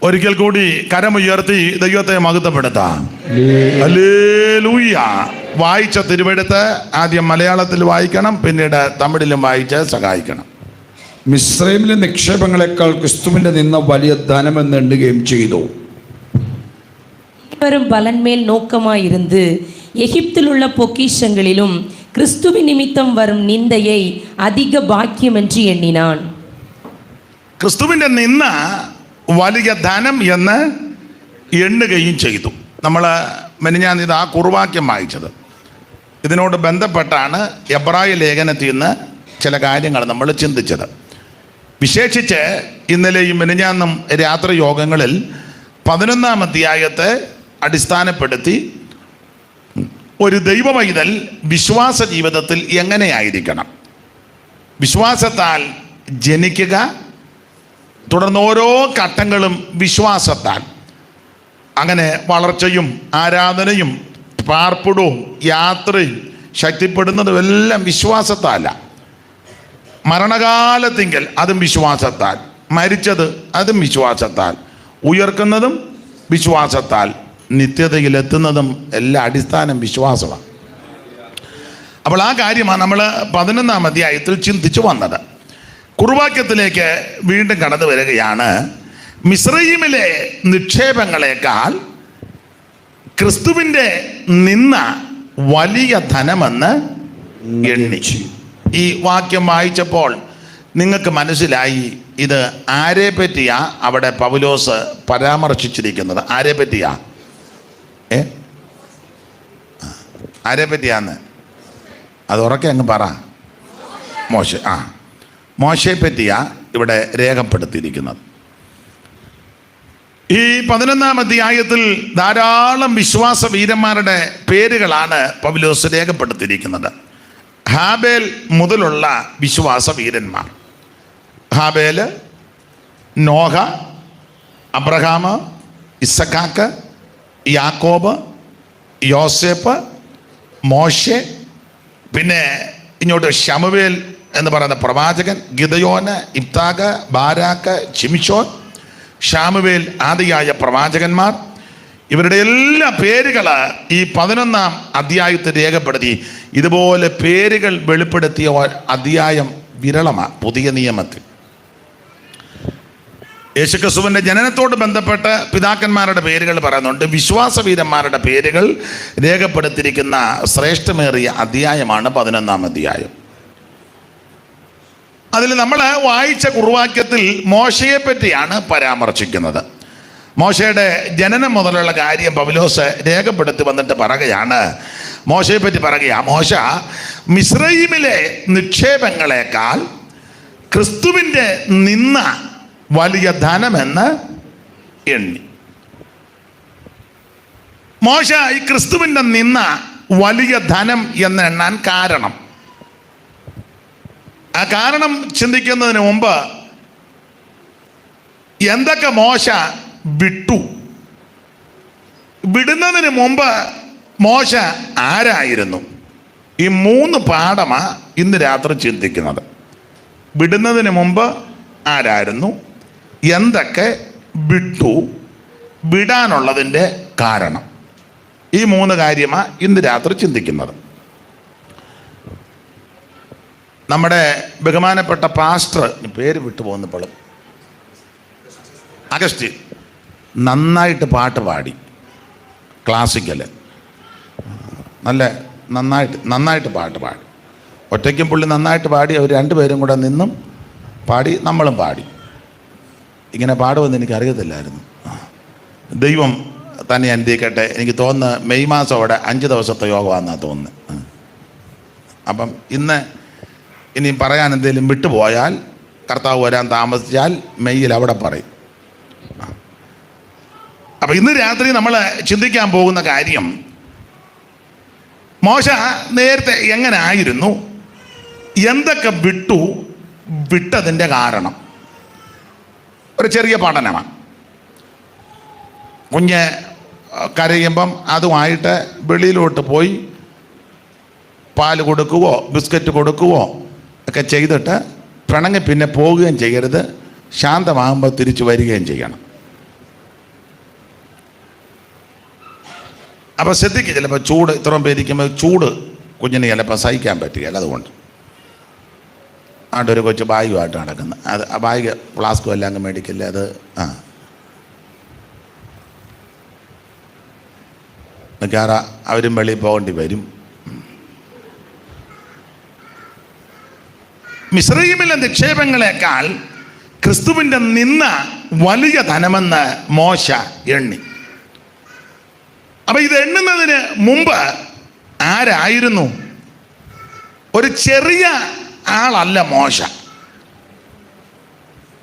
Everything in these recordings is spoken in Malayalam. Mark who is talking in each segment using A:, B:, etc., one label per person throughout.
A: ഒരിക്കൽ കൂടി കരമുയർത്തി ദൈവത്തെ മഹത്വപ്പെടുത്താം. ഹല്ലേലൂയ. വായിച്ച തിരുവെടുത്ത് ആദ്യം മലയാളത്തിൽ വായിക്കണം, പിന്നീട് തമിഴിലും വായിച്ച് സഹായിക്കണം.
B: മിസ്രൈമിലെ നിക്ഷേപങ്ങളെക്കാൾ ക്രിസ്തുവിന്റെ നിന്ന വലിയ ധനമെന്ന് എണ്ണുകയും ചെയ്തു.
C: வரும் பலன் மேல் நோக்கமாயிருந்து எகிப்தில் உள்ள பொக்கிஷங்களிலும் கிறிஸ்துவின் நிமித்தம் வரும் நிந்தையை அதிக பாக்கியம் என்று எண்ணினான்.
A: ക്രിസ്തുവിന്റെ നിന്ന വലിയ ധനം എന്ന് എണ്ണുകയും ചെയ്തു. നമ്മൾ മെനിഞ്ഞാന്ന് ഇത് ആ കുറുവാക്യം വായിച്ചത്. ഇതിനോട് ബന്ധപ്പെട്ടാണ് എബ്രായ ലേഖനത്തിൽ നിന്ന് ചില കാര്യങ്ങൾ നമ്മൾ ചിന്തിച്ചത്. വിശേഷിച്ച് ഇന്നലെയും മെനിഞ്ഞാന്നും രാത്രി യോഗങ്ങളിൽ 11-ാം അധ്യായത്തെ അടിസ്ഥാനപ്പെടുത്തി ഒരു ദൈവമൈതൽ വിശ്വാസ ജീവിതത്തിൽ എങ്ങനെയായിരിക്കണം, വിശ്വാസത്താൽ ജനിക്കുക, തുടർന്ന് ഓരോ ഘട്ടങ്ങളും വിശ്വാസത്താൽ, അങ്ങനെ വളർച്ചയും ആരാധനയും പാർപ്പിടവും യാത്രയും ശക്തിപ്പെടുന്നതും എല്ലാം വിശ്വാസത്താല. മരണകാലത്തിങ്കൽ അതും വിശ്വാസത്താൽ, മരിച്ചത് അതും വിശ്വാസത്താൽ, ഉയർക്കുന്നതും വിശ്വാസത്താൽ, നിത്യതയിലെത്തുന്നതും എല്ലാ അടിസ്ഥാനം വിശ്വാസമാണ്. അപ്പോൾ ആ കാര്യമാണ് നമ്മൾ 11-ാം അധ്യായത്തിൽ ചിന്തിച്ചു വന്നത്. കുറുവാക്യത്തിലേക്ക് വീണ്ടും കടന്നു വരികയാണ്. മിസ്രയീമിലെ നിക്ഷേപങ്ങളെക്കാൾ ക്രിസ്തുവിൻ്റെ നിന്ന വലിയ ധനമെന്ന് എണ്ണിച്ചു. ഈ വാക്യം വായിച്ചപ്പോൾ നിങ്ങൾക്ക് മനസ്സിലായി ഇത് ആരെ പറ്റിയാ അവിടെ പൗലോസ് പരാമർശിച്ചിരിക്കുന്നത്? ആരെ പറ്റിയാ? ആരെ പറ്റിയാന്ന് അത് ഉറക്കെ അങ്ങ് പറ. മോശെ. മോശയെ പറ്റിയാ ഇവിടെ രേഖപ്പെടുത്തിയിരിക്കുന്നത്. ഈ 11-ാം അധ്യായത്തിൽ ധാരാളം വിശ്വാസ വീരന്മാരുടെ പേരുകളാണ് പൗലോസ് രേഖപ്പെടുത്തിയിരിക്കുന്നത്. ഹാബേൽ മുതലുള്ള വിശ്വാസ വീരന്മാർ. ഹാബേല്, നോഹ, അബ്രഹാം, ഇസഖാക്ക്, യാക്കോബ്, യോസേപ്പ്, മോശെ, പിന്നെ ഇങ്ങോട്ട് ശമൂവേൽ എന്ന് പറയുന്ന പ്രവാചകൻ, ഗിദയോന്, ഇബ്താക്ക്, ബാരാക്ക്, ശിംശോൻ, ശാമുവേൽ ആദിയായ പ്രവാചകന്മാർ. ഇവരുടെ എല്ലാ പേരുകൾ ഈ 11-ാം അധ്യായത്തിൽ രേഖപ്പെടുത്തി. ഇതുപോലെ പേരുകൾ വെളിപ്പെടുത്തിയ അധ്യായം വിരളമാണ് പുതിയ നിയമത്തിൽ. യേശുക്രിസ്തുവിൻ്റെ ജനനത്തോട് ബന്ധപ്പെട്ട് പിതാക്കന്മാരുടെ പേരുകൾ പറയുന്നുണ്ട്. വിശ്വാസവീരന്മാരുടെ പേരുകൾ രേഖപ്പെടുത്തിയിരിക്കുന്ന ശ്രേഷ്ഠമേറിയ അധ്യായമാണ് 11-ാം അധ്യായം. അതിൽ നമ്മൾ വായിച്ച കുറുവാക്യത്തിൽ മോശയെ പറ്റിയാണ് പരാമർശിക്കുന്നത്. മോശയുടെ ജനനം മുതലുള്ള കാര്യം പൗലോസ് രേഖപ്പെടുത്തി വന്നിട്ട് പറയുകയാണ്. മോശയെ പറ്റി പറയുക, മോശ മിസ്രയീമിലെ നിക്ഷേപങ്ങളെക്കാൾ ക്രിസ്തുവിൻ്റെ നിന്ന വലിയ ധനമെന്ന് എണ്ണി. മോശ ഈ ക്രിസ്തുവിൻ്റെ നിന്ന വലിയ ധനം എന്ന് എണ്ണാൻ കാരണം, ആ കാരണം ചിന്തിക്കുന്നതിന് മുമ്പ് എന്തൊക്കെ മോശ വിട്ടു, വിടുന്നതിന് മുമ്പ് മോശ ആരായിരുന്നു, ഈ 3 പാഠമാണ് ഇന്ന് രാത്രി ചിന്തിക്കുന്നത്. വിടുന്നതിന് മുമ്പ് ആരായിരുന്നു, എന്തൊക്കെ വിട്ടു, വിടാനുള്ളതിൻ്റെ കാരണം, ഈ 3 കാര്യമാണ് ഇന്ന് രാത്രി ചിന്തിക്കുന്നത്. നമ്മുടെ ബഹുമാനപ്പെട്ട പാസ്റ്റർ, പേര് വിട്ടുപോകുന്നപ്പോൾ, അഗസ്റ്റിൻ നന്നായിട്ട് പാട്ട് പാടി, ക്ലാസിക്കല് നന്നായിട്ട് പാട്ട് പാടി. ഒറ്റയ്ക്കും പുള്ളി നന്നായിട്ട് പാടി. അവർ 2 പേരും കൂടെ നിന്നും പാടി, നമ്മളും പാടി. ഇങ്ങനെ പാടുമെന്ന് എനിക്കറിയത്തില്ലായിരുന്നു. ദൈവം തന്നെ അനുഗ്രഹിക്കട്ടെ. എനിക്ക് തോന്നുന്നു മെയ് മാസം അവിടെ 5 ദിവസത്തെ യോഗമാണെന്നാണ് തോന്നുന്നത്. അപ്പം ഇനി പറയാൻ എന്തെങ്കിലും വിട്ടുപോയാൽ, കർത്താവ് വരാൻ താമസിച്ചാൽ മെയ്യിൽ അവിടെ പറയും. അപ്പം ഇന്ന് രാത്രി നമ്മൾ ചിന്തിക്കാൻ പോകുന്ന കാര്യം, മോശ നേരത്തെ എങ്ങനെ ആയിരുന്നു, എന്തൊക്കെ വിട്ടതിൻ്റെ കാരണം. ഒരു ചെറിയ പഠനമാണ്. കുഞ്ഞ് കരയുമ്പം അതുമായിട്ട് വെളിയിലോട്ട് പോയി പാല് കൊടുക്കുവോ ബിസ്ക്കറ്റ് കൊടുക്കുവോ ഒക്കെ ചെയ്തിട്ട് പിണങ്ങി പിന്നെ പോവുകയും ചെയ്യരുത്. ശാന്തമാകുമ്പോൾ തിരിച്ചു വരികയും ചെയ്യണം. അപ്പോൾ ശ്രദ്ധിക്കുക, ചിലപ്പോൾ ചൂട് ഇത്രയും പേരിക്കുമ്പോൾ ചൂട് കുഞ്ഞിന് ചിലപ്പോൾ സഹിക്കാൻ പറ്റുകയില്ല. അതുകൊണ്ട് ഒരു കൊച്ചു ബാഗുമായിട്ട് നടക്കുന്നത്, അത് ആ ബാഗ് ഫ്ലാസ്കും എല്ലാം അങ്ങ് മേടിക്കില്ല. അത് മിക്കവാറും അവരും വെളിയിൽ പോകേണ്ടി വരും. മിസ്രയീമിലെ നിക്ഷേപങ്ങളെക്കാൾ ക്രിസ്തുവിൻ്റെ നിന്ന വലിയ ധനമെന്ന് മോശ എണ്ണി. അപ്പൊ ഇത് എണ്ണുന്നതിന് മുമ്പ് ആരായിരുന്നു? ഒരു ചെറിയ ആളല്ല മോശ.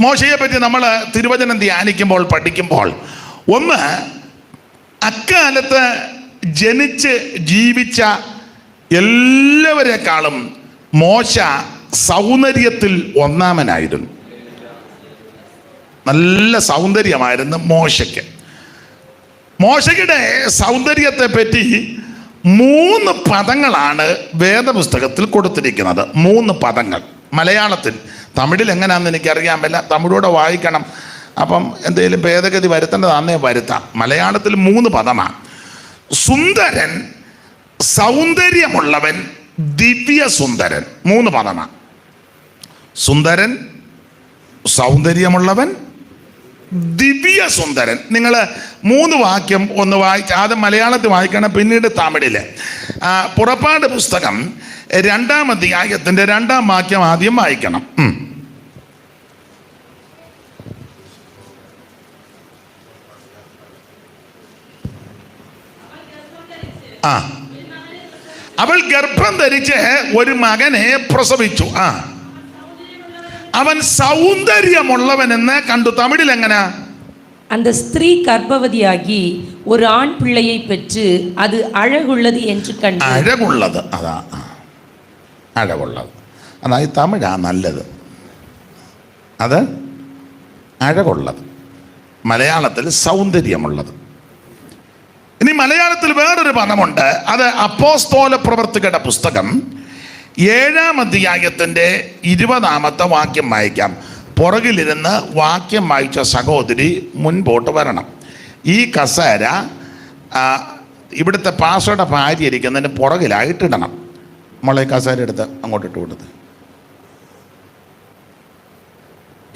A: മോശയെ പറ്റി നമ്മൾ തിരുവചനം ധ്യാനിക്കുമ്പോൾ പഠിക്കുമ്പോൾ ഒന്ന്, അക്കാലത്ത് ജനിച്ച് ജീവിച്ച എല്ലാവരെക്കാളും മോശ സൗന്ദര്യത്തിൽ ഒന്നാമനായിരുന്നു. നല്ല സൗന്ദര്യമായിരുന്നു മോശയ്ക്ക്. മോശയുടെ സൗന്ദര്യത്തെ പറ്റി 3 പദങ്ങളാണ് വേദപുസ്തകത്തിൽ കൊടുത്തിരിക്കുന്നത്. 3 പദങ്ങൾ. മലയാളത്തിൽ, തമിഴിൽ എങ്ങനെയാണെന്ന് എനിക്കറിയാൻ പറ്റില്ല, തമിഴോടെ വായിക്കണം. അപ്പം എന്തെങ്കിലും ഭേദഗതി വരുത്തേണ്ടതാന്നേ വരുത്താം. മലയാളത്തിൽ 3 പദമാണ്. സുന്ദരൻ, സൗന്ദര്യമുള്ളവൻ, ദിവ്യ സുന്ദരൻ. 3 പദമാണ്. സുന്ദരൻ, സൗന്ദര്യമുള്ളവൻ, ദിവ്യ സുന്ദരൻ. നിങ്ങൾ 3 വാക്യം ഒന്ന് വായിച്ച്, ആദ്യം മലയാളത്തിൽ വായിക്കണം, പിന്നീട് തമിഴില്. പുറപ്പാട് പുസ്തകം 2-ാം അധ്യായത്തിന്റെ 2-ാം വാക്യം ആദ്യം വായിക്കണം. അവൾ ഗർഭം ധരിച്ച് ഒരു മകനെ പ്രസവിച്ചു. അവൻ സൗന്ദര്യമുള്ളവനെന്ന് കണ്ടു. തമിഴിൽ എങ്ങനെ?
C: அந்த ஸ்திரீ கர்ப்பவதியாகி ஒரு ஆண் பிள்ளையை பெற்று அது அழகுள்ளது என்று கண்டு.
A: അഴകുള്ളത്, അതാ അഴകുള്ളത്. അതായത് തമിഴാ നല്ലത്, അത് അഴകുള്ളത്. മലയാളത്തിൽ സൗന്ദര്യമുള്ളത്. ഇനി മലയാളത്തിൽ വേറൊരു പദമുണ്ട്. അത് അപ്പോസ്തോല പ്രവർത്തകരുടെ പുസ്തകം 7-ാം അധ്യായത്തിന്റെ 20-ാമത്തെ വാക്യം വായിക്കാം. പുറകിലിരുന്ന് വാക്യം വായിച്ച സഹോദരി മുൻപോട്ട് വരണം. ഈ കസേര ഇവിടുത്തെ പാസ്റ്ററുടെ ഭാര്യ ഇരിക്കുന്നതിന് പുറകിലായിട്ടിടണം. മോളെ കസേര എടുത്ത് അങ്ങോട്ട് ഇട്ട് കൊടുത്ത്.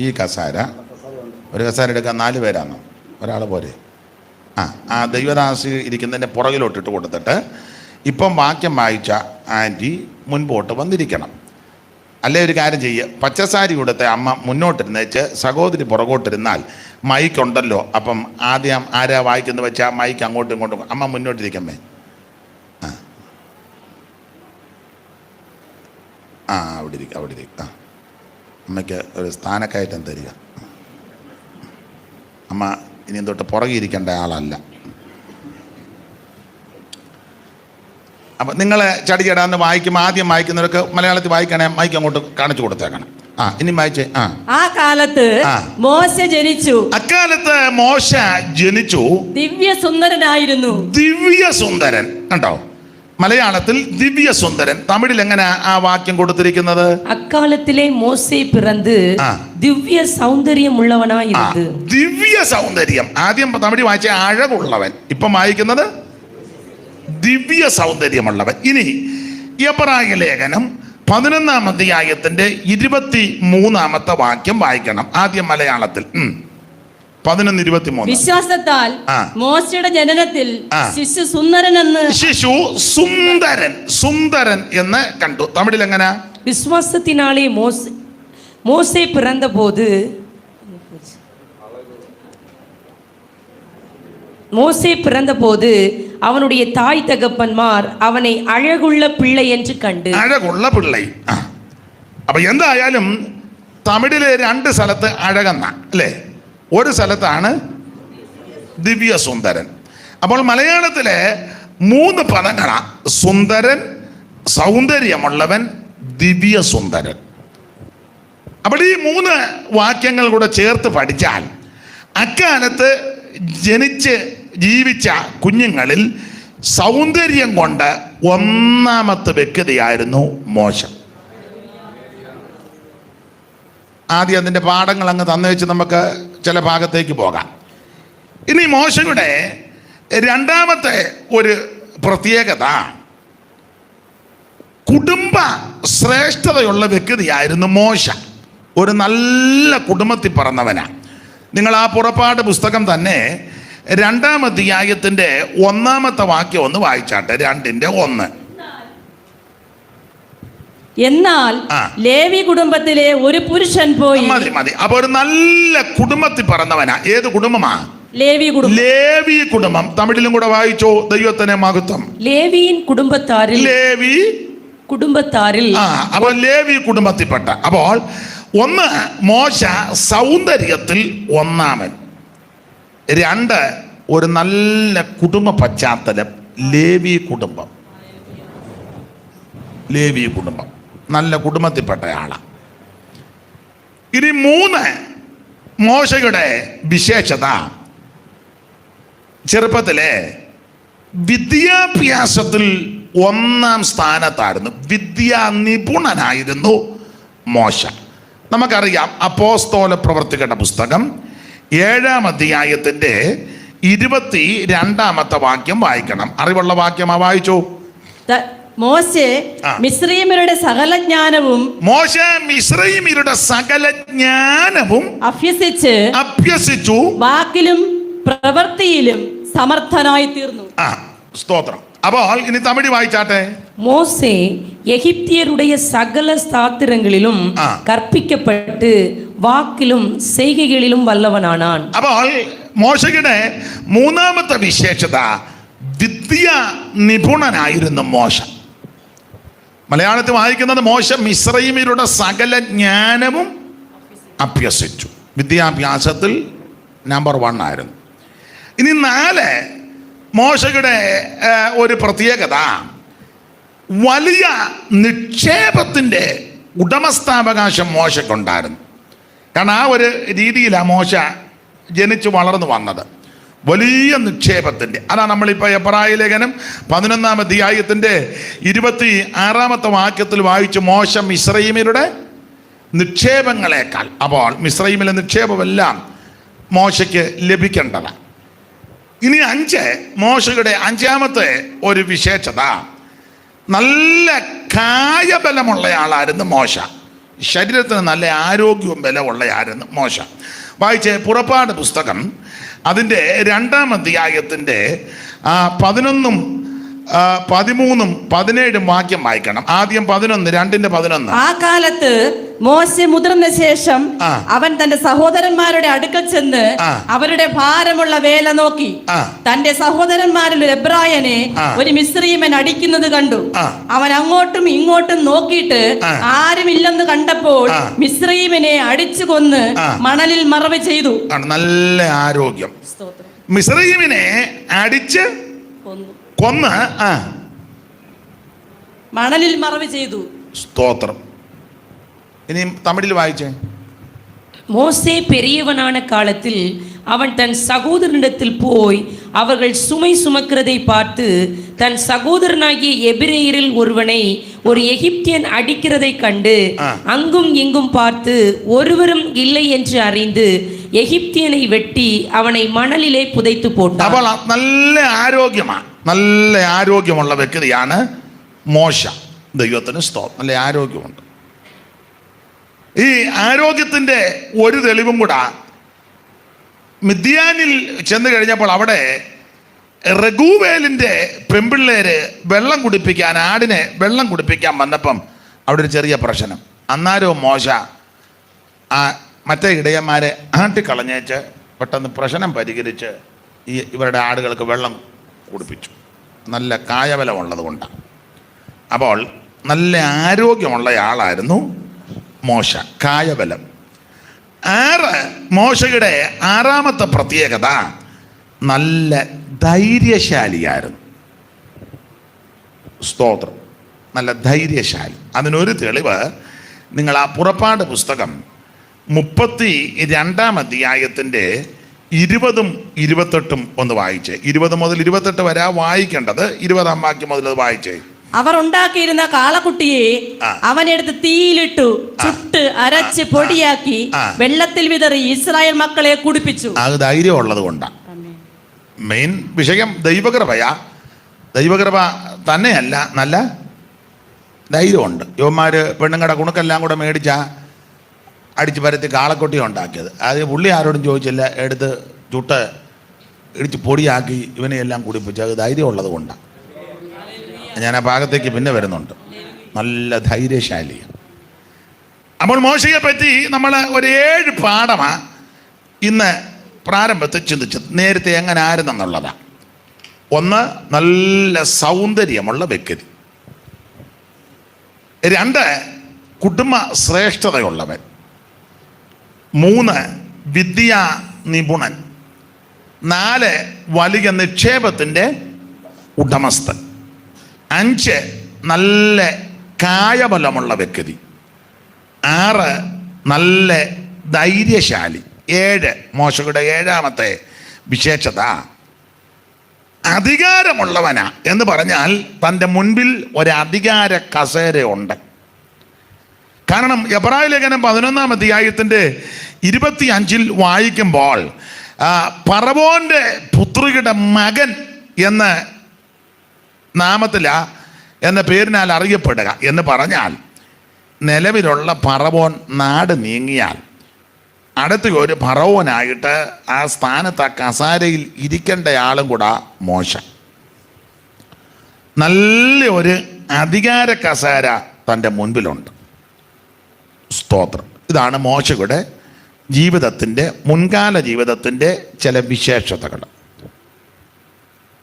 A: ഈ കസേര, ഒരു കസേര എടുക്കാൻ 4 പേരാണോ? ഒരാൾ പോരെ? ആ ദൈവദാസി ഇരിക്കുന്നതിൻ്റെ പുറകിലോട്ടിട്ട് കൊടുത്തിട്ട് ഇപ്പം വാക്യം വായിച്ച ആൻറ്റി മുൻപോട്ട് വന്നിരിക്കണം. അല്ലേ ഒരു കാര്യം ചെയ്യുക, പച്ചസാരി കൊടുത്ത അമ്മ മുന്നോട്ടിരുന്നേച്ച് സഹോദരി പുറകോട്ടിരുന്നാൽ മൈക്കുണ്ടല്ലോ. അപ്പം ആദ്യം ആരാ വായിക്കുന്നു വെച്ചാൽ മൈക്ക് അങ്ങോട്ടും ഇങ്ങോട്ടും, അമ്മ മുന്നോട്ടിരിക്കമ്മേ. അവിടെ ഇരിക്കും. അമ്മയ്ക്ക് ഒരു സ്ഥാനക്കയറ്റം തരിക. അമ്മ ഇനി തൊട്ട് പുറകിരിക്കേണ്ട ആളല്ല. അപ്പം നിങ്ങൾ ചടിചടാന്ന് വായിക്കും. ആദ്യം വായിക്കുന്നവർക്ക് മലയാളത്തിൽ വായിക്കണേ, മൈക്ക് അങ്ങോട്ട് കാണിച്ചു കൊടുത്തേക്കണം. ഇനി വായിച്ചേ.
C: അക്കാലത്ത് മോശ ജനിച്ചു.
A: അക്കാലത്ത് മോശ ജനിച്ചു,
C: ദിവ്യ സുന്ദരനായിരുന്നു. ദിവ്യ
A: സുന്ദരൻ കണ്ടോ? മലയാളത്തിൽ ദിവ്യ സുന്ദരൻ. തമിഴിൽ എങ്ങനെ ആ വാക്യം കൊടുത്തിരിക്കുന്നത്?
C: അക്കാലത്തിലെ മോശെ പിറന്ന് ദിവ്യ സൗന്ദര്യമുള്ളവനായിരുന്നു.
A: ദിവ്യ സൗന്ദര്യം. ആദ്യം തമിഴ് വായിച്ച അഴകുള്ളവൻ, ഇപ്പം വായിക്കുന്നത് ദിവ്യ സൗന്ദര്യമുള്ളവൻ. ഇനി എബ്രായ ലേഖനം 11-ാം അധ്യായത്തിന്റെ 23-ാമത്തെ വാക്യം വായിക്കണം. ആദ്യം മലയാളത്തിൽ 11:23.
C: വിശ്വാസത്താൽ മോശയുടെ ജനനത്തിൽ ശിശു സുന്ദരൻ എന്ന് കണ്ടു. തമിഴിൽ എങ്ങനെ? വിശ്വാസത്തിനാലേ മോശെ பிறந்தபோது அவனுடைய தாய் தகப்பன்மார் அவனை அழகுள்ள பிள்ளை என்று கண்டு.
A: അഴകുള്ള പിള്ളை. അപ്പൊ എന്തായാലും തമിഴിലെ 2 സ്ഥലത്ത് അഴകെന്ന അല്ലേ, ഒരു സ്ഥലത്താണ് ദിവ്യ സുന്ദരൻ. അപ്പോൾ മലയാളത്തിലെ 3 പദങ്ങളാ: സുന്ദരൻ, സൗന്ദര്യമുള്ളവൻ, ദിവ്യ സുന്ദരൻ. അപ്പോൾ ഈ 3 വാക്യങ്ങൾ കൂടെ ചേർത്ത് പഠിച്ചാൽ അക്കാലത്ത് ജനിച്ച് ജീവിച്ച കുഞ്ഞുങ്ങളിൽ സൗന്ദര്യം കൊണ്ട് ഒന്നാമത്തെ വ്യക്തിയായിരുന്നു മോശ. ആദ്യം അതിൻ്റെ പാഠങ്ങൾ അങ്ങ് തന്നു വെച്ച് നമുക്ക് ചില ഭാഗത്തേക്ക് പോകാം. ഇനി മോശയുടെ രണ്ടാമത്തെ ഒരു പ്രത്യേകത, കുടുംബ ശ്രേഷ്ഠതയുള്ള വ്യക്തിയായിരുന്നു മോശ. ഒരു നല്ല കുടുംബത്തിൽ പിറന്നവനാ. നിങ്ങൾ ആ പുറപ്പാട് പുസ്തകം തന്നെ 2-ാം അധ്യായത്തിന്റെ 1-ാമത്തെ വാക്യം ഒന്ന് വായിച്ചാട്ടെ. 2:1.
C: എന്നാൽ ലേവി കുടുംബത്തിലെ ഒരു പുരുഷൻ പോയി.
A: മതി. അപ്പൊ ഒരു നല്ല കുടുംബത്തിൽ പിറന്നവനാ. ഏത് കുടുംബമാ?
C: ലേവി കുടുംബം.
A: ലേവി കുടുംബം. തമിഴിലും കൂടെ വായിച്ചോ. ദൈവത്തിനെ മഹത്വം.
C: ലേവിயின் കുടുംബത്താരിൽ.
A: ലേവി
C: കുടുംബത്താരിൽ.
A: അപ്പോൾ ലേവി കുടുംബത്തിൽപ്പെട്ട. അപ്പോൾ ഒന്ന്, മോശ സൗന്ദര്യത്തിൽ ഒന്നാമൻ. 2, ഒരു നല്ല കുടുംബ പശ്ചാത്തലം. ലേവി കുടുംബം. ലേവി കുടുംബം നല്ല കുടുംബത്തിൽപ്പെട്ട ആളാണ്. ഇനി 3, മോശയുടെ വിശേഷത, ചെറുപ്പത്തിലെ വിദ്യാഭ്യാസത്തിൽ 1-ാം സ്ഥാനത്തായിരുന്നു. വിദ്യാ നിപുണനായിരുന്നു മോശ. നമുക്കറിയാം, അപ്പോസ്തല പ്രവർത്തികളുടെ പുസ്തകം 7-ാം അധ്യായത്തിന്റെ 22-ാമത്തെ വാക്യം വായിക്കണം. അറിവുള്ള വാക്യമാ, വായിച്ചു.
C: മോശെ മിസ്രയീമ്യരുടെ സകല ജ്ഞാനവും അഭ്യസിച്ചു വാക്കിലും പ്രവൃത്തിയിലും സമർത്ഥനായി തീർന്നു.
A: സ്തോത്രം. അപ്പോൾ ഇനി തമിഴ് വായിച്ചാട്ടെ.
C: മോശെ എகிப்தியருடைய സകല സ്താത്രങ്ങളിലും കർപ്പിക്കപ്പെട്ട് വാക്കിലും ചെയ്കകളിലും വല്ലവനാണ്.
A: അപ്പോൾ മോശയുടെ 3-ാമത്തെ വിശേഷത, വിദ്യാ നിപുണനായിരുന്നു മോശ. മലയാളത്തിൽ വായിക്കുന്നത്, മോശ മിസ്രയീമ്യരുടെ സകല ജ്ഞാനവും അഭ്യസിച്ചു. വിദ്യാഭ്യാസത്തിൽ നമ്പർ 1 ആയിരുന്നു. ഇനി 4, മോശയുടെ ഒരു പ്രത്യേകത, വലിയ നിക്ഷേപത്തിൻ്റെ ഉടമസ്ഥാവകാശം മോശക്കുണ്ടായിരുന്നു. കാരണം ആ ഒരു രീതിയിലാണ് മോശ ജനിച്ചു വളർന്നു വന്നത്. വലിയ നിക്ഷേപത്തിൻ്റെ. അതാണ് നമ്മളിപ്പോൾ എബ്രായ ലേഖനം 11-ാം അധ്യായത്തിൻ്റെ 26-ാമത്തെ വാക്യത്തിൽ വായിച്ചു. മോശ മിസ്രയീമ്യരുടെ നിക്ഷേപങ്ങളെക്കാൾ. അപ്പോൾ മിസ്രയീമിലെ നിക്ഷേപമെല്ലാം മോശയ്ക്ക് ലഭിക്കേണ്ടതാണ്. ഇനി 5, മോശയുടെ 5-ാമത്തെ ഒരു വിശേഷത, നല്ല കായബലമുള്ള ആളായിരുന്നു മോശ. ശരീരത്തിന് നല്ല ആരോഗ്യവും ബലമുള്ളയായിരുന്നു മോശ. വായിച്ചേ പുറപ്പാട് പുസ്തകം അതിൻ്റെ 2-ാം അധ്യായത്തിൻ്റെ 11-ഉം 13-ഉം 17-ഉം വാക്യം വായിക്കണം. ആദ്യം 11, 2:11.
C: ആ കാലത്ത് മോശെ മുതിർന്ന ശേഷം അവൻ തന്റെ സഹോദരന്മാരുടെ അടുക്കൽ ചെന്ന് അവരുടെ ഭാരമുള്ള വേല നോക്കി. തന്റെ സഹോദരന്മാരിൽ ഒരു എബ്രായനെ ഒരു മിസ്രയീമൻ അടിക്കുന്നത് കണ്ടു. അവൻ അങ്ങോട്ടും ഇങ്ങോട്ടും നോക്കിയിട്ട് ആരുമില്ലെന്ന് കണ്ടപ്പോൾ മിസ്രയീമനെ അടിച്ചു കൊന്ന് മണലിൽ മറവ് ചെയ്തു.
A: നല്ല ആരോഗ്യം. മിസ്രയീമിനെ അടിച്ച് കൊന്ന്
C: മണലിൽ മറവ് ചെയ്തു.
A: സ്തോത്രം. ഇനി തമിഴിൽ വായിച്ചേ.
C: மோசே பெரியவனான காலத்தில் அவன் தன் சகோதரனிடத்தில் போய் அவர்கள் சுமை சுமக்கிறதை பார்த்து தன் சகோதரனாகிய எபிரேயரில் ஒருவனை ஒரு எகிப்தியன் அடிக்கிறதை கண்டு அங்கும் இங்கும் பார்த்து ஒருவரும் இல்லை என்று அறிந்து எகிப்தியனை வெட்டி அவனை மணலிலே புதைத்து போட்டான்.
A: അപ്പോൾ നല്ല ആരോഗ്യമുള്ള വ്യക്തിയാണ് മോശ. ദൈവത്തിന് സ്തോത്രം. നല്ല ആരോഗ്യമുണ്ട്. ഈ ആരോഗ്യത്തിൻ്റെ ഒരു തെളിവും കൂടെ, മിദ്യാനിൽ ചെന്ന് കഴിഞ്ഞപ്പോൾ അവിടെ റഗൂവേലിൻ്റെ പെൺപിള്ളേര് വെള്ളം കുടിപ്പിക്കാൻ, ആടിനെ വെള്ളം കുടിപ്പിക്കാൻ വന്നപ്പം അവിടെ ഒരു ചെറിയ പ്രശ്നം. അന്നേരവും മോശ മറ്റേ ഇടയന്മാരെ ആട്ടിക്കളഞ്ഞേച്ച് പെട്ടെന്ന് പ്രശ്നം പരിഹരിച്ച് ഇവരുടെ ആടുകൾക്ക് വെള്ളം കുടിപ്പിച്ചു. നല്ല കായബലമുള്ളത് കൊണ്ടാണ്. അപ്പോൾ നല്ല ആരോഗ്യമുള്ള ആളായിരുന്നു മോശ. കായബലം. 6, മോശയുടെ 6-ാമത്തെ പ്രത്യേകത, നല്ല ധൈര്യശാലിയായിരുന്നു. സ്തോത്രം. നല്ല ധൈര്യശാലി. അതിനൊരു തെളിവ്, നിങ്ങൾ ആ പുറപ്പാട് പുസ്തകം 32-ാം അധ്യായത്തിൻ്റെ 20-ഉം 28-ഉം ഒന്ന് വായിച്ചേ. 20 മുതൽ 28 വരെ വായിക്കേണ്ടത്. 20-ാം വാക്യം മുതൽ അത് വായിച്ചേ.
C: അവർ ഉണ്ടാക്കിയിരുന്ന കാളക്കുട്ടിയെ അവനെടുത്ത് തീയിലിട്ടു ചുട്ട് അരച്ച് പൊടിയാക്കി വെള്ളത്തിൽ വിതറി ഇസ്രായേൽ മക്കളെ കുടിപ്പിച്ചു.
A: അത് ധൈര്യമുള്ളത് കൊണ്ടാണ്. മെയിൻ വിഷയം ദൈവകൃപയാ. ദൈവകൃപ തന്നെയല്ല, നല്ല ധൈര്യമുണ്ട്. യുവന്മാർ പെണ്ണുങ്ങളുടെ കുണുക്കെല്ലാം കൂടെ മേടിച്ചാൽ അടിച്ച് പരത്തി കാളക്കൊട്ടി ഉണ്ടാക്കിയത്. അത് പുള്ളി ആരോടും ചോദിച്ചില്ല, എടുത്ത് ചുട്ട് ഇടിച്ച് പൊടിയാക്കി ഇവനെ എല്ലാം കുടിപ്പിച്ച്. അത് ധൈര്യമുള്ളത് കൊണ്ടാണ്. ഞാൻ ആ ഭാഗത്തേക്ക് പിന്നെ വരുന്നുണ്ട്. നല്ല ധൈര്യശാലിയാണ്. അപ്പോൾ മോശയെ പറ്റി നമ്മൾ ഒരു 7 പാഠമാണ് ഇന്ന് പ്രാരംഭത്തിൽ ചിന്തിച്ചത്. നേരത്തെ എങ്ങനെ ആയിരുന്നെന്നുള്ളതാണ്. 1, നല്ല സൗന്ദര്യമുള്ള വ്യക്തി. 2, കുടുംബ ശ്രേഷ്ഠതയുള്ളവൻ. 3, വിദ്യാ നിപുണൻ. 4, വലിയ നിക്ഷേപത്തിൻ്റെ ഉടമസ്ഥൻ. 5, നല്ല കായബലമുള്ള വ്യക്തി. 6, നല്ല ധൈര്യശാലി. 7, മോശയുടെ 7ാമത്തെ വിശേഷത അധികാരമുള്ളവനാ. എന്ന് പറഞ്ഞാൽ തൻ്റെ മുൻപിൽ ഒരു അധികാര കസേരയുണ്ട്. കാരണം എബ്രായ ലേഖനം 11-ാം അധ്യായത്തിൻ്റെ 25-ൽ വായിക്കുമ്പോൾ ഫറവോന്റെ പുത്രിയുടെ മകൻ എന്ന നാമത്തില എന്ന പേരിനാൽ അറിയപ്പെടുക. എന്ന് പറഞ്ഞാൽ നിലവിലുള്ള ഫറവോൻ നാട് നീങ്ങിയാൽ അടുത്ത ഒരു ഫറവോനായിട്ട് ആ സ്ഥാനത്ത് ആ കസാരയിൽ ഇരിക്കേണ്ട ആളും കൂടെ മോശ. നല്ല ഒരു അധികാര കസാര തൻ്റെ മുൻപിലുണ്ട്. സ്തോത്രം. ഇതാണ് മോശയുടെ ജീവിതത്തിൻ്റെ, മുൻകാല ജീവിതത്തിൻ്റെ ചില വിശേഷതകൾ.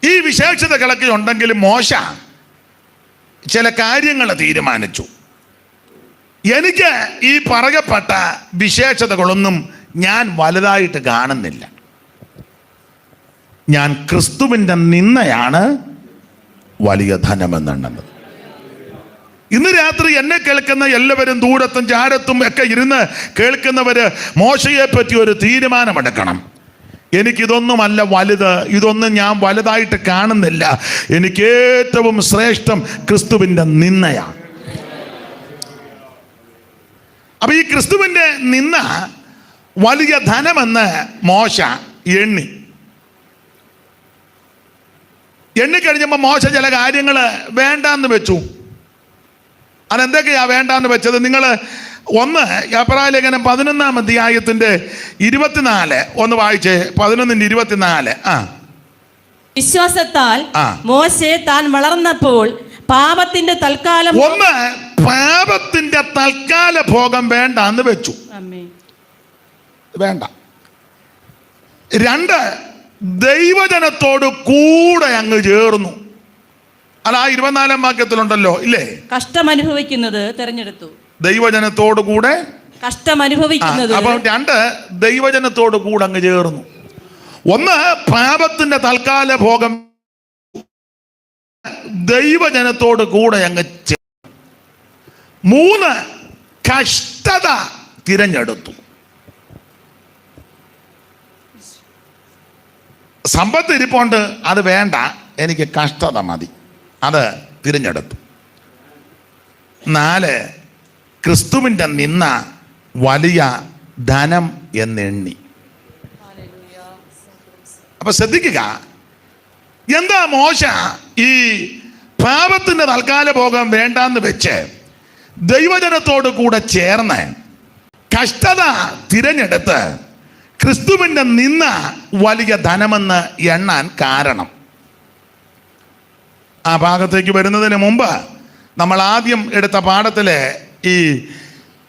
A: ഈ വിശേഷതകളൊക്കെ ഉണ്ടെങ്കിലും മോശ ചില കാര്യങ്ങൾ തീരുമാനിച്ചു. എനിക്ക് ഈ പറയപ്പെട്ട വിശേഷതകളൊന്നും ഞാൻ വലുതായിട്ട് കാണുന്നില്ല. ഞാൻ ക്രിസ്തുവിൻ്റെ നിന്നയാണ് വലിയ ധനമെന്നുണ്ടെന്നത്. ഇന്ന് രാത്രി എന്നെ കേൾക്കുന്ന എല്ലാവരും ദൂരത്തും ചാരത്തും ഒക്കെ ഇരുന്ന് കേൾക്കുന്നവര് മോശയെ പറ്റി ഒരു തീരുമാനമെടുക്കണം. എനിക്കിതൊന്നുമല്ല വലുത്, ഇതൊന്നും ഞാൻ വലുതായിട്ട് കാണുന്നില്ല. എനിക്ക് ഏറ്റവും ശ്രേഷ്ഠം ക്രിസ്തുവിൻ്റെ നിന്നയാണ്. അപ്പൊ ഈ ക്രിസ്തുവിൻ്റെ നിന്ന വലിയ ധനമെന്ന് മോശ എണ്ണിക്കഴിഞ്ഞപ്പോൾ മോശ ചില കാര്യങ്ങൾ വേണ്ടാന്ന് വെച്ചു. അതെന്തൊക്കെയാ വേണ്ടാന്ന് വെച്ചത്? നിങ്ങൾ 1 എബ്രായ ലേഖനം 11-ാം അധ്യായത്തിൻ്റെ 24 ഒന്ന് വായിച്ചേ. 11-24.
D: വിശ്വാസത്താൽ മോശെ താൻ വളർന്നപ്പോൾ പാപത്തിന്റെ തൽക്കാലം
A: പാപത്തിന്റെ തൽക്കാല ഭോഗം വേണ്ട എന്ന് വെച്ചു. വേണ്ട. 2, ദൈവജനത്തോട് കൂടെ അങ്ങ് ചേർന്നു. അല്ല, 24-ാം വാക്യത്തിലുണ്ടല്ലോ, ഇല്ലേ?
D: കഷ്ടം അനുഭവിക്കുന്നത് തെരഞ്ഞെടുത്തു.
A: ദൈവജനത്തോട് കൂടെ
D: കഷ്ടം അനുഭവിക്കുന്നത്.
A: അപ്പൊ 2, ദൈവജനത്തോട് കൂടെ അങ്ങ് ചേർന്നു. 1, പാപത്തിന്റെ തൽക്കാല ഭോഗം, ദൈവജനത്തോട് കൂടെ അങ്ങ് 3, കഷ്ടത തിരഞ്ഞെടുത്തു. സമ്പത്ത് ഇരിപ്പുണ്ട്, അത് വേണ്ട, എനിക്ക് കഷ്ടത മതി, അത് തിരഞ്ഞെടുത്തു. 4, ക്രിസ്തുവിൻ്റെ നിന്ന വലിയ ധനം എന്നെണ്ണി. അപ്പൊ ശ്രദ്ധിക്കുക, എന്താ മോശ ഈ പാപത്തിന്റെ തൽക്കാല ഭോഗം വേണ്ടാന്ന് വെച്ച് ദൈവജനത്തോട് കൂടെ ചേർന്ന് കഷ്ടത തിരഞ്ഞെടുത്ത് ക്രിസ്തുവിൻ്റെ നിന്ന വലിയ ധനമെന്ന് എണ്ണാൻ കാരണം? ആ ഭാഗത്തേക്ക് വരുന്നതിന് മുമ്പ് നമ്മൾ ആദ്യം എടുത്ത പാഠത്തിലെ ഈ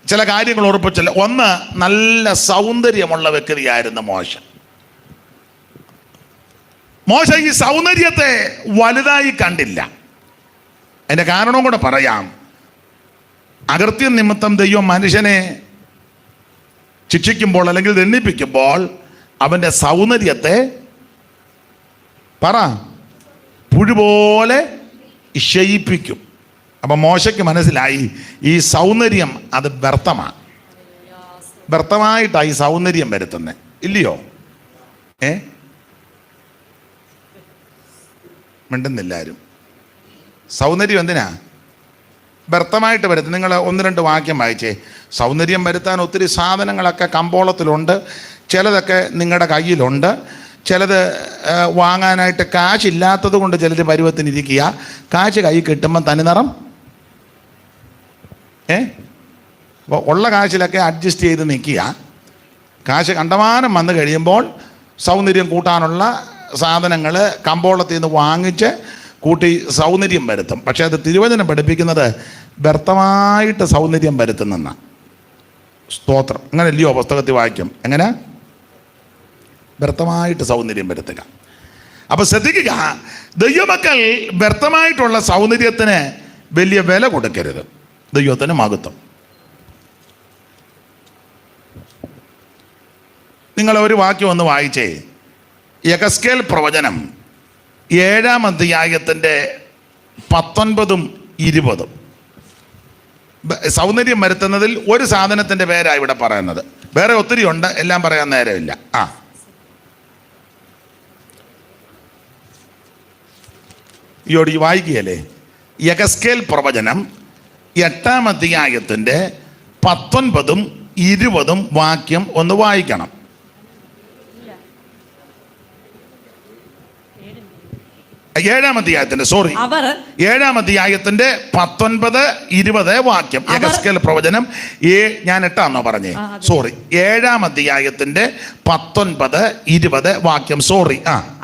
A: ചില കാര്യങ്ങൾ ഉറപ്പിച്ചില്ല. 1, നല്ല സൗന്ദര്യമുള്ള വ്യക്തിയായിരുന്നു മോശ. മോശ ഈ സൗന്ദര്യത്തെ വലുതായി കണ്ടില്ല. അതിൻ്റെ കാരണവും കൂടെ പറയാം. അകൃത്യം നിമിത്തം ദൈവം മനുഷ്യനെ ശിക്ഷിക്കുമ്പോൾ അല്ലെങ്കിൽ ദണ്ഡിപ്പിക്കുമ്പോൾ അവൻ്റെ സൗന്ദര്യത്തെ പുഴുപോലെ ക്ഷയിപ്പിക്കും. അപ്പം മോശയ്ക്ക് മനസ്സിലായി ഈ സൗന്ദര്യം അത് വ്യർത്ഥമാണ്. വ്യർത്ഥമായിട്ടാണ് ഈ സൗന്ദര്യം വരുത്തുന്നത്, ഇല്ലയോ? മിണ്ടുന്നില്ലാരും. സൗന്ദര്യം എന്തിനാ വ്യർത്ഥമായിട്ട് വരുത്തുന്നത്? നിങ്ങൾ 1-2 വാക്യം വായിച്ചേ. സൗന്ദര്യം വരുത്താൻ ഒത്തിരി സാധനങ്ങളൊക്കെ കമ്പോളത്തിലുണ്ട്. ചിലതൊക്കെ നിങ്ങളുടെ കയ്യിലുണ്ട്. ചിലത് വാങ്ങാനായിട്ട് കാശില്ലാത്തത് കൊണ്ട് ചിലർ പരുവത്തിനിരിക്കുക. കാശ് കൈ കിട്ടുമ്പം തനി നിറം അപ്പോൾ ഉള്ള കാശിലൊക്കെ അഡ്ജസ്റ്റ് ചെയ്ത് നിൽക്കുക. കാശ് കണ്ടമാനം വന്നു കഴിയുമ്പോൾ സൗന്ദര്യം കൂട്ടാനുള്ള സാധനങ്ങൾ കമ്പോളത്തിൽ നിന്ന് വാങ്ങിച്ച് കൂട്ടി സൗന്ദര്യം വരുത്തും. പക്ഷേ അത് തിരുവചനം പഠിപ്പിക്കുന്നത് വ്യർത്ഥമായിട്ട് സൗന്ദര്യം വരുത്തുന്നെന്നാണ്. സ്തോത്രം. അങ്ങനെയല്ലയോ പുസ്തകത്തിൽ വായിക്കും? എങ്ങനെ? വ്യർത്ഥമായിട്ട് സൗന്ദര്യം വരുത്തുക. അപ്പോൾ ശ്രദ്ധിക്കുക, ദൈവമക്കൾ വ്യർത്ഥമായിട്ടുള്ള സൗന്ദര്യത്തിന് വലിയ വില കൊടുക്കരുത്. ദൈവത്തിന് മഹത്വം. നിങ്ങൾ ഒരു വാക്യം ഒന്ന് വായിച്ചേ. യെഹെസ്കേൽ പ്രവചനം 7-ാം അധ്യായത്തിൻ്റെ 19-20. സൗന്ദര്യം വരുത്തുന്നതിൽ ഒരു സാധനത്തിൻ്റെ പേരാണ് ഇവിടെ പറയുന്നത്. വേറെ ഒത്തിരി ഉണ്ട്, എല്ലാം പറയാൻ നേരമില്ല. ഈ വായിക്കുകയല്ലേ? യെഹെസ്കേൽ പ്രവചനം 8-ാം അധ്യായത്തിൻ്റെ 19-20 വാക്യം ഒന്ന് വായിക്കണം. 7-ാം അധ്യായത്തിന്റെ 7-ാം അധ്യായത്തിന്റെ 19-20 വാക്യം. യെഹെസ്കേൽ പ്രവചനം ഞാൻ 8 പറഞ്ഞേ, 7-ാം അധ്യായത്തിന്റെ 19-20 വാക്യം.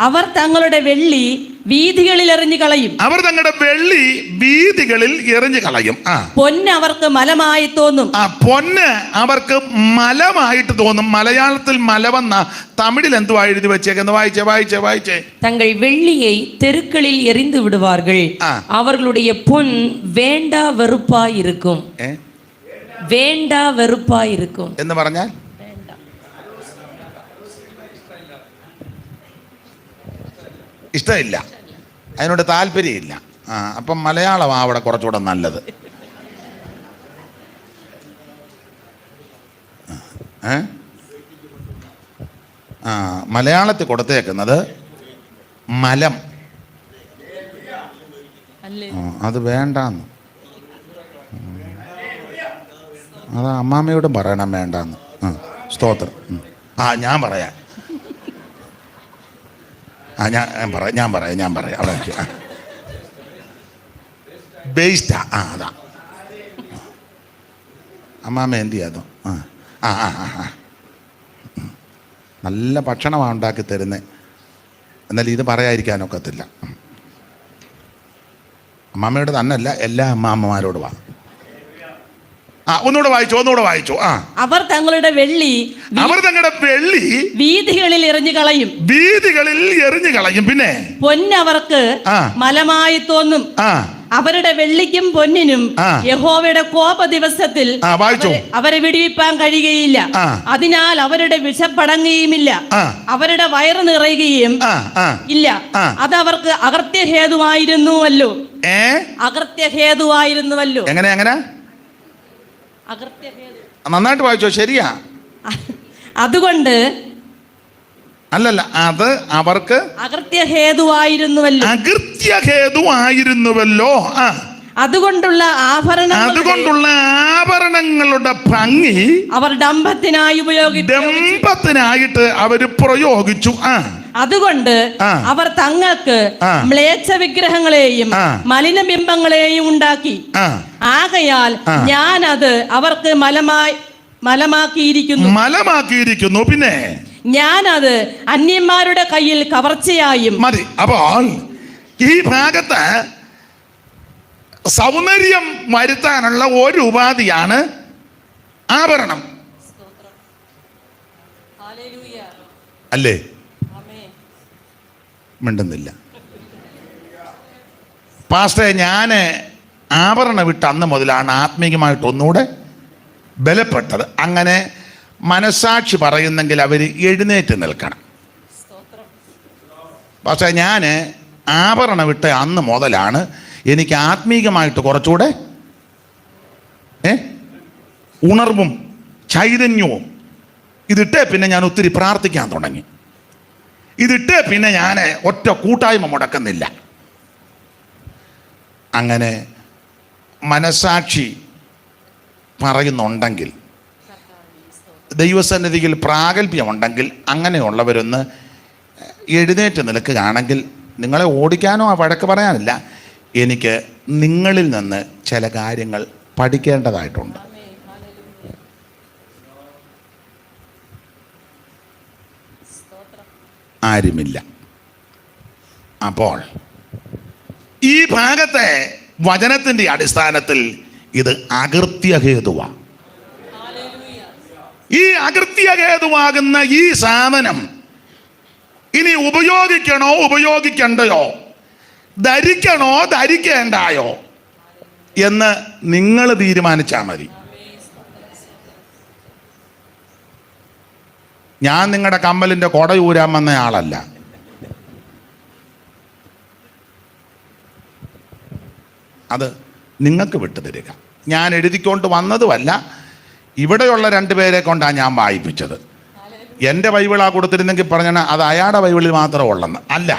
D: അവർ തങ്ങളുടെ വെള്ളി വീഥികളിൽ എറിഞ്ഞു കളയും.
A: അവർ തങ്ങളുടെ വെള്ളി വീഥികളിൽ എറിഞ്ഞു കളയും.
D: പൊന്ന് അവർക്ക് മലമായി തോന്നും.
A: പൊന്ന് അവർക്ക് മലമായിട്ട് തോന്നും. മലയാളത്തിൽ മലവെന്ന, തമിഴിൽ എന്തുവാ എഴുതി വെച്ചേക്കെന്ന് വായിച്ചേ.
C: തങ്ങൾ വെള്ളിயை தெருக்களில் எறிந்து விடுவார்கள். அவர்களுடைய பொன் வேண்டா வெறுப்பாய் இருக்கும். வேண்டா வெறுப்பாய் இருக்கும்
A: എന്ന് പറഞ്ഞാൽ ഇഷ്ടമില്ല, അതിനോട് താല്പര്യമില്ല. അപ്പം മലയാളമാണ് അവിടെ കുറച്ചുകൂടെ നല്ലത്. മലയാളത്തിൽ കൊടുത്തേക്കുന്നത് മലം. അത് വേണ്ടാന്ന്. അത് അമ്മാമ്മയോടും പറയണം വേണ്ടാന്ന്. സ്തോത്രം. ഞാൻ പറയാം. ഞാൻ പറയാം അവിടെ ബേസ്റ്റാ. അതാ അമ്മാമ്മ എന്ത് ചെയ്യാതോ. നല്ല ഭക്ഷണമാണ് ഉണ്ടാക്കി തരുന്നത്, എന്നാലും ഇത് പറയാതിരിക്കാനൊക്കത്തില്ല. അമ്മാമ്മയോട് തന്നെയല്ല, എല്ലാ അമ്മാമ്മമാരോടും. ഒന്നുകൂടെ വായിച്ചു.
D: അവർ തങ്ങളുടെ വെള്ളി വീഥികളിൽ എറിഞ്ഞു കളയും. പിന്നെ പൊന്ന് അവർക്ക് മലമായി തോന്നും. അവരുടെ വെള്ളിക്കും പൊന്നിനും യഹോവയുടെ കോപ ദിവസത്തിൽ അവരെ വിടുവിപ്പാൻ കഴിയുകയില്ല. അതിനാൽ അവരുടെ വിശപ്പടങ്ങുകയുമില്ല, അവരുടെ വയറ് നിറയുകയും ഇല്ല. അത് അവർക്ക് അകൃത്യഹേതുവായിരുന്നുവല്ലോ.
A: എങ്ങനെ നന്നായിട്ട് വായിച്ചോ. ശരിയാ.
D: അതുകൊണ്ട്
A: അല്ലല്ല, അത് അവർക്ക് അകൃത്യഹേതുവായിരുന്നുവല്ലോ.
D: അതുകൊണ്ടുള്ള
A: ആഭരണങ്ങളുടെ ഭംഗി
D: അവർ
A: ഡംഭത്തിനായിട്ട് അവർ പ്രയോഗിച്ചു.
D: അതുകൊണ്ട് അവർ തങ്ങൾക്ക് മ്ലേച്ഛ വിഗ്രഹങ്ങളെയും മലിനബിംബങ്ങളെയും ഉണ്ടാക്കി. ആകയാൽ ഞാൻ അത് അവർക്ക് മലമാക്കിയിരിക്കുന്നു.
A: പിന്നെ
D: ഞാനത് അന്യന്മാരുടെ കയ്യിൽ കവർച്ചയായും.
A: മതി. അപ്പോൾ ഈ ഭാഗത്ത് സൗന്ദര്യം വരുത്താനുള്ള ഒരു ഉപാധിയാണ് ആഭരണം, അല്ലേ? മിണ്ടുന്നില്ല. പാസ്റ്ററെ, ഞാൻ ആഭരണം വിട്ട് അന്ന് മുതലാണ് ആത്മീയമായിട്ട് ഒന്നുകൂടെ ബലപ്പെട്ടത്. അങ്ങനെ മനസാക്ഷി പറയുന്നെങ്കിൽ അവർ എഴുന്നേറ്റ് നിൽക്കണം. പക്ഷേ ഞാൻ ആഭരണം വിട്ട് അന്ന് മുതലാണ് എനിക്ക് ആത്മീകമായിട്ട് കുറച്ചുകൂടെ ഉണർവും ചൈതന്യവും. ഇതിട്ടേ പിന്നെ ഞാൻ ഒത്തിരി പ്രാർത്ഥിക്കാൻ തുടങ്ങി. ഇതിട്ടേ പിന്നെ ഞാൻ ഒറ്റ കൂട്ടായ്മ മുടക്കുന്നില്ല. അങ്ങനെ മനസാക്ഷി പറയുന്നുണ്ടെങ്കിൽ, ദൈവസന്നിധിയിൽ പ്രാഗൽഭ്യമുണ്ടെങ്കിൽ അങ്ങനെയുള്ളവരൊന്ന് എഴുന്നേറ്റ് നിൽക്കുകയാണെങ്കിൽ നിങ്ങളെ ഓടിക്കാനോ വഴക്ക് പറയാനില്ല, എനിക്ക് നിങ്ങളിൽ നിന്ന് ചില കാര്യങ്ങൾ പഠിക്കേണ്ടതായിട്ടുണ്ട്. ആരുമില്ല. അപ്പോൾ ഈ ഭാഗത്തെ വചനത്തിൻ്റെ അടിസ്ഥാനത്തിൽ ഇത് അകൃത്യഹേതുവാണ്. ഈ അകൃത്യഹേതുവാകുന്ന ഈ സാധനം ഇനി ഉപയോഗിക്കണോ ഉപയോഗിക്കണ്ടയോ, ധരിക്കണോ ധരിക്കേണ്ടായോ എന്ന് നിങ്ങൾ തീരുമാനിച്ചാൽ മതി. ഞാൻ നിങ്ങളുടെ കമ്മലിൻ്റെ കൊട ഊരാൻ വന്ന ആളല്ല. അത് നിങ്ങൾക്ക് വിട്ടുതരിക. ഞാൻ എഴുതിക്കൊണ്ട് വന്നതുമല്ല, ഇവിടെയുള്ള രണ്ടുപേരെ കൊണ്ടാണ് ഞാൻ വായിപ്പിച്ചത്. എൻ്റെ ബൈബിളാ കൊടുത്തിരുന്നെങ്കിൽ പറഞ്ഞാൽ അത് അയാളുടെ ബൈബിളിൽ മാത്രം ഉള്ളെന്ന് അല്ല.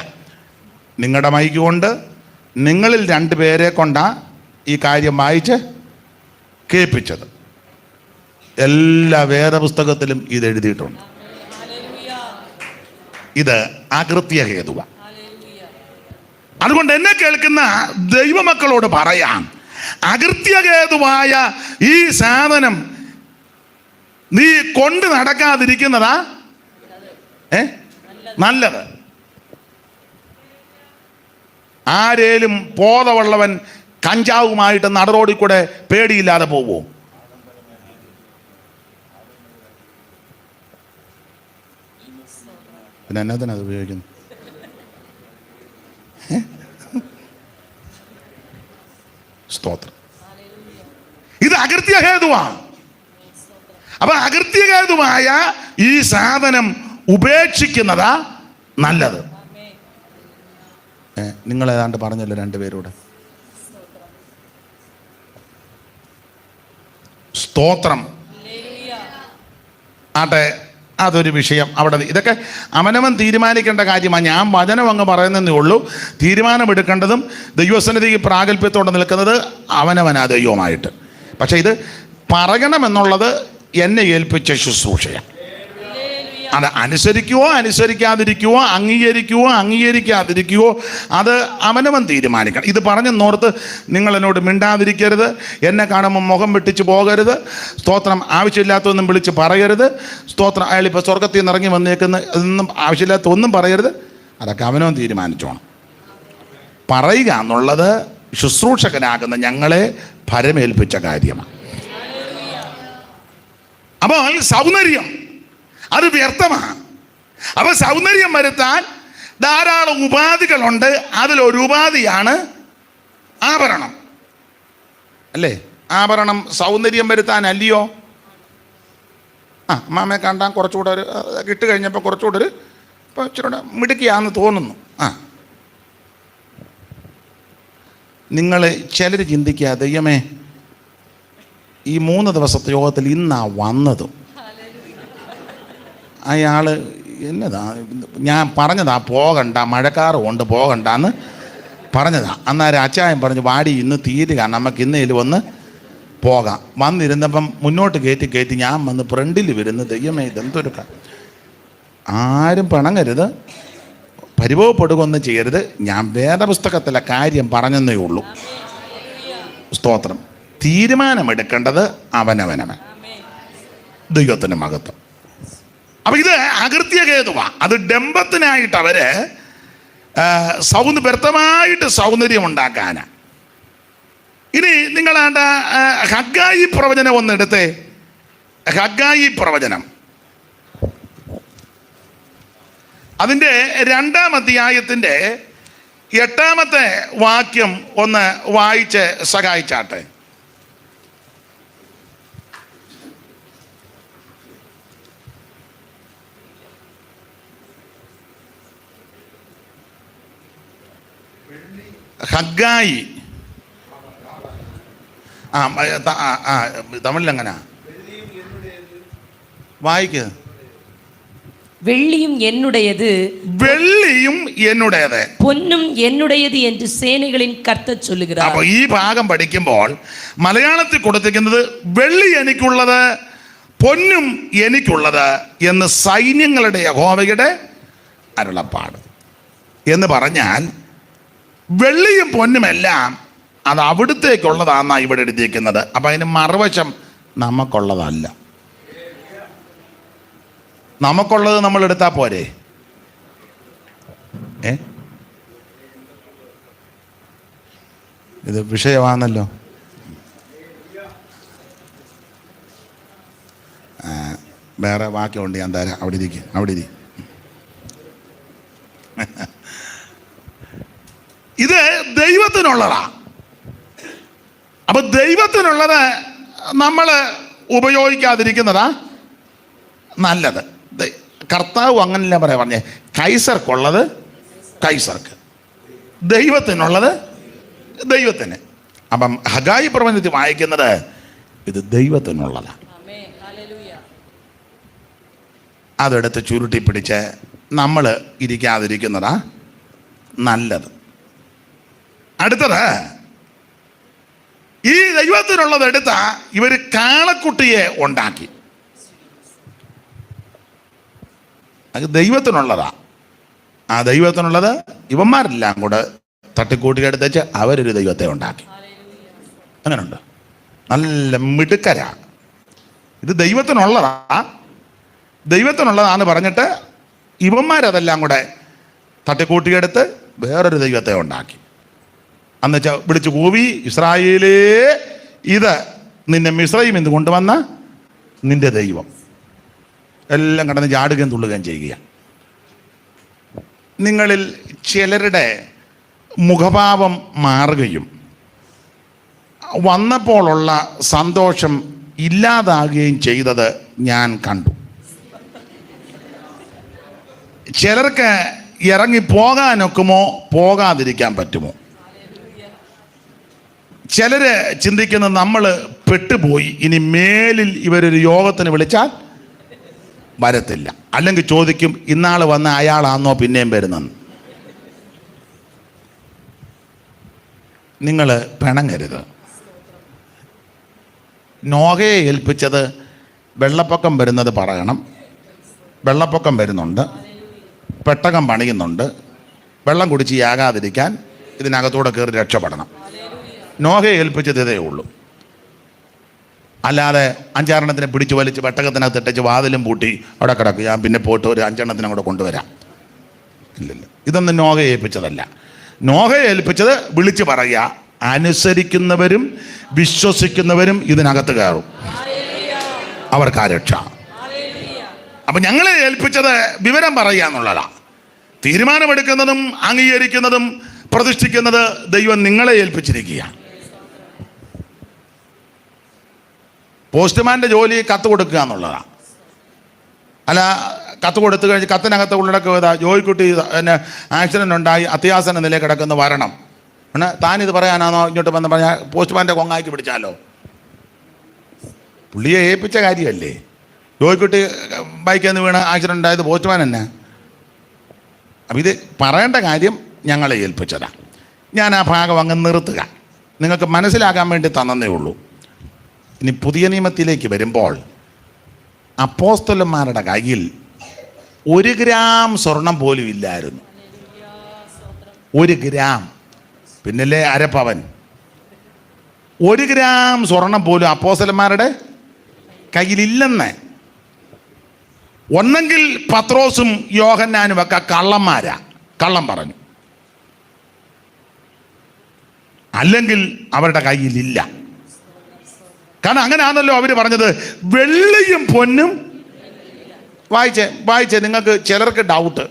A: നിങ്ങളുടെ മൈക്ക് കൊണ്ട് നിങ്ങളിൽ രണ്ടുപേരെ കൊണ്ടാണ് ഈ കാര്യം വായിച്ച് കേൾപ്പിച്ചത്. എല്ലാ വേദപുസ്തകത്തിലും ഇത് എഴുതിയിട്ടുണ്ട്. ഇത് അകൃത്യഹേതുവാണ്. അതുകൊണ്ട് എന്നെ കേൾക്കുന്ന ദൈവമക്കളോട് പറയാം, അകൃത്യഹേതുവായ ഈ സാധനം നീ കൊണ്ട് നടക്കാതിരിക്കുന്നതാ നല്ലത്. ആരേലും ബോധമുള്ളവൻ കഞ്ചാവുമായിട്ട് നടറോഡിൽ കൂടെ പേടിയില്ലാതെ പോവോ? പിന്നെ എന്നതിനാ അത് ഉപയോഗിക്കുന്നു? സ്തോത്രം. ഇത് അകൃത്യഹേതുവാണ്. അപ്പൊ അകൃത്യഹേതുവായ ഈ സാധനം ഉപേക്ഷിക്കുന്നതാ നല്ലത്. നിങ്ങൾ ഏതാണ്ട് പറഞ്ഞല്ലോ രണ്ടുപേരോട്. സ്തോത്രം. ആട്ടെ, അതൊരു വിഷയം. അവിടെ ഇതൊക്കെ അവനവൻ തീരുമാനിക്കേണ്ട കാര്യമാണ്. ഞാൻ വചനം അങ്ങ് പറയുന്നതേ ഉള്ളൂ. തീരുമാനമെടുക്കേണ്ടതും ദൈവസന്നിധിക്ക് പ്രാഗൽഭ്യത്തോടെ നിൽക്കുന്നത് അവനവനാ ദൈവമായിട്ട്. പക്ഷെ ഇത് പറയണമെന്നുള്ളത് എന്നെ ഏൽപ്പിച്ച ശുശ്രൂഷയാണ്. അത് അനുസരിക്കുവോ അനുസരിക്കാതിരിക്കുവോ, അംഗീകരിക്കുവോ അംഗീകരിക്കാതിരിക്കുവോ, അത് അവനവൻ തീരുമാനിക്കണം. ഇത് പറഞ്ഞെന്നോർത്ത് നിങ്ങൾ എന്നോട് മിണ്ടാതിരിക്കരുത്. എന്നെ കാണുമ്പോൾ മുഖം വെട്ടിച്ച് പോകരുത്. സ്തോത്രം. ആവശ്യമില്ലാത്തൊന്നും വിളിച്ച് പറയരുത്. സ്തോത്രം. അയാളിപ്പോൾ സ്വർഗത്തിൽ നിന്ന് ഇറങ്ങി വന്നേക്കുന്ന ഒന്നും ആവശ്യമില്ലാത്ത ഒന്നും പറയരുത്. അതൊക്കെ അവനവൻ തീരുമാനിച്ചോണം. പറയുക എന്നുള്ളത് ശുശ്രൂഷകനാകുന്ന ഞങ്ങളെ ഭരമേൽപ്പിച്ച കാര്യമാണ്. അപ്പോൾ സൗന്ദര്യം അത് വ്യർത്ഥമാണ്. അപ്പൊ സൗന്ദര്യം വരുത്താൻ ധാരാളം ഉപാധികളുണ്ട്. അതിലൊരു ഉപാധിയാണ് ആഭരണം. അല്ലേ? ആഭരണം സൗന്ദര്യം വരുത്താൻ അല്ലയോ? അമ്മാമ്മയെ കണ്ടാൽ കുറച്ചുകൂടെ ഒരു ഇട്ട് കഴിഞ്ഞപ്പോൾ കുറച്ചുകൂടെ ഒരു ഇപ്പോൾ ഇച്ചിരി മിടുക്കിയാന്ന് തോന്നുന്നു. നിങ്ങൾ ചിലർ ചിന്തിക്കുക, ദൈവമേ ഈ 3 ദിവസത്തെ യോഗത്തിൽ ഇന്നാ വന്നതും അയാൾ എന്നതാ ഞാൻ പറഞ്ഞതാ പോകണ്ട, മഴക്കാറ് കൊണ്ട് പോകണ്ടെന്ന് പറഞ്ഞതാ. അന്നേരം അച്ചായൻ പറഞ്ഞു, വാടി ഇന്ന് തീരുക, നമുക്ക് ഇന്നേലും ഒന്ന് പോകാം. വന്നിരുന്നപ്പം മുന്നോട്ട് കയറ്റി ഞാൻ വന്ന് ഫ്രണ്ടിൽ വരുന്നു. ദൈവമേ ഇതെന്തൊരു ആരും പിണങ്ങരുത്, പരിഭവപ്പെടുകയൊന്നും ചെയ്യരുത്. ഞാൻ വേദപുസ്തകത്തിലെ കാര്യം പറഞ്ഞെന്നേ ഉള്ളൂ. സ്തോത്രം. തീരുമാനമെടുക്കേണ്ടത് അവനവനവൻ. ദൈവത്തിന് മഹത്വം. അപ്പൊ ഇത് അകൃത്യഹേതുവാ. അത് ഡംബത്തിനായിട്ട് അവര് വ്യർത്ഥമായിട്ട് സൗന്ദര്യം ഉണ്ടാക്കാനാ. ഇനി നിങ്ങളാണ്ട ഹഗ്ഗായി പ്രവചനം ഒന്നെടുത്തേ. ഹഗ്ഗായി പ്രവചനം അതിൻ്റെ 2-ാം അധ്യായത്തിൻ്റെ 8-ാമത്തെ വാക്യം ഒന്ന് വായിച്ച് സഹായിച്ചാട്ടെ. ഹഗ്ഗായി തമിഴിലെങ്ങനാ വായിക്ക്?
C: வெள்ளியும் என்னுடையது,
A: வெள்ளியும் என்னுடையது,
C: பொன்னும் என்னுடையது என்று சேனைகளின் கர்த்தர் சொல்லுகிறார்.
A: അപ്പോൾ ഈ ഭാഗം പഠിക്കുമ്പോൾ മലയാളത്തിൽ കൊടുത്തിരിക്കുന്നത് വെള്ളി എനിക്കുള്ളത്, പൊന്നും എനിക്കുള്ളത് എന്ന് സൈന്യങ്ങളുടെ യഹോവയുടെ അരുളപ്പാട്. എന്ന് പറഞ്ഞാൽ വെള്ളിയും പൊന്നുമെല്ലാം അത് അവിടുത്തേക്കുള്ളതാണെന്നാണ് ഇവിടെ എഴുതിയിരിക്കുന്നത്. അപ്പം അതിന് മറുവശം നമുക്കുള്ളതല്ല. നമുക്കുള്ളത് നമ്മൾ എടുത്താൽ പോരെ? ഇത് വിഷയമാണല്ലോ. വേറെ വാക്യമുണ്ട്, ഞാൻ തരാം. അവിടെ ഇരിക്കും, അവിടെ ഇരി. ഇത് ദൈവത്തിനുള്ളതാ. അപ്പൊ ദൈവത്തിനുള്ളത് നമ്മൾ ഉപയോഗിക്കാതിരിക്കുന്നതാ നല്ലത്. കർത്താവ് അങ്ങനെയല്ല പറഞ്ഞേ, കൈസർക്കുള്ളത് കൈസർക്ക്, ദൈവത്തിനുള്ളത് ദൈവത്തിന്. അപ്പം ഹഗായി പ്രവചനത്തിൽ വായിക്കുന്നത് ഇത് ദൈവത്തിനുള്ളതാണ്. അതെടുത്ത് ചുരുട്ടി പിടിച്ച് നമ്മൾ ഇരിക്കാതിരിക്കുന്നതാ നല്ലത്. അടുത്തത്, ഈ ദൈവത്തിനുള്ളത് എടുത്ത ഇവർ കാളക്കുട്ടിയെ ഉണ്ടാക്കി. അത് ദൈവത്തിനുള്ളതാ. ആ ദൈവത്തിനുള്ളത് ഇവന്മാരെല്ലാം കൂടെ തട്ടിക്കൂട്ടിയെടുത്തേച്ച് അവരൊരു ദൈവത്തെ ഉണ്ടാക്കി. അങ്ങനെയുണ്ട്, നല്ല മിടുക്കരാ. ഇത് ദൈവത്തിനുള്ളതാ, ദൈവത്തിനുള്ളതാന്ന് പറഞ്ഞിട്ട് ഇവന്മാരതെല്ലാം കൂടെ തട്ടിക്കൂട്ടിയെടുത്ത് വേറൊരു ദൈവത്തെ ഉണ്ടാക്കി. എന്നുവെച്ചാൽ വിളിച്ചു കൂവി, ഇസ്രായേലേ, ഇത് നിന്നെ മിസ്രയീമിൽ നിന്ന് കൊണ്ടുവന്ന നിന്റെ ദൈവം. എല്ലാം കിടന്ന് ചാടുകയും തുള്ളുകയും ചെയ്യുക. നിങ്ങളിൽ ചിലരുടെ മുഖഭാവം മാറുകയും വന്നപ്പോഴുള്ള സന്തോഷം ഇല്ലാതാകുകയും ചെയ്തത് ഞാൻ കണ്ടു. ചിലർക്ക് ഇറങ്ങി പോകാനൊക്കുമോ, പോകാതിരിക്കാൻ പറ്റുമോ? ചിലര് ചിന്തിക്കുന്നത് നമ്മൾ പെട്ടുപോയി, ഇനി മേലിൽ ഇവരൊരു യോഗത്തിന് വിളിച്ചാൽ വരത്തില്ല. അല്ലെങ്കിൽ ചോദിക്കും, ഇന്നാൾ വന്ന അയാളാണോ പിന്നെയും വരുന്നെന്ന്. നിങ്ങൾ പിണങ്ങരുത്. നോഹയെ ഏൽപ്പിച്ചത് വെള്ളപ്പൊക്കം വരുന്നത് പറയണം. വെള്ളപ്പൊക്കം വരുന്നുണ്ട്, പെട്ടകം പണിയുന്നുണ്ട്, വെള്ളം കുടിച്ച് യാകാതിരിക്കാൻ ഇതിനകത്തൂടെ കയറി രക്ഷപ്പെടണം. നോഹയെ ഏൽപ്പിച്ചത് ഇതേ ഉള്ളൂ. അല്ലാതെ 5-6 പിടിച്ച് വലിച്ച് പെട്ടകത്തിനകത്ത് ഇട്ടേച്ച് വാതിലും പൂട്ടി അവിടെ കിടക്കും, ഞാൻ പിന്നെ പോയിട്ട് ഒരു 5 കൂടെ കൊണ്ടുവരാം. ഇല്ലല്ല, ഇതൊന്നും നോഹയെ ഏൽപ്പിച്ചതല്ല. നോഹയെ ഏൽപ്പിച്ചത് വിളിച്ച് പറയുക, അനുസരിക്കുന്നവരും വിശ്വസിക്കുന്നവരും ഇതിനകത്ത് കയറും, അവർക്ക് ആ രക്ഷ. അപ്പൊ ഞങ്ങളെ ഏൽപ്പിച്ചത് വിവരം പറയുക എന്നുള്ളതാണ്. തീരുമാനമെടുക്കുന്നതും അംഗീകരിക്കുന്നതും പ്രതിഷ്ഠിക്കുന്നത് ദൈവം നിങ്ങളെ ഏൽപ്പിച്ചിരിക്കുകയാണ്. പോസ്റ്റ്മാൻ്റെ ജോലി കത്ത് കൊടുക്കുക എന്നുള്ളതാണ്. അല്ല, കത്ത് കൊടുത്തു കഴിഞ്ഞ് കത്തിനകത്ത് ഉള്ളടക്കുക, ജോയിക്കുട്ടി പിന്നെ ആക്സിഡൻ്റ് ഉണ്ടായി അത്യാസന നിലയിൽ കിടക്കുന്ന വരണം. താനിത് പറയാനാണോ ഇങ്ങോട്ട് വന്ന് പറഞ്ഞാൽ പോസ്റ്റ്മാൻ്റെ കൊങ്ങാക്കി പിടിച്ചാലോ? പുള്ളിയെ ഏൽപ്പിച്ച കാര്യമല്ലേ. ജോയിക്കുട്ടി ബൈക്കിൽ നിന്ന് വീണ് ആക്സിഡൻ്റ് ഉണ്ടായത് പോസ്റ്റ്മാൻ തന്നെ. അപ്പം ഇത് പറയേണ്ട കാര്യം ഞങ്ങളെ ഏൽപ്പിച്ചതാണ്. ഞാൻ ആ ഭാഗം അങ്ങ് നിർത്തുക, നിങ്ങൾക്ക് മനസ്സിലാക്കാൻ വേണ്ടി തന്നേ ഉള്ളൂ. ഇനി പുതിയ നിയമത്തിലേക്ക് വരുമ്പോൾ അപ്പോസ്തലന്മാരുടെ കയ്യിൽ 1 ഗ്രാം സ്വർണം പോലും ഇല്ലായിരുന്നു. 1 ഗ്രാം, പിന്നല്ലേ അരപ്പവൻ. 1 ഗ്രാം സ്വർണം പോലും അപ്പോസ്തലന്മാരുടെ കയ്യിലില്ലെന്ന്. ഒന്നെങ്കിൽ പത്രോസും യോഹന്നാനും ഒക്കെ കള്ളന്മാരാ, കള്ളം പറഞ്ഞു, അല്ലെങ്കിൽ അവരുടെ കയ്യിലില്ല. കാരണം അങ്ങനെയാണല്ലോ അവർ പറഞ്ഞത്, വെള്ളിയും പൊന്നും. വായിച്ചേ നിങ്ങൾക്ക് ചിലർക്ക് ഡൗട്ട്.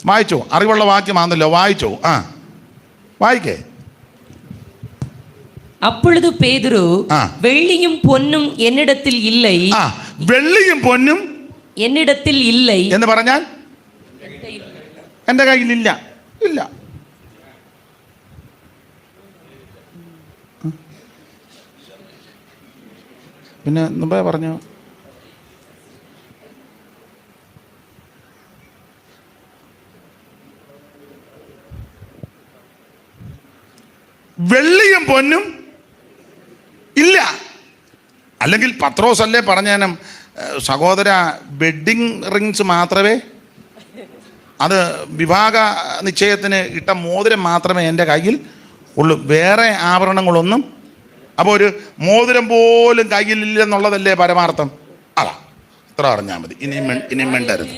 A: വായിച്ചോ, അറിവുള്ള വാക്യമാണല്ലോ, വായിച്ചോ. വായിക്കേ.
C: அப்பொழுது பேதுரு, வெள்ளியும் பொன்னும் என்னிடத்தில் இல்லை.
A: വെള്ളിയും പൊന്നും
C: என்னிடத்தில் இல்லை
A: എന്ന് പറഞ്ഞാൽ എൻ്റെ കയ്യിലില്ല. ഇല്ല. പിന്നെ മുമ്പേ പറഞ്ഞു, വെള്ളിയും പൊന്നും ഇല്ല. അല്ലെങ്കിൽ പത്രോസ് അല്ലേ പറഞ്ഞാലും, സഹോദര, വെഡ്ഡിങ് റിങ്സ് മാത്രമേ അത് വിവാഹ നിശ്ചയത്തിന് ഇട്ട മോതിരം മാത്രമേ എൻ്റെ കയ്യിൽ ഉള്ളൂ, വേറെ ആഭരണങ്ങളൊന്നും. അപ്പോൾ ഒരു മോതിരം പോലും കയ്യിലില്ലെന്നുള്ളതല്ലേ പരമാർത്ഥം? അതാ, ഇത്ര അറിഞ്ഞാൽ മതി. ഇനിയും വേണ്ടരുത്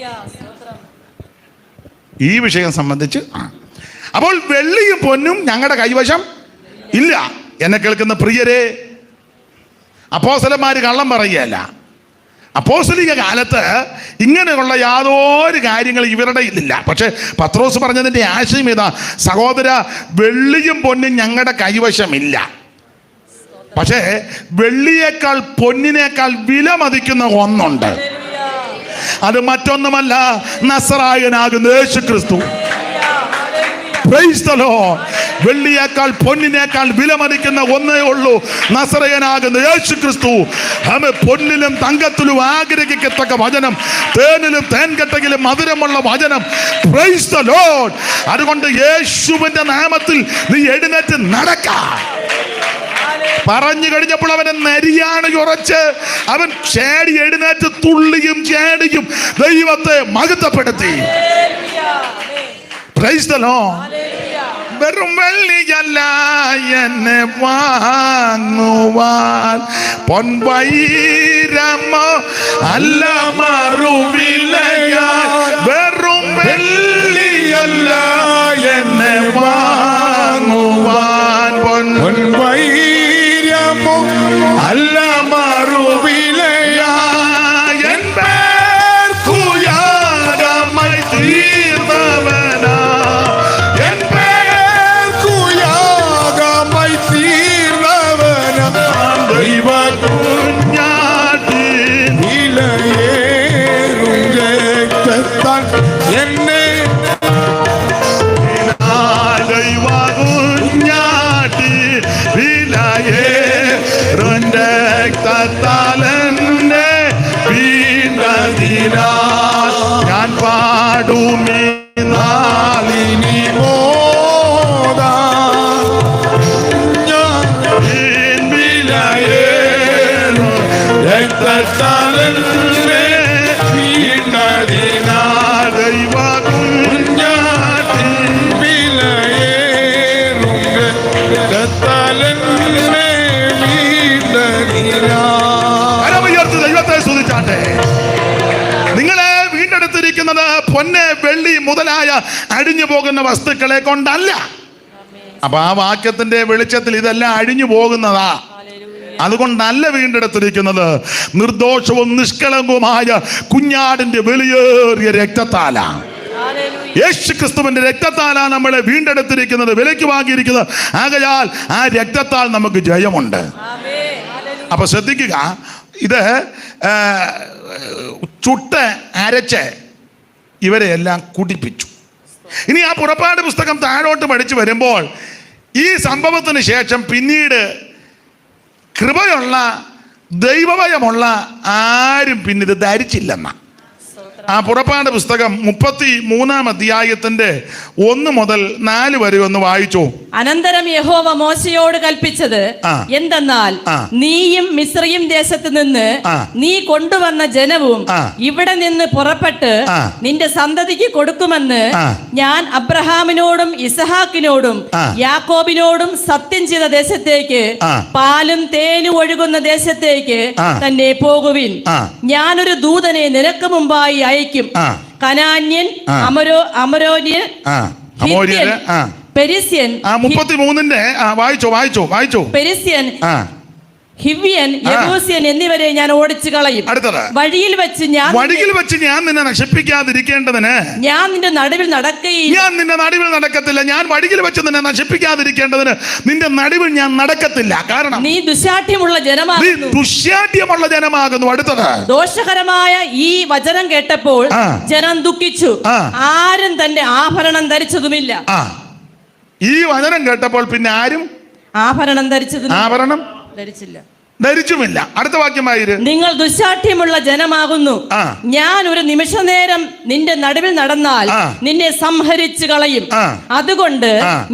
A: ഈ വിഷയം സംബന്ധിച്ച്. അപ്പോൾ വെള്ളിയും പൊന്നും ഞങ്ങളുടെ കൈവശം ഇല്ല. എന്നെ കേൾക്കുന്ന പ്രിയരെ, അപ്പോസ്തലന്മാർ കള്ളം പറയുകയല്ല. അപ്പോസ്തലിക കാലത്ത് ഇങ്ങനെയുള്ള യാതൊരു കാര്യങ്ങൾ ഇവരുടെ ഇല്ല. പക്ഷെ പത്രോസ് പറഞ്ഞതിൻ്റെ ആശയം ഇതാ, സഹോദര, വെള്ളിയും പൊന്നും ഞങ്ങളുടെ കൈവശമില്ല, പക്ഷേ വെള്ളിയേക്കാൾ പൊന്നിനേക്കാൾ വില മതിക്കുന്ന ഒന്നുണ്ട്. അത് മറ്റൊന്നുമല്ല, നസറായനാകുന്ന യേശുക്രിസ്തു. Praise the Lord. വെള്ളിയേക്കാൾ പൊന്നിനേക്കാൾ വിലമതിക്കുന്ന ഒന്നേ ഉള്ളൂ, നസറയനാകുന്ന യേശുക്രിസ്തു. പൊന്നിലും തങ്കത്തിലും ആഗ്രഹിക്കത്തക്ക വചനം, തേനിലും തേൻകട്ടയിലും മധുരമുള്ള വചനം. Price the Lord. അതുകൊണ്ട് യേശുവിന്റെ നാമത്തിൽ നീ എഴുന്നേറ്റ് നടക്കാം. പറഞ്ഞു കഴിഞ്ഞപ്പോൾ അവനെ നരിയാണ് ഉറച്ച് അവൻ ചാടി എഴുന്നേറ്റ് തുള്ളിയും ചാടിയും ദൈവത്തെ മഹത്വപ്പെടുത്തി. Price the Lord. വെറും വെള്ളിയല്ല എന്നെ വാങ്ങുവാൻ, പൊൻവൈരമോ അല്ല മറുവിലയാ. വെറും വെള്ളിയല്ല എന്നെ വാങ്ങുവാൻ, പൊൻവൈരമോ അല്ല മറുവിലയാ. N പേർക്കുയാഗമായി തീർന്നവനാ, N പേർക്കുയാഗമായി തീർന്നവനാ. ദൈവ കുഞ്ഞാട്ടി വിലയേറും രക്തത്താൽ എന്നെ ദൈവ കുഞ്ഞാട്ടി വിലയേറും രക്തത്താൽ എന്നെ വീണതിനാൽ ഞാൻ പാടുമീ നാളിനി മോദാ. വിലയേറും രക്തത്താൽ എന്നെ വീണതിനാൽ ദൈവ കുഞ്ഞാട്ടി വിലയേറും രക്തത്താൽ എന്നെ വീണതിനാൽ. കരമുയർത്തി ദൈവത്തെ സ്തുതിച്ചാട്ടെ. നിങ്ങളെ വീണ്ടെടുത്തിരിക്കുന്നത് പൊന്ന്, വെള്ളി മുതലായ അഴിഞ്ഞു പോകുന്ന വസ്തുക്കളെ കൊണ്ടല്ല. അപ്പൊ ആ വാക്യത്തിന്റെ വെളിച്ചത്തിൽ ഇതെല്ലാം അഴിഞ്ഞു പോകുന്നതാ. അതുകൊണ്ടല്ല വീണ്ടെടുത്തിരിക്കുന്നത്, നിർദോഷവും നിഷ്കളങ്കവുമായ കുഞ്ഞാടിന്റെ വിലയേറിയ രക്തത്താലാണ്. യേശു ക്രിസ്തുവിന്റെ രക്തത്താലാണ് നമ്മളെ വീണ്ടെടുത്തിരിക്കുന്നത്, വിലയ്ക്ക് വാങ്ങിയിരിക്കുന്നത്. ആകയാൽ ആ രക്തത്താൽ നമുക്ക് ജയമുണ്ട്. അപ്പൊ ശ്രദ്ധിക്കുക, ഇത് ചുട്ട് അരച്ച് ഇവരെ എല്ലാം കുടിപ്പിച്ചു. ഇനി ആ പുറപ്പാട് പുസ്തകം താഴോട്ട് പഠിച്ചു വരുമ്പോൾ ഈ സംഭവത്തിന് ശേഷം പിന്നീട് കൃപയുള്ള ദൈവഭയമുള്ള ആരും പിന്നിത് ധരിച്ചില്ലെന്ന. ആ പുറപ്പാട് പുസ്തകം 33-ാം അധ്യായത്തിന്റെ 1 മുതൽ 4 വരെ ഒന്ന് വായിച്ചു.
D: അനന്തരം യഹോവ മോശയോട് കൽപ്പിച്ചത് എന്തെന്നാൽ, നീയും മിസ്രയീം ദേശത്ത് നിന്ന് നീ കൊണ്ടുവന്ന ജനവും ഇവിടെ നിന്ന് പുറപ്പെട്ട് നിന്റെ സന്തതിക്ക് കൊടുക്കുമെന്ന് ഞാൻ അബ്രഹാമിനോടും ഇസഹാക്കിനോടും യാക്കോബിനോടും സത്യം ചെയ്ത ദേശത്തേക്ക്, പാലും തേനും ഒഴുകുന്ന ദേശത്തേക്ക് തന്നെ പോകുവിൻ. ഞാനൊരു ദൂതനെ നിനക്ക് മുമ്പായി അയക്കും. കനാന്യൻ, അമരോന്യൻ, പെരിസ്യൻ,
A: 33-ന്റെ വായിച്ചോ.
D: പെരിസ്യൻ, ഹിവ്യൻ, യെബൂസ്യൻ എന്നിവരെ ഞാൻ ഓടിച്ചു കളയും.
A: അടുത്തത്,
D: വഴിയിൽ വെച്ച് ഞാൻ
A: നിന്നെ നശിപ്പിക്കാതിരിക്കേണ്ടതിന്
D: ഞാൻ നിന്റെ നടുവിൽ നടക്കുകയില്ല.
A: ഞാൻ നിന്റെ നടുവിൽ നടക്കത്തില്ല. ഞാൻ വഴിയിൽ വെച്ച് നിന്നെ നശിപ്പിക്കാതിരിക്കേണ്ടതിന് നിന്റെ നടുവിൽ ഞാൻ നടക്കത്തില്ല. കാരണം
D: നീ ദുശാഠ്യമുള്ള
A: ജനമാകുന്നു. അടുത്തത്,
D: ദോഷകരമായ ഈ വചനം കേട്ടപ്പോൾ ജനം ദുഃഖിച്ചു, ആരും തന്റെ ആഭരണം ധരിച്ചതുമില്ല.
A: ഈ വചനം കേട്ടപ്പോൾ പിന്നെ ആരും ആഭരണം ധരിച്ചില്ല. ധരിച്ചുമില്ല. അടുത്ത വാക്യമായിര്,
D: നിങ്ങൾ ദുശാഠ്യമുള്ള ജനമാകുന്നു. ഞാൻ ഒരു നിമിഷ നേരം നിന്റെ നടുവിൽ നടന്നാൽ നിന്നെ സംഹരിച്ചു കളയും. അതുകൊണ്ട്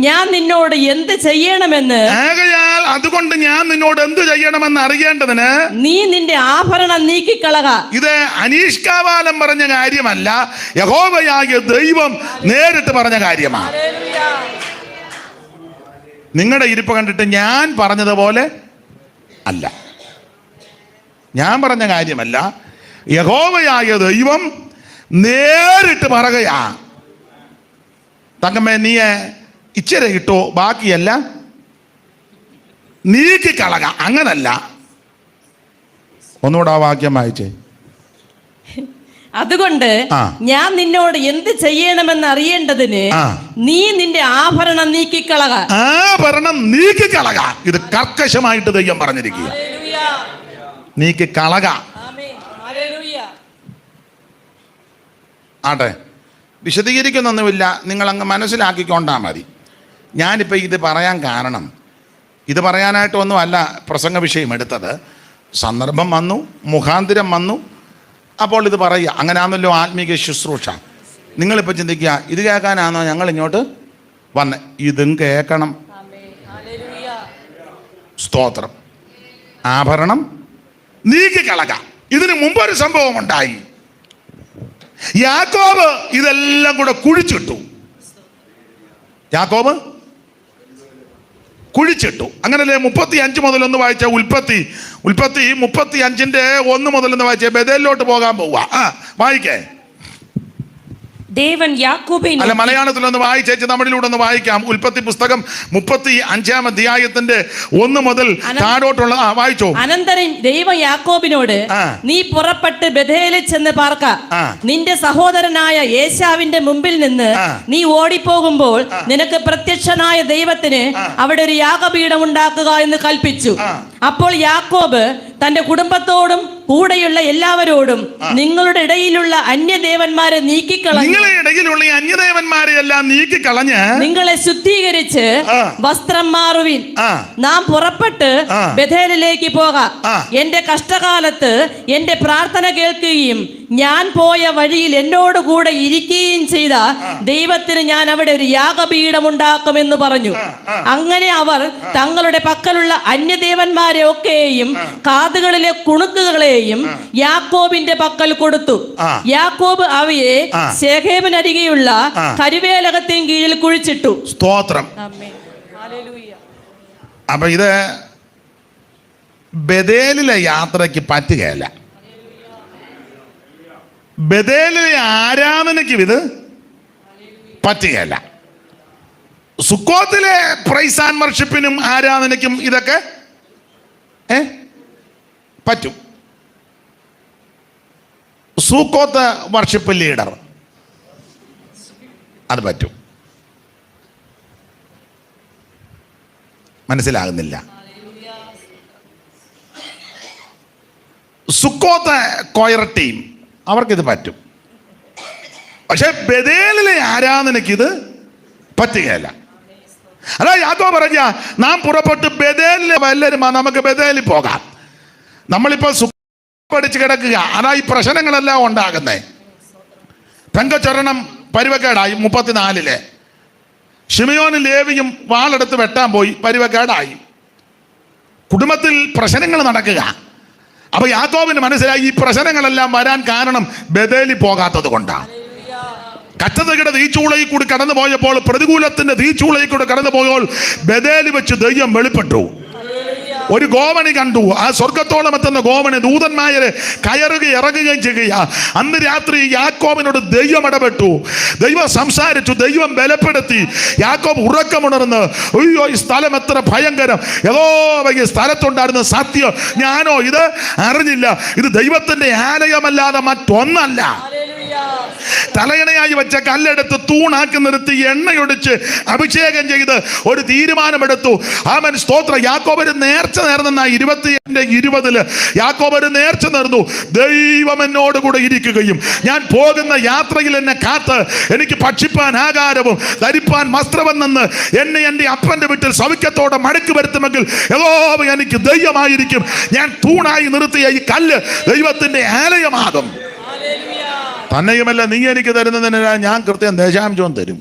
D: ഞാൻ നിന്നോട് എന്ത് ചെയ്യണമെന്ന്
A: ആകയാൽ അതുകൊണ്ട് ഞാൻ നിന്നോട് എന്ത് ചെയ്യണമെന്ന് അറിയേണ്ടതിന്
D: നീ നിന്റെ ആഭരണം നീക്കിക്കളക.
A: ഇത് അനീഷ്കാവാലം പറഞ്ഞ കാര്യമല്ല, യഹോവയായ ദൈവം നേരിട്ട് പറഞ്ഞ കാര്യമാണ്. നിങ്ങളുടെ ഇരിപ്പ് കണ്ടിട്ട് ഞാൻ പറഞ്ഞതുപോലെ അല്ല, ഞാൻ പറഞ്ഞ കാര്യമല്ല, യഹോവയായ ദൈവം നേരിട്ട് പറയുകയാ. തങ്കമ്മേ നീ ഇച്ചിരി ഇട്ടോ, ബാക്കിയല്ല നീക്കിക്കളക. അങ്ങനല്ല. ഒന്നുകൂടെ ആ വാക്യം വായിച്ചേ.
D: അതുകൊണ്ട് ഞാൻ നിന്നോട് എന്ത് ചെയ്യണമെന്ന് അറിയേണ്ടതിന് നീ നിന്റെ ആഭരണം നീക്കിക്കളക.
A: ആഭരണം നീക്കിക്കളക. ഇത് കർക്കശമായിട്ട് ദൈവം പറഞ്ഞിരിക്കുക. നീക്കിക്കളക. ആട്ടെ, വിശദീകരിക്കുന്നൊന്നുമില്ല, നിങ്ങൾ അങ്ങ് മനസ്സിലാക്കിക്കൊണ്ടാ മതി. ഞാനിപ്പോൾ ഇത് പറയാൻ കാരണം, ഇത് പറയാനായിട്ടൊന്നും അല്ല പ്രസംഗ വിഷയം എടുത്തത്. സന്ദർഭം വന്നു, മുഖാന്തിരം വന്നു, അപ്പോൾ ഇത് പറയുക. അങ്ങനെയാണല്ലോ ആത്മീക ശുശ്രൂഷ. നിങ്ങളിപ്പോൾ ചിന്തിക്കുക, ഇത് കേൾക്കാനാണോ ഞങ്ങൾ ഇങ്ങോട്ട് വന്ന്? ഇതും കേൾക്കണം. സ്തോത്രം. ആഭരണം നീക്കിക്കളക. ഇതിനു മുമ്പ് ഒരു സംഭവം ഉണ്ടായി. യാക്കോബ് ഇതെല്ലാം കൂടെ കുഴിച്ചിട്ടു. യാക്കോബ് കുഴിച്ചിട്ടു. അങ്ങനല്ലേ 35 മുതൽ ഒന്ന് വായിച്ച ഉൽപ്പത്തി 35:1 മുതൽ ഒന്ന് വായിച്ച ബേഥേലിലോട്ട് പോകാൻ പോവുക. വായിക്കേ.
C: ദേവൻ യാക്കോബെ,
A: അല്ല, മലയാളത്തിൽ ഒന്ന് വായിച്ചേച്ച് നമ്മളിലൂടെ ഒന്ന് വായിക്കാം. ഉൽപ്പത്തി പുസ്തകം 35-ാം അധ്യായത്തിന്റെ 1 മുതൽ താഴോട്ടുള്ള വായിച്ചോ.
D: അനന്തരം ദൈവം യാക്കോബിനോട്, നീ പുറപ്പെട്ട് ബേഥേലിൽ ചെന്ന് പാർക്ക. നിന്റെ സഹോദരനായ ഏശാവിന്റെ മുമ്പിൽ നിന്ന് നീ ഓടിപ്പോകുമ്പോൾ നിനക്ക് പ്രത്യക്ഷനായ ദൈവത്തിന് അവിടെ ഒരു യാഗപീഠം ഉണ്ടാക്കുക എന്ന് കൽപ്പിച്ചു. അപ്പോൾ യാക്കോബ് തന്റെ കുടുംബത്തോടും കൂടെയുള്ള എല്ലാവരോടും നിങ്ങളുടെ ഇടയിലുള്ള അന്യദേവന്മാരെ നീക്കിക്കളഞ്ഞ് നിങ്ങളെ ശുദ്ധീകരിച്ച് വസ്ത്രം മാറുവിൻ. നാം പുറപ്പെട്ട് ബേഥേലിലേക്ക് പോകാം. എന്റെ കഷ്ടകാലത്ത് എന്റെ പ്രാർത്ഥന കേൾക്കുകയും ഞാൻ പോയ വഴിയിൽ എന്നോട് കൂടെ ഇരിക്കുകയും ചെയ്ത ദൈവത്തിന് ഞാൻ അവിടെ ഒരു യാഗപീഠം ഉണ്ടാക്കുമെന്ന് പറഞ്ഞു. അങ്ങനെ അവർ തങ്ങളുടെ പക്കലുള്ള അന്യദേവന്മാരെ ഒക്കെയും കാതുകളിലെ കുണുക്കുകളെയും യാക്കോബിന്റെ പക്കൽ കൊടുത്തു. യാക്കോബ് അവയെ ശെഖേമിനരികെയുള്ള കരുവേലകത്തിന് കീഴിൽ കുഴിച്ചിട്ടു.
A: സ്തോത്രം. അപ്പൊ ഇത് ബേഥേലിലെ യാത്രയ്ക്ക് പറ്റുകയല്ല. ബേഥേലിലെ ആരാധനയ്ക്കും ഇത് പറ്റുകയല്ല. സുക്കോത്തിലെ പ്രൈസ് ആൻഡ് വർഷിപ്പിനും ആരാധനയ്ക്കും ഇതൊക്കെ പറ്റും. സുക്കോത്ത് വർഷിപ്പ് ലീഡർ അത് പറ്റും. മനസ്സിലാകുന്നില്ല. സുക്കോത്ത് കൊയർ ടീം അവർക്കിത് പറ്റും. പക്ഷെ ബേഥേലിലെ ആരാധനയ്ക്ക് ഇത് പറ്റുകയല്ല. അതാ യാക്കോബ് പറഞ്ഞ, നാം പുറപ്പെട്ട് ബേഥേലിലെ എല്ലാവരും നമുക്ക് ബേഥേലിൽ പോകാം. നമ്മളിപ്പോൾ പഠിച്ച് കിടക്കുക. അതാ ഈ പ്രശ്നങ്ങളെല്ലാം ഉണ്ടാകുന്നേ. പെങ്കച്ചൊരണം പരുവക്കേടായി. 34 ശിമയോനും ലേവിയും വാളെടുത്ത് വെട്ടാൻ പോയി, പരുവക്കേടായി. കുടുംബത്തിൽ പ്രശ്നങ്ങൾ നടക്കുക. അപ്പൊ യാക്കോബിന് മനസ്സിലായി ഈ പ്രശ്നങ്ങളെല്ലാം വരാൻ കാരണം ബേഥേലിൽ പോകാത്തത് കൊണ്ടാണ്. കച്ചതയുടെ തീച്ചൂളയിൽ കൂടി കടന്നു പോയപ്പോൾ, പ്രതികൂലത്തിന്റെ തീച്ചൂളയിൽ കൂടി കടന്നു പോയപ്പോൾ ബേഥേലിൽ വെച്ച് ദൈവം വെളിപ്പെട്ടു. ഒരു ഗോവണി കണ്ടു. ആ സ്വർഗത്തോളം എത്തുന്ന ഗോവണി ദൂതന്മാരെ കയറുകയും ഇറങ്ങുകയും ചെയ്യുക. അന്ന് രാത്രി യാക്കോബിനോട് ദൈവം ഇടപെട്ടു. ദൈവം സംസാരിച്ചു. ദൈവം ബലപ്പെടുത്തി. യാക്കോബ് ഉറക്കമുണർന്ന്, അയ്യോ ഈ സ്ഥലം എത്ര ഭയങ്കരം, ഏതോ ഈ സ്ഥലത്തുണ്ടായിരുന്ന സത്യം ഞാനോ ഇത് അറിഞ്ഞില്ല. ഇത് ദൈവത്തിന്റെ ആലയമല്ലാതെ മറ്റൊന്നല്ല. തലയണയായി വെച്ച കല്ലെടുത്ത് തൂണാക്കി നിർത്തി എണ്ണയൊടിച്ച് അഭിഷേകം ചെയ്ത് ഒരു തീരുമാനമെടുത്തു. ആമേൻ, സ്തോത്രം. യാക്കോബ് ഒരു നേർച്ച നേർന്ന 20:20 യാക്കോബ് ഒരു നേർച്ച നേർന്നു. ദൈവം എന്നോട് കൂടെ ഇരിക്കുകയും ഞാൻ പോകുന്ന യാത്രയിൽ എന്നെ കാത്ത് എനിക്ക് ഭക്ഷിപ്പാൻ ആഹാരവും ധരിപ്പാൻ വസ്ത്രവും നിന്ന് എന്നെ എൻ്റെ അപ്പൻ്റെ വീട്ടിൽ സൗഖ്യത്തോടെ മടക്കി വരുത്തുമെങ്കിൽ യഹോവ എനിക്ക് ദൈവമായിരിക്കും. ഞാൻ തൂണായി നിർത്തിയ ഈ കല്ല് ദൈവത്തിന്റെ ആലയമാകും. തന്നെയുമല്ല, നീ എനിക്ക് തരുന്നതിന് ഞാൻ കൃത്യം ദശാംശവും തരും.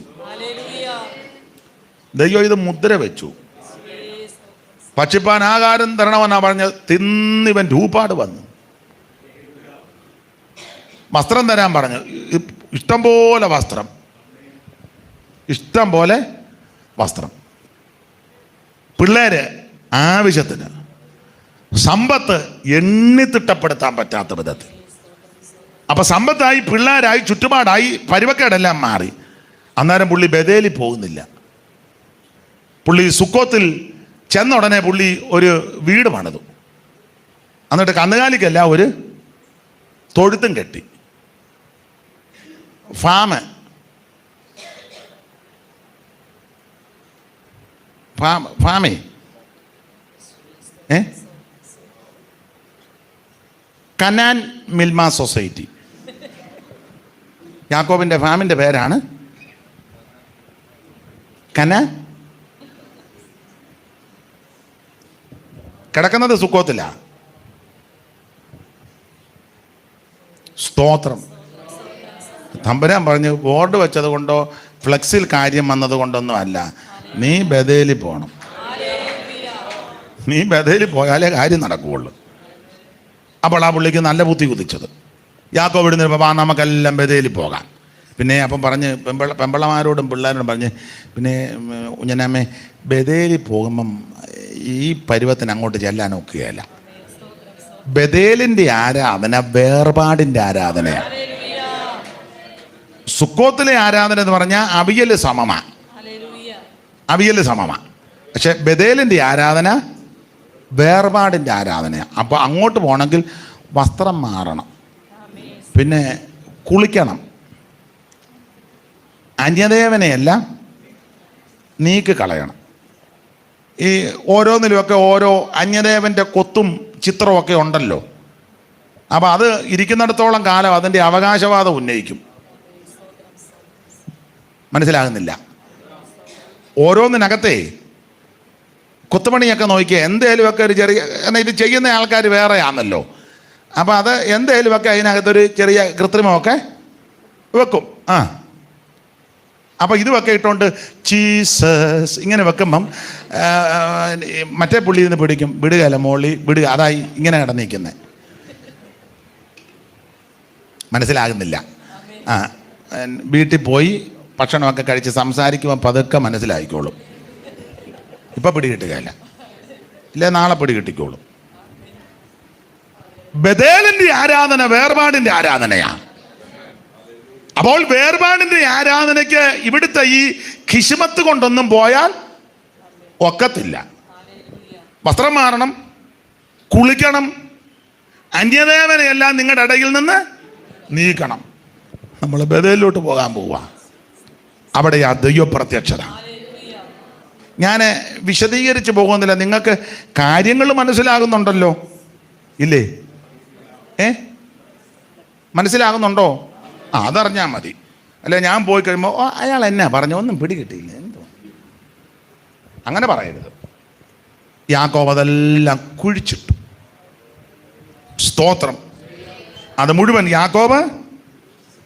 A: ദൈവം ഇത് മുദ്ര വെച്ചു. ഭക്ഷിപ്പാൻ ആഹാരം തരണമെന്നാ പറഞ്ഞ് തിന്നിവൻ രൂപാട് വന്നു. വസ്ത്രം തരാൻ പറഞ്ഞു. ഇഷ്ടം പോലെ വസ്ത്രം, ഇഷ്ടം പോലെ വസ്ത്രം. പിള്ളേര് ആവശ്യത്തിന്, സമ്പത്ത് എണ്ണിത്തിട്ടപ്പെടുത്താൻ പറ്റാത്ത വിധത്തിൽ. അപ്പൊ സമ്പത്തായി, പിള്ളേരായി, ചുറ്റുപാടായി, പരുവക്കേടെല്ലാം മാറി. അന്നേരം പുള്ളി ബഥേലിൽ പോകുന്നില്ല. പുള്ളി സുക്കോത്തിൽ ചെന്ന ഉടനെ പുള്ളി ഒരു വീട് പണിതു. എന്നിട്ട് കന്നുകാലിക്കല്ല ഒരു തൊഴുത്തും കെട്ടി. ഫാമേ കനാൻ മിൽമ സൊസൈറ്റി. യാക്കോബിന്റെ ഫാമിന്റെ പേരാണ് കനാൻ. കിടക്കുന്നത് സുക്കോത്തില. സ്തോത്രം. തമ്പുരാൻ പറഞ്ഞു, ബോർഡ് വെച്ചത് കൊണ്ടോ ഫ്ലെക്സിൽ കാര്യം വന്നത് കൊണ്ടൊന്നും അല്ല, നീ ബഥേലിൽ പോകണം. നീ ബഥേലിൽ പോയാലേ കാര്യം നടക്കുകയുള്ളൂ. അപ്പോൾ ആ പുള്ളിക്ക് നല്ല ബുദ്ധി കുതിച്ചത്. യാക്കോബ് ഇടുന്ന നമുക്കെല്ലാം ബഥേലിൽ പോകാം. പിന്നെ അപ്പം പറഞ്ഞ് പെമ്പളമാരോടും പിള്ളേരോടും പറഞ്ഞ്, പിന്നെ കുഞ്ഞനാമ്മേ, ബഥേലിൽ പോകുമ്പം ഈ പരുവത്തിന് അങ്ങോട്ട് ചെല്ലാൻ ഒക്കുകയല്ല. ബഥേലിൻ്റെ ആരാധന വേർപാടിൻ്റെ ആരാധനയാണ്. സുക്കോത്തിലെ ആരാധന എന്ന് പറഞ്ഞാൽ അവിയൽ സമമാണ്. പക്ഷെ ബഥേലിൻ്റെ ആരാധന വേർപാടിൻ്റെ ആരാധനയാണ്. അപ്പോൾ അങ്ങോട്ട് പോകണമെങ്കിൽ വസ്ത്രം മാറണം, പിന്നെ കുളിക്കണം, അന്യദേവനെയെല്ലാം നീക്കി കളയണം. ഈ ഓരോന്നിലുമൊക്കെ ഓരോ അന്യദേവൻ്റെ കൊത്തും ചിത്രമൊക്കെ ഉണ്ടല്ലോ. അപ്പോൾ അത് ഇരിക്കുന്നിടത്തോളം കാലം അതിൻ്റെ അവകാശവാദം ഉന്നയിക്കും. മനസ്സിലാകുന്നില്ല? ഓരോന്നിനകത്തെ കൊത്തുപണിയൊക്കെ നോക്കിയാൽ എന്തേലുമൊക്കെ ഒരു ചെറിയ, എന്നാൽ ഇത് ചെയ്യുന്ന ആൾക്കാർ വേറെയാണല്ലോ. അപ്പോൾ അത് എന്തേലുമൊക്കെ അതിനകത്തൊരു ചെറിയ കൃത്രിമമൊക്കെ വെക്കും. അപ്പോൾ ഇതുമൊക്കെ ഇട്ടുകൊണ്ട് ജീസസ് ഇങ്ങനെ വെക്കുമ്പം മറ്റേ പുള്ളി നിന്ന് പിടിക്കും. വിടുകയല്ല മോളി, വിടുക. അതായി ഇങ്ങനെ കിടന്നിരിക്കുന്നത്. മനസ്സിലാകുന്നില്ല? വീട്ടിൽ പോയി ഭക്ഷണമൊക്കെ കഴിച്ച് സംസാരിക്കുമ്പോൾ പതുക്കെ മനസ്സിലായിക്കോളും. ഇപ്പം പിടി കിട്ടുകയല്ല, ഇല്ലേ നാളെ പിടി കിട്ടിക്കോളും. ബഥേലിന്റെ ആരാധന വേർപാടിന്റെ ആരാധനയാണ്. അപ്പോൾ വേർപാടിന്റെ ആരാധനയ്ക്ക് ഇവിടുത്തെ ഈ ഖിശ്മത്ത് കൊണ്ടൊന്നും പോയാൽ ഒക്കത്തില്ല. വസ്ത്രം മാറണം, കുളിക്കണം, അന്യദേവനെയെല്ലാം നിങ്ങളുടെ ഇടയിൽ നിന്ന് നീക്കണം. നമ്മൾ ബഥേലിലോട്ട് പോകാൻ പോവാ. അവിടെ ആ ദൈവപ്രത്യക്ഷത. ഞാൻ വിശദീകരിച്ച് പോകുന്നില്ല. നിങ്ങൾക്ക് കാര്യങ്ങൾ മനസ്സിലാകുന്നുണ്ടല്ലോ, ഇല്ലേ? മനസ്സിലാകുന്നുണ്ടോ? അതറിഞ്ഞാൽ മതി. അല്ലെ ഞാൻ പോയി കഴിയുമ്പോൾ അയാൾ എന്നാ പറഞ്ഞു, ഒന്നും പിടികിട്ടിയില്ല, എന്തോ അങ്ങനെ പറയരുത്. യാക്കോബ് അതെല്ലാം കുഴിച്ചിട്ടു. സ്തോത്രം. അത് മുഴുവൻ യാക്കോബ്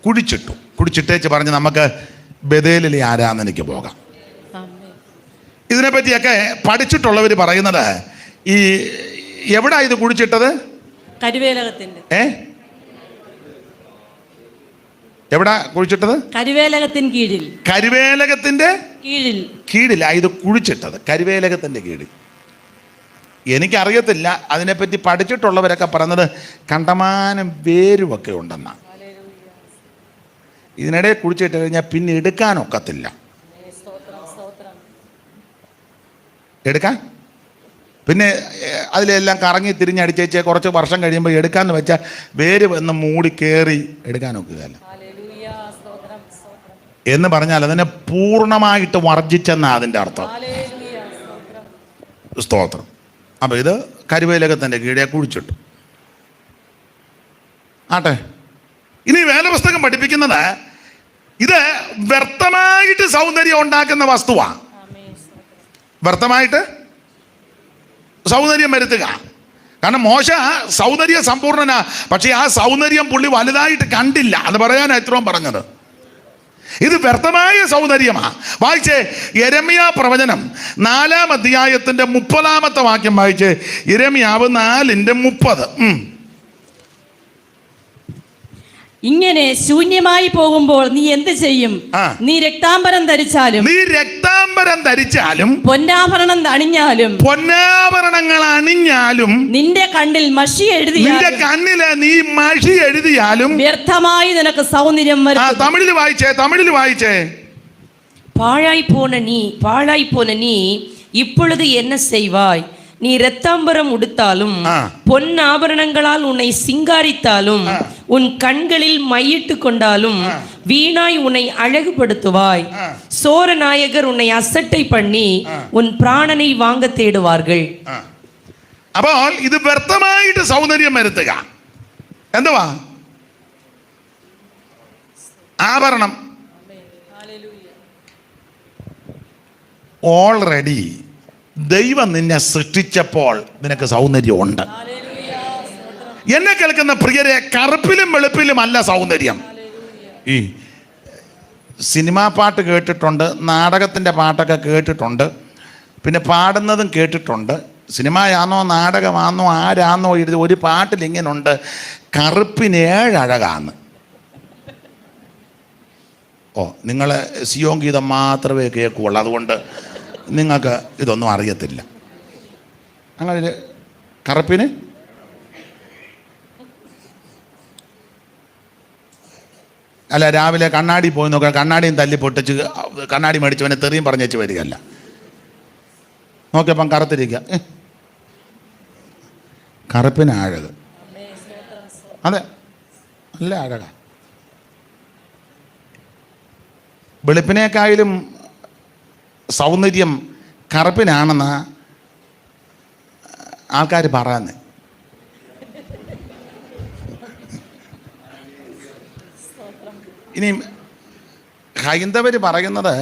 A: കുഴിച്ചിട്ടേച്ച് പറഞ്ഞ് നമുക്ക് ബഥേലിലെ ആരാധനയ്ക്ക് പോകാം. ഇതിനെപ്പറ്റിയൊക്കെ പഠിച്ചിട്ടുള്ളവർ പറയുന്നത്, ഈ എവിടാ ഇത് കുഴിച്ചിട്ടത്?
D: കരുവേലകത്തിന്റെ.
A: എവിടാ കുഴിച്ചിട്ടത്? കരുവേലകത്തിന്റെ കീഴിലാ ഇത് കുഴിച്ചിട്ടത്. കരുവേലകത്തിന്റെ കീഴിൽ. എനിക്കറിയത്തില്ല, അതിനെപ്പറ്റി പഠിച്ചിട്ടുള്ളവരൊക്കെ പറഞ്ഞത് കണ്ടമാനം വേരുമൊക്കെ ഉണ്ടെന്നാണ്. ഇതിനിടെ കുഴിച്ചിട്ട് കഴിഞ്ഞാൽ പിന്നെ എടുക്കാനൊക്കത്തില്ല. എടുക്കാൻ പിന്നെ അതിലെല്ലാം കറങ്ങി തിരിഞ്ഞടിച്ചേച്ച് കുറച്ച് വർഷം കഴിയുമ്പോൾ എടുക്കാമെന്ന് വെച്ചാൽ വേര് വന്ന് മൂടി കയറി എടുക്കാനൊക്കുകയല്ല. എന്ന് പറഞ്ഞാൽ അതിനെ പൂർണ്ണമായിട്ട് വർജിച്ചെന്നാ അതിൻ്റെ അർത്ഥം. സ്തോത്രം. അപ്പം ഇത് കരുവേലകത്തിൻ്റെ കീഴെ കുഴിച്ചിട്ടു. ആട്ടെ, ഇനി വേദപുസ്തകം പഠിപ്പിക്കുന്നത് ഇത് വ്യർത്ഥമായിട്ട് സൗന്ദര്യം ഉണ്ടാക്കുന്ന വസ്തുവാണ്. വ്യർത്ഥമായിട്ട് സൗന്ദര്യം വരുത്തുക. കാരണം മോശ സൗന്ദര്യ സമ്പൂർണനാ, പക്ഷേ ആ സൗന്ദര്യം പുള്ളി വലുതായിട്ട് കണ്ടില്ല. അത് പറയാനാ ഇത്രയും പറഞ്ഞത്. ഇത് വ്യർത്ഥമായ സൗന്ദര്യമാണ്. വായിച്ചേ, യെരമ്യാ പ്രവചനം 4-ാം അധ്യായത്തിന്റെ 30-ാമത്തെ വാക്യം വായിച്ചേ. യെരമ്യാവ് 4:30.
D: ഇങ്ങനെ ശൂന്യമായി പോകുമ്പോൾ നീ എന്ത് ചെയ്യും? നീ രക്താംബരം ധരിച്ചാലും പൊന്നാഭരണം അണിഞ്ഞാലും നിന്റെ കണ്ണിൽ മഷി എഴുതിയാലും വ്യർത്ഥമായി നിനക്ക് സൗന്ദര്യം വരും.
A: തമിഴിൽ വായിച്ചേ.
C: பாழாய் போன நீ இப்பொழுது என்ன செய்வாய்? நீ இரத்தாம்பரம் உடுத்தாலும் பொன் ஆபரணங்களால் உன்னை சிங்காரித்தாலும் உன் கண்களில் மையிட்டு கொண்டாலும் வீணாய் உன்னை அழகுபடுத்துவாய். சோரநாயகர் உன்னை அசட்டை பண்ணி உன் பிராணனை வாங்க தேடுவார்கள்.
A: അപ്പോൾ ഇത് വ്യർത്ഥമായിട്ട് സൗന്ദര്യം വരുത്തുക. എന്തുവാ? ആഭരണം. ഓൾറെഡി ദൈവം നിന്നെ സൃഷ്ടിച്ചപ്പോൾ നിനക്ക് സൗന്ദര്യമുണ്ട്. എന്നെ കേൾക്കുന്ന പ്രിയരെ, കറുപ്പിലും വെളുപ്പിലും അല്ല സൗന്ദര്യം. ഈ സിനിമാ പാട്ട് കേട്ടിട്ടുണ്ട്, നാടകത്തിൻ്റെ പാട്ടൊക്കെ കേട്ടിട്ടുണ്ട്, പിന്നെ പാടുന്നതും കേട്ടിട്ടുണ്ട്. സിനിമയാണോ നാടകമാണോ ആരാന്നോ എഴുതി ഒരു പാട്ടിൽ ഇങ്ങനുണ്ട്, കറുപ്പിന് 7 അഴകാന്ന്. നിങ്ങൾ സിയോൻ ഗീതം മാത്രമേ കേൾക്കുകയുള്ളൂ, അതുകൊണ്ട് നിങ്ങൾക്ക് ഇതൊന്നും അറിയത്തില്ല. അങ്ങനെ കറുപ്പിന് അല്ല, രാവിലെ കണ്ണാടി പോയി നോക്കുക, കണ്ണാടിയും തല്ലി പൊട്ടിച്ച് കണ്ണാടി മേടിച്ചവനെ തെറിയും പറഞ്ഞേച്ച് വരികയല്ല. നോക്കിയപ്പം കറുത്തിരിക്കുക, കറുപ്പിന് അഴക്. അതെ, നല്ല അഴക. വെളുപ്പിനേക്കായാലും സൗന്ദര്യം കറുപ്പിനാണെന്ന് ആൾക്കാർ പറയുന്നത്. ഇനി ഹൈന്ദവർ പറയുന്നത്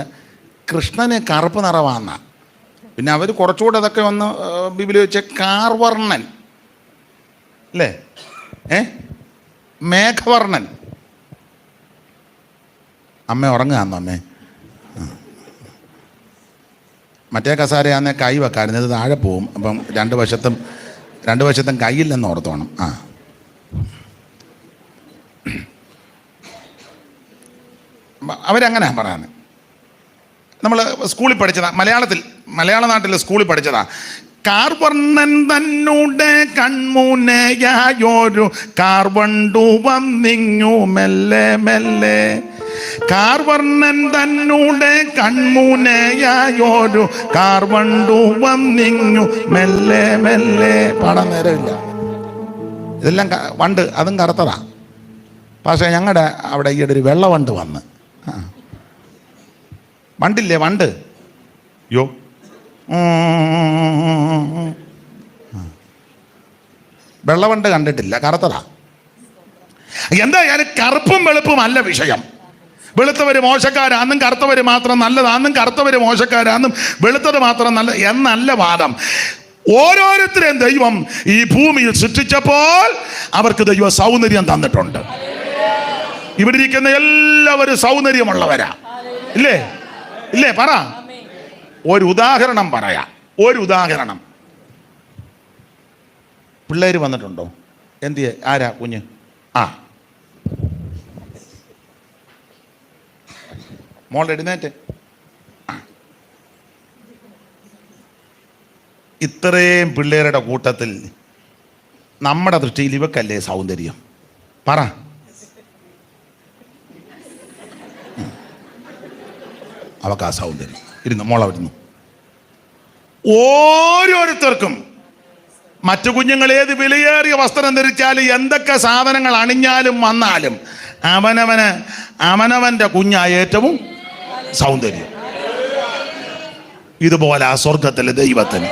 A: കൃഷ്ണന് കറുപ്പ് നിറവാന്ന. പിന്നെ അവർ കുറച്ചുകൂടെ അതൊക്കെ ഒന്ന് ബൈബിളിൽ വെച്ച് കാർവർണ്ണൻ അല്ലേ, മേഘവർണ്ണൻ. അമ്മ ഉറങ്ങുകയെന്നോ? അമ്മേ മറ്റേ കസാരയാന്നേ കൈ വെക്കാറുണ്ട്, ഇത് താഴെ പോവും. അപ്പം രണ്ട് വശത്തും കൈയില്ലെന്ന് ഓർത്തോണം. അവരങ്ങനെ പറയാന്ന്. നമ്മൾ സ്കൂളിൽ പഠിച്ചതാ, മലയാള നാട്ടിൽ സ്കൂളിൽ പഠിച്ചതാ. കാർവർണ്ണൻ തന്നൂടെ കൺമുനയായൊരു കാർവണ്ടു വന്നിങ്ങു മെല്ലെ മെല്ലെ. കാർവർണ്ണൻ തന്നൂടെ കൺമുനയായൊരു കാർവണ്ടു വന്നിങ്ങു മെല്ലെ മെല്ലെ. പാടാൻ നേരമില്ല, ഇതെല്ലാം വണ്ട്, അതും കറുത്തതാ. പക്ഷേ ഞങ്ങളുടെ അവിടെ ഈയിടെ ഒരു വെള്ളവണ്ട് വന്ന്. വണ്ടില്ലേ, വണ്ട്. യോ വെള്ളവണ്ട് കണ്ടിട്ടില്ല, കറുത്തതാ. എന്തായാലും കറുപ്പും വെളുപ്പും അല്ല വിഷയം. വെളുത്തവര് മോശക്കാരാന്നും കറുത്തവര് മാത്രം നല്ലതാന്നും കറുത്തവര് മോശക്കാരാന്നും വെളുത്തത് മാത്രം നല്ല എന്നല്ല വാദം. ഓരോരുത്തരെയും ദൈവം ഈ ഭൂമിയിൽ സൃഷ്ടിച്ചപ്പോൾ അവർക്ക് ദൈവം സൗന്ദര്യം തന്നിട്ടുണ്ട്. ഇവിടെ ഇരിക്കുന്ന എല്ലാവരും സൗന്ദര്യമുള്ളവരാ, ഇല്ലേ? ഇല്ലേ? പറ. ഒരു ഉദാഹരണം പറയാം. പിള്ളേര് വന്നിട്ടുണ്ടോ? എന്തിയെ? ആരാ കുഞ്ഞ്? മോൾ എഴുന്നേറ്റ്. ഇത്രയും പിള്ളേരുടെ കൂട്ടത്തിൽ നമ്മുടെ ദൃഷ്ടിയിൽ ഇവക്കല്ലേ സൗന്ദര്യം? പറ. അവക്കാ സൗന്ദര്യം. മോളവിടുന്നു. ഓരോരുത്തർക്കും മറ്റു കുഞ്ഞുങ്ങൾ ഏത് വിലയേറിയ വസ്ത്രം ധരിച്ചാലും എന്തൊക്കെ സാധനങ്ങൾ അണിഞ്ഞാലും വന്നാലും അവനവന്റെ കുഞ്ഞായ ഏറ്റവും സൗന്ദര്യം. ഇതുപോലെ ആ സ്വർഗത്തിലെ ദൈവത്തിന്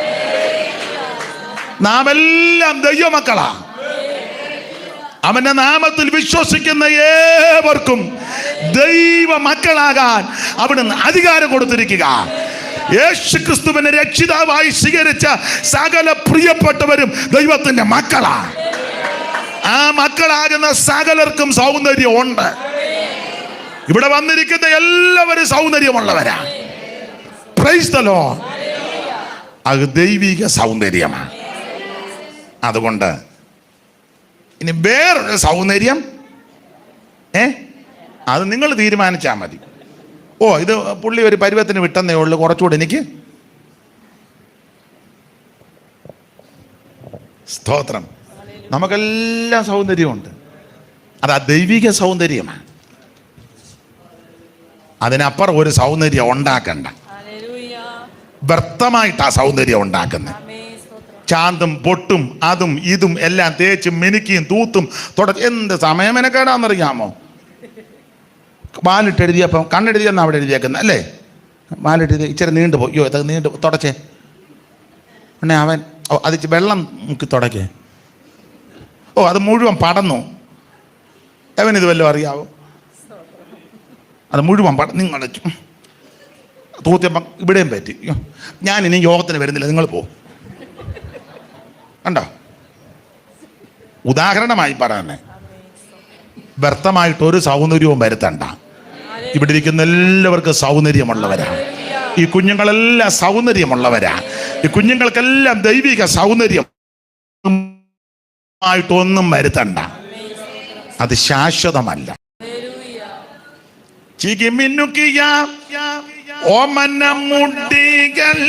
A: നാം എല്ലാം ദൈവമക്കളാ. അവന്റെ നാമത്തിൽ വിശ്വസിക്കുന്ന ഏവർക്കും ദൈവ മക്കളാകാൻ അവിടുന്ന് അധികാരം കൊടുത്തിരിക്കുക. യേശു ക്രിസ്തുവിനെ രക്ഷിതാവായി സ്വീകരിച്ച സകല പ്രിയപ്പെട്ടവരും ദൈവത്തിന്റെ മക്കളാ. ആ മക്കളാകുന്ന സകലർക്കും സൗന്ദര്യം ഉണ്ട്. ഇവിടെ വന്നിരിക്കുന്ന എല്ലാവരും സൗന്ദര്യമുള്ളവരാ. Price the Lord. അത് ദൈവിക സൗന്ദര്യമാണ്. അതുകൊണ്ട് ഇനി വേറൊരു സൗന്ദര്യം അത് നിങ്ങൾ തീരുമാനിച്ചാൽ മതി. ഇത് പുള്ളി ഒരു പരുവത്തിന് വിട്ടെന്നേ ഉള്ളൂ, കുറച്ചുകൂടെ എനിക്ക് സ്തോത്രം. നമുക്കെല്ലാം സൗന്ദര്യമുണ്ട്. അത് ആ ദൈവിക സൗന്ദര്യമാണ്. അതിനപ്പുറം ഒരു സൗന്ദര്യം ഉണ്ടാക്കണ്ട. വ്യർത്ഥമായിട്ട് ആ സൗന്ദര്യം ഉണ്ടാക്കുന്നത്. ചാന്തും പൊട്ടും അതും ഇതും എല്ലാം തേച്ചും മിനുക്കിയും തൂത്തും എന്ത് സമയമെനക്കേടാന്നറിയാമോ? വാലിട്ടെഴുതിയപ്പം കണ്ണെഴുതിയെന്നാണ് അവിടെ എഴുതിയേക്കുന്നത് അല്ലേ? വാലിട്ടെഴുതി ഇച്ചിരി നീണ്ടു പോയി. നീണ്ടു തുടച്ചേ പിന്നെ അവൻ അത് വെള്ളം മുക്കി തുടക്കേ. അത് മുഴുവൻ പടന്നു. അവനിത് വല്ലതും അറിയാവോ? അത് മുഴുവൻ നിങ്ങൾ തൂത്തിയപ്പം ഇവിടെയും പറ്റി. ഞാനിനി യോഗത്തിന് വരുന്നില്ല, നിങ്ങൾ പോ. കണ്ടോ? ഉദാഹരണമായി പറയുന്നേ, വ്യർത്ഥമായിട്ടൊരു സൗന്ദര്യവും വരുത്തണ്ട. ഇവിടെ ഇരിക്കുന്ന എല്ലാവർക്കും സൗന്ദര്യമുള്ളവരാ. ഈ കുഞ്ഞുങ്ങളെല്ലാം സൗന്ദര്യമുള്ളവരാ. ഈ കുഞ്ഞുങ്ങൾക്കെല്ലാം ദൈവിക സൗന്ദര്യം ആയിട്ടൊന്നും വരുത്തണ്ട. അത് ശാശ്വതമല്ല. ചികിമിന്നുക്കിയ ഓമന മുടികൾ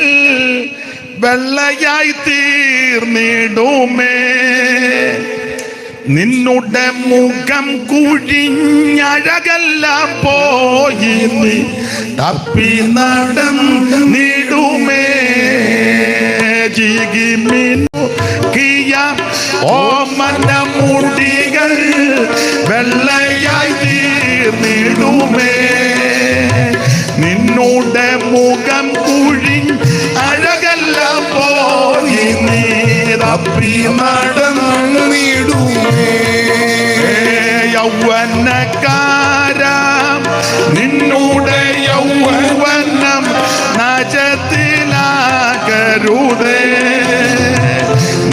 A: വെള്ളയായി തീർന്നിടുമേ. നിന്നുടെ മുഖം കുഴിഞ്ഞഴകെല്ലാം പോയി നീ തപ്പി നടന്നിടുമേ. ജിഗിമിനുക്കിയ ഓമന മുടികൾ വെള്ളയായി തീർന്നിടുമേ. നിന്നുടെ മുഖം കുഴിഞ്ഞഴകെല്ലാം പോയി നീ തപ്പി നടന്നിടുമേ. യൗവനക്കാരാം നിന്നുടെ യൗവനം നാശത്തിലാകരുതേ.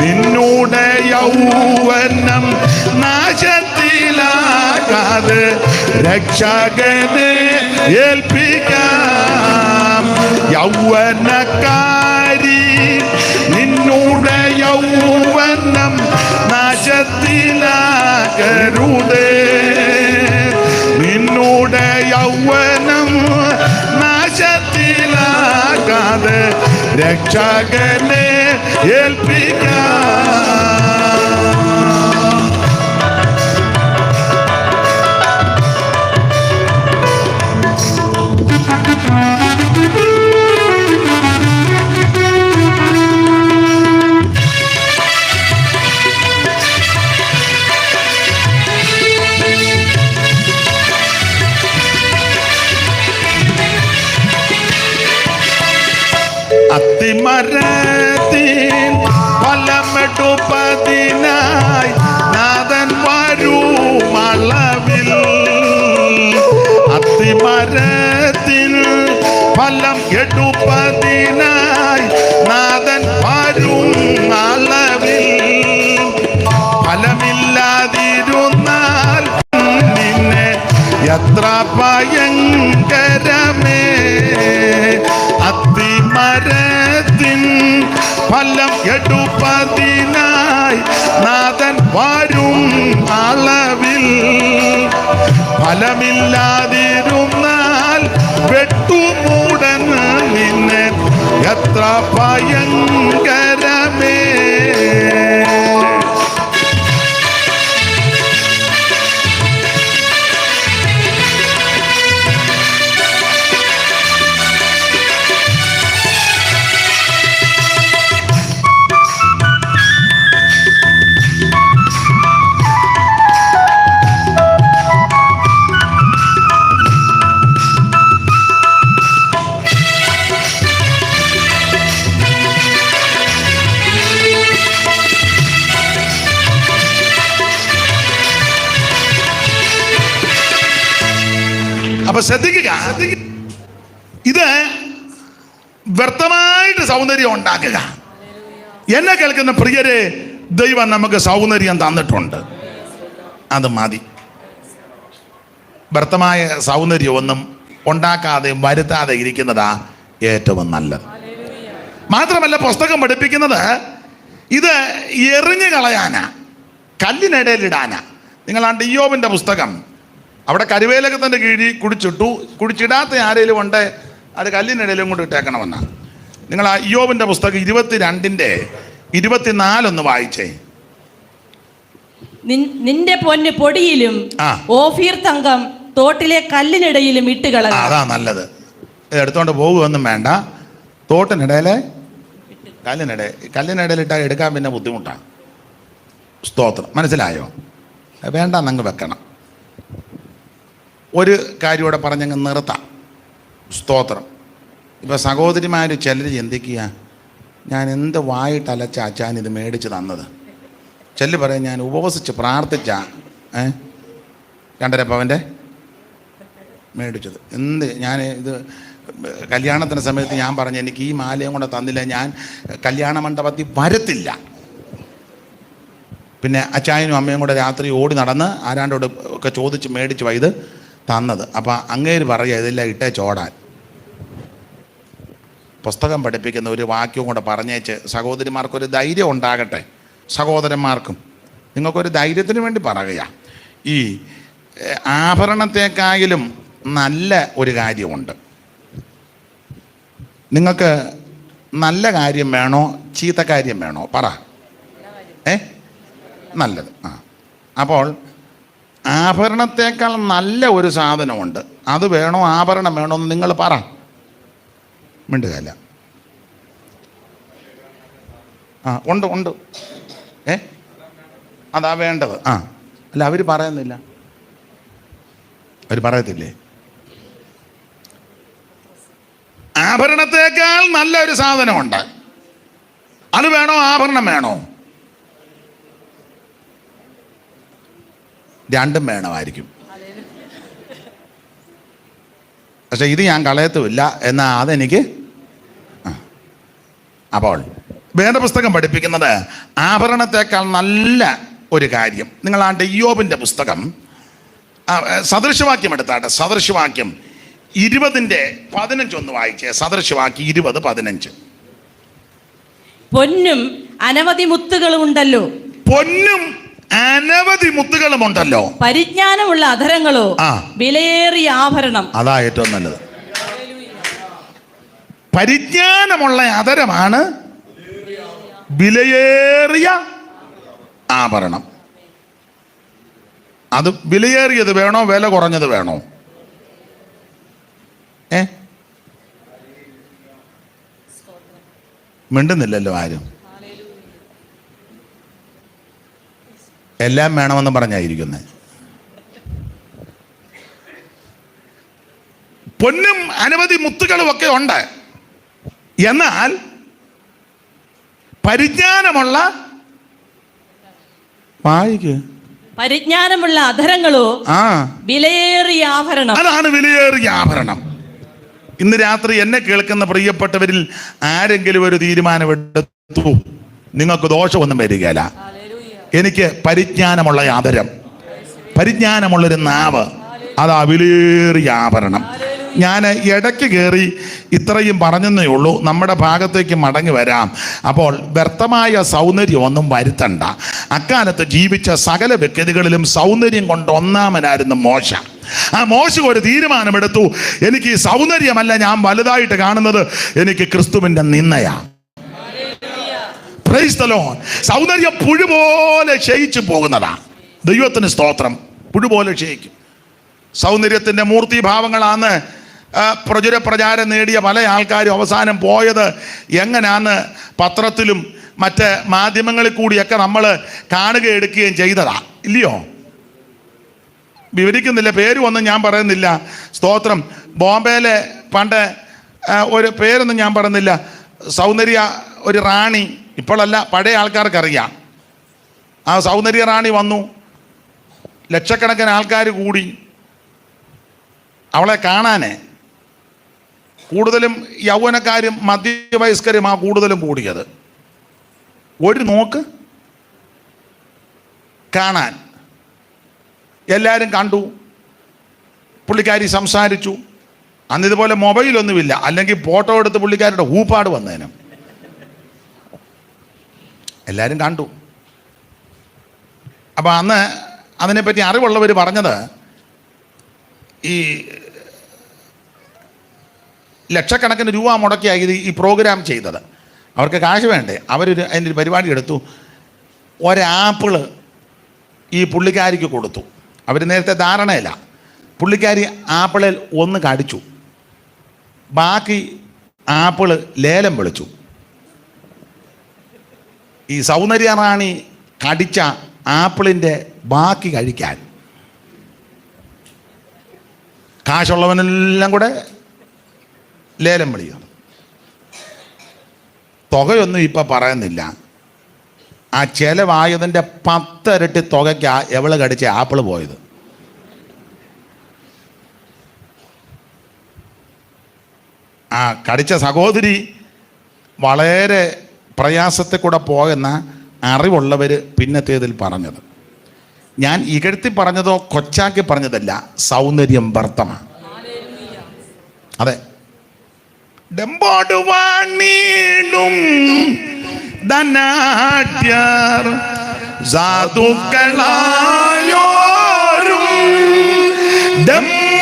A: നിന്നുടെ യൗവനം നാശത്തിലാകാതെ രക്ഷകനെ ഏൽപ്പിക്കാം. യൗവനക്കാരി നിന്നുടെ യൗവനം നാശത്തിലാകരുതേ. നിന്നുടെ യൗവനം നാശത്തിലാകാതെ രക്ഷകനെ ഏൽപ്പിക്കാം. അത്തിമരത്തിൻ ഫലമെടുപ്പതിനായി നാഥൻ വരും അളവിൽ. അത്തിമരത്തിൻ ഫലം എടുപ്പതിനായി നാഥൻ വരും അളവിൽ. ഫലമില്ലാതിരുന്നാൽ നിന്നെ എത്ര ഭയങ്കരമേ. അത്തിമരത്തിൻ ഫലം എടുപ്പതിനായി നാഥൻ വരും അളവിൽ. ഫലമില്ലാതിരുന്നാൽ വെട്ടുമൂടൻ നിന്നെ എത്ര ഭയങ്കരമേ. ശ്രദ്ധിക്കുക, ഇത് വ്യർത്ഥമായിട്ട് സൗന്ദര്യം ഉണ്ടാക്കുക. എന്നെ കേൾക്കുന്ന പ്രിയരെ, ദൈവം നമുക്ക് സൗന്ദര്യം തന്നിട്ടുണ്ട്, അത് മതി. വ്യർത്ഥമായ സൗന്ദര്യമൊന്നും ഉണ്ടാക്കാതെ വരുത്താതെ ഇരിക്കുന്നതാ ഏറ്റവും നല്ലത്. മാത്രമല്ല, പുസ്തകം പഠിപ്പിക്കുന്നത് ഇത് എറിഞ്ഞു കളയാനാ, കല്ലിനിടയിലിടാനാ. നിങ്ങളാണ്ട് ഇയ്യോബിൻ്റെ പുസ്തകം, അവിടെ കരുവേലകത്തിൻ്റെ കീഴിൽ കുടിച്ചിടാത്ത ആരെങ്കിലും ഉണ്ട്, അത് കല്ലിനിടയിലും കൊണ്ട് ഇട്ടേക്കണമെന്നാണ്. നിങ്ങൾ ആ ഇയ്യോബിൻ്റെ പുസ്തകം 22:24 വായിച്ചേ.
D: നിന്റെ പൊന്ന് പൊടിയിലും ഓഫീർ തങ്കം തോട്ടിലെ കല്ലിനിടയിലും ഇട്ട് കളക.
A: അതാ നല്ലത്. എടുത്തോണ്ട് പോകുകയൊന്നും വേണ്ട, തോട്ടിനിടയിലെ കല്ലിനിടയിലിട്ടാൽ എടുക്കാൻ പിന്നെ ബുദ്ധിമുട്ടാണ്. സ്തോത്രം, മനസ്സിലായോ? വേണ്ട, അങ്ങ് വെക്കണം. ഒരു കാര്യം കൂടെ പറഞ്ഞങ്ങ് നിർത്താം. സ്തോത്രം. ഇപ്പം സഹോദരിമാർ ചിലർ ചിന്തിക്കുക, ഞാൻ എന്ത് വായിട്ടലച്ച അച്ഛാൻ ഇത് മേടിച്ച് തന്നത്. ചെല്ലു പറയും, ഞാൻ ഉപവസിച്ച് പ്രാർത്ഥിച്ച 2.5 പവൻ്റെ മേടിച്ചത്. ഞാൻ ഇത് കല്യാണത്തിൻ്റെ സമയത്ത് ഞാൻ പറഞ്ഞു, എനിക്ക് ഈ മാലയും കൂടെ തന്നില്ല, ഞാൻ കല്യാണ മണ്ഡപത്തിൽ വരത്തില്ല. പിന്നെ അച്ചായനും അമ്മയും കൂടെ രാത്രി ഓടി നടന്ന് ആരാണ്ടോട് ഒക്കെ ചോദിച്ച് മേടിച്ച് ഇത് തന്നത്. അപ്പം അങ്ങേര് പറയുക, ഇതെല്ലാം ഇട്ടേ ചോടാൻ. പുസ്തകം പഠിപ്പിക്കുന്ന ഒരു വാക്യവും കൂടെ പറഞ്ഞേച്ച് സഹോദരിമാർക്കൊരു ധൈര്യം ഉണ്ടാകട്ടെ. സഹോദരന്മാർക്കും നിങ്ങൾക്കൊരു ധൈര്യത്തിന് വേണ്ടി പറയുക, ഈ ആഭരണത്തെക്കായാലും നല്ല ഒരു കാര്യമുണ്ട്. നിങ്ങൾക്ക് നല്ല കാര്യം വേണോ ചീത്ത കാര്യം വേണോ? പറ. നല്ലത്. അപ്പോൾ ആഭരണത്തേക്കാൾ നല്ല ഒരു സാധനമുണ്ട്, അത് വേണോ ആഭരണം വേണോ എന്ന് നിങ്ങൾ പറ. മിണ്ടുകയല്ല. ഉണ്ട്. അതാ വേണ്ടത്. അല്ല, അവർ പറയുന്നില്ല. അവർ പറയത്തില്ലേ? ആഭരണത്തേക്കാൾ നല്ലൊരു സാധനമുണ്ട്, അത് വേണോ ആഭരണം വേണോ? രണ്ടും വേണമായിരിക്കും. പക്ഷെ ഇത് ഞാൻ കളയത്തുമില്ല എന്നാൽ അതെനിക്ക്. അപ്പോൾ വേദപുസ്തകം പഠിപ്പിക്കുന്നത് ആഭരണത്തേക്കാൾ നല്ല ഒരു കാര്യം. നിങ്ങളാണ്ട് ഇയ്യോബിൻ്റെ പുസ്തകം സദൃശവാക്യം എടുത്താട്ടെ. സദൃശവാക്യം 20:15 വായിച്ചേ. സദൃശവാക്യം 20:15.
D: പൊന്നും അനവധി മുത്തുകളും ഉണ്ടല്ലോ.
A: പൊന്നും അനവധി മുത്തുകളുമുണ്ടല്ലോ.
D: പരിജ്ഞാനമുള്ള അധരങ്ങളോ വിലയേറിയ ആഭരണം.
A: അതാ ഏറ്റവും നല്ലത്. പരിജ്ഞാനമുള്ള അധരമാണ് വിലയേറിയ ആഭരണം. അത് വിലയേറിയത് വേണോ വില കുറഞ്ഞത് വേണോ? മിണ്ടുന്നില്ലല്ലോ ആരും. എല്ലാം വേണമെന്ന് പറഞ്ഞായിരിക്കുന്നത്. പൊന്നും അനവധി മുത്തുകളും ഒക്കെ ഉണ്ട്, എന്നാൽ പരിജ്ഞാനമുള്ള
D: പരിജ്ഞാനമുള്ള അധരങ്ങളോ വിലയേറിയ ആഭരണം.
A: അതാണ് വിലയേറിയ ആഭരണം. ഇന്ന് രാത്രി എന്നെ കേൾക്കുന്ന പ്രിയപ്പെട്ടവരിൽ ആരെങ്കിലും ഒരു തീരുമാനമെടുത്തു, നിങ്ങൾക്ക് ദോഷമൊന്നും വരികയില്ല. എനിക്ക് പരിജ്ഞാനമുള്ള ആദരം, പരിജ്ഞാനമുള്ളൊരു നാവ്, അതാ വിലയേറിയ ആഭരണം. ഞാൻ ഇടയ്ക്ക് കയറി ഇത്രയും പറഞ്ഞെന്നേ ഉള്ളൂ. നമ്മുടെ ഭാഗത്തേക്ക് മടങ്ങി വരാം. അപ്പോൾ വ്യർത്ഥമായ സൗന്ദര്യമൊന്നും വരുത്തണ്ട. അക്കാലത്ത് ജീവിച്ച സകല വ്യക്തികളിലും സൗന്ദര്യം കൊണ്ട് ഒന്നാമനായിരുന്നു മോശ. ആ മോശ ഒരു തീരുമാനമെടുത്തു, എനിക്ക് ഈ സൗന്ദര്യമല്ല ഞാൻ വലുതായിട്ട് കാണുന്നത്, എനിക്ക് ക്രിസ്തുവിൻ്റെ നിന്നയാ. Price the Lord. സൗന്ദര്യം പുഴുപോലെ ക്ഷയിച്ചു പോകുന്നതാ. ദൈവത്തിന് സ്തോത്രം. പുഴുപോലെ ക്ഷയിക്കും. സൗന്ദര്യത്തിൻ്റെ മൂർത്തിഭാവങ്ങളാണ് പ്രചാരം നേടിയ പല ആൾക്കാരും അവസാനം പോയത് എങ്ങനെയാന്ന് പത്രത്തിലും മറ്റ് മാധ്യമങ്ങളിൽ കൂടിയൊക്കെ നമ്മൾ കാണുകയും എടുക്കുകയും ചെയ്തതാ, ഇല്ലയോ? വിവരിക്കുന്നില്ല, പേരും ഞാൻ പറയുന്നില്ല. സ്തോത്രം. ബോംബെയിലെ പണ്ട് ഒരു പേരൊന്നും ഞാൻ പറയുന്നില്ല, സൗന്ദര്യ ഒരു റാണി, ഇപ്പോഴല്ല പഴയ ആൾക്കാർക്കറിയാം. ആ സൗന്ദര്യ റാണി വന്നു, ലക്ഷക്കണക്കിന് ആൾക്കാർ കൂടി. അവളെ കാണാനേ കൂടുതലും യൗവനക്കാരും മധ്യവയസ്കരും കൂടുതലും കൂടിയത്. ഒരു നോക്ക് കാണാൻ എല്ലാവരും കണ്ടു, പുള്ളിക്കാരി സംസാരിച്ചു. അന്നിതുപോലെ മൊബൈലൊന്നുമില്ല, അല്ലെങ്കിൽ ഫോട്ടോ എടുത്ത് പുള്ളിക്കാരുടെ ഊപ്പാട് വന്നേനും. എല്ലാവരും കണ്ടു. അപ്പം അന്ന് അതിനെപ്പറ്റി അറിവുള്ളവർ പറഞ്ഞത്, ഈ ലക്ഷക്കണക്കിന് രൂപ മുടക്കിയായി ഈ പ്രോഗ്രാം ചെയ്തത്. അവർക്ക് കാശ് വേണ്ടേ? അതിൻ്റെ ഒരു പരിപാടി എടുത്തു. ഒരാപ്പിള് ഈ പുള്ളിക്കാരിക്ക് കൊടുത്തു. അവർ നേരത്തെ ധാരണയില്ല. പുള്ളിക്കാരി ആപ്പിളിൽ ഒന്ന് കടിച്ചു, ബാക്കി ആപ്പിള് ലേലം വിളിച്ചു. ഈ സൗന്ദര്യ റാണി കടിച്ച ആപ്പിളിൻ്റെ ബാക്കി കഴിക്കാൻ കാശുള്ളവനെല്ലാം കൂടെ ലേലം വിളിയാണ്. തുകയൊന്നും ഇപ്പം പറയുന്നില്ല. ആ ചെലവായതിൻ്റെ 10 ഇരട്ടി തുകയ്ക്ക് എവള് കടിച്ച ആപ്പിള് പോയത്. ആ കടിച്ച സഹോദരി വളരെ പ്രയാസത്തിൽ കൂടെ പോയെന്ന അറിവുള്ളവർ പിന്നത്തേതിൽ പറഞ്ഞത്. ഞാൻ ഇകഴ്ത്തി പറഞ്ഞതോ കൊച്ചാക്കി പറഞ്ഞതല്ല, സൗന്ദര്യം വ്യർത്ഥമാണ്. അതെ, ഡെമ്പോടുവാണീടും ധനാഢ്യർ സാധുക്കളായോരും ഡെമ്പോടുവാണീടും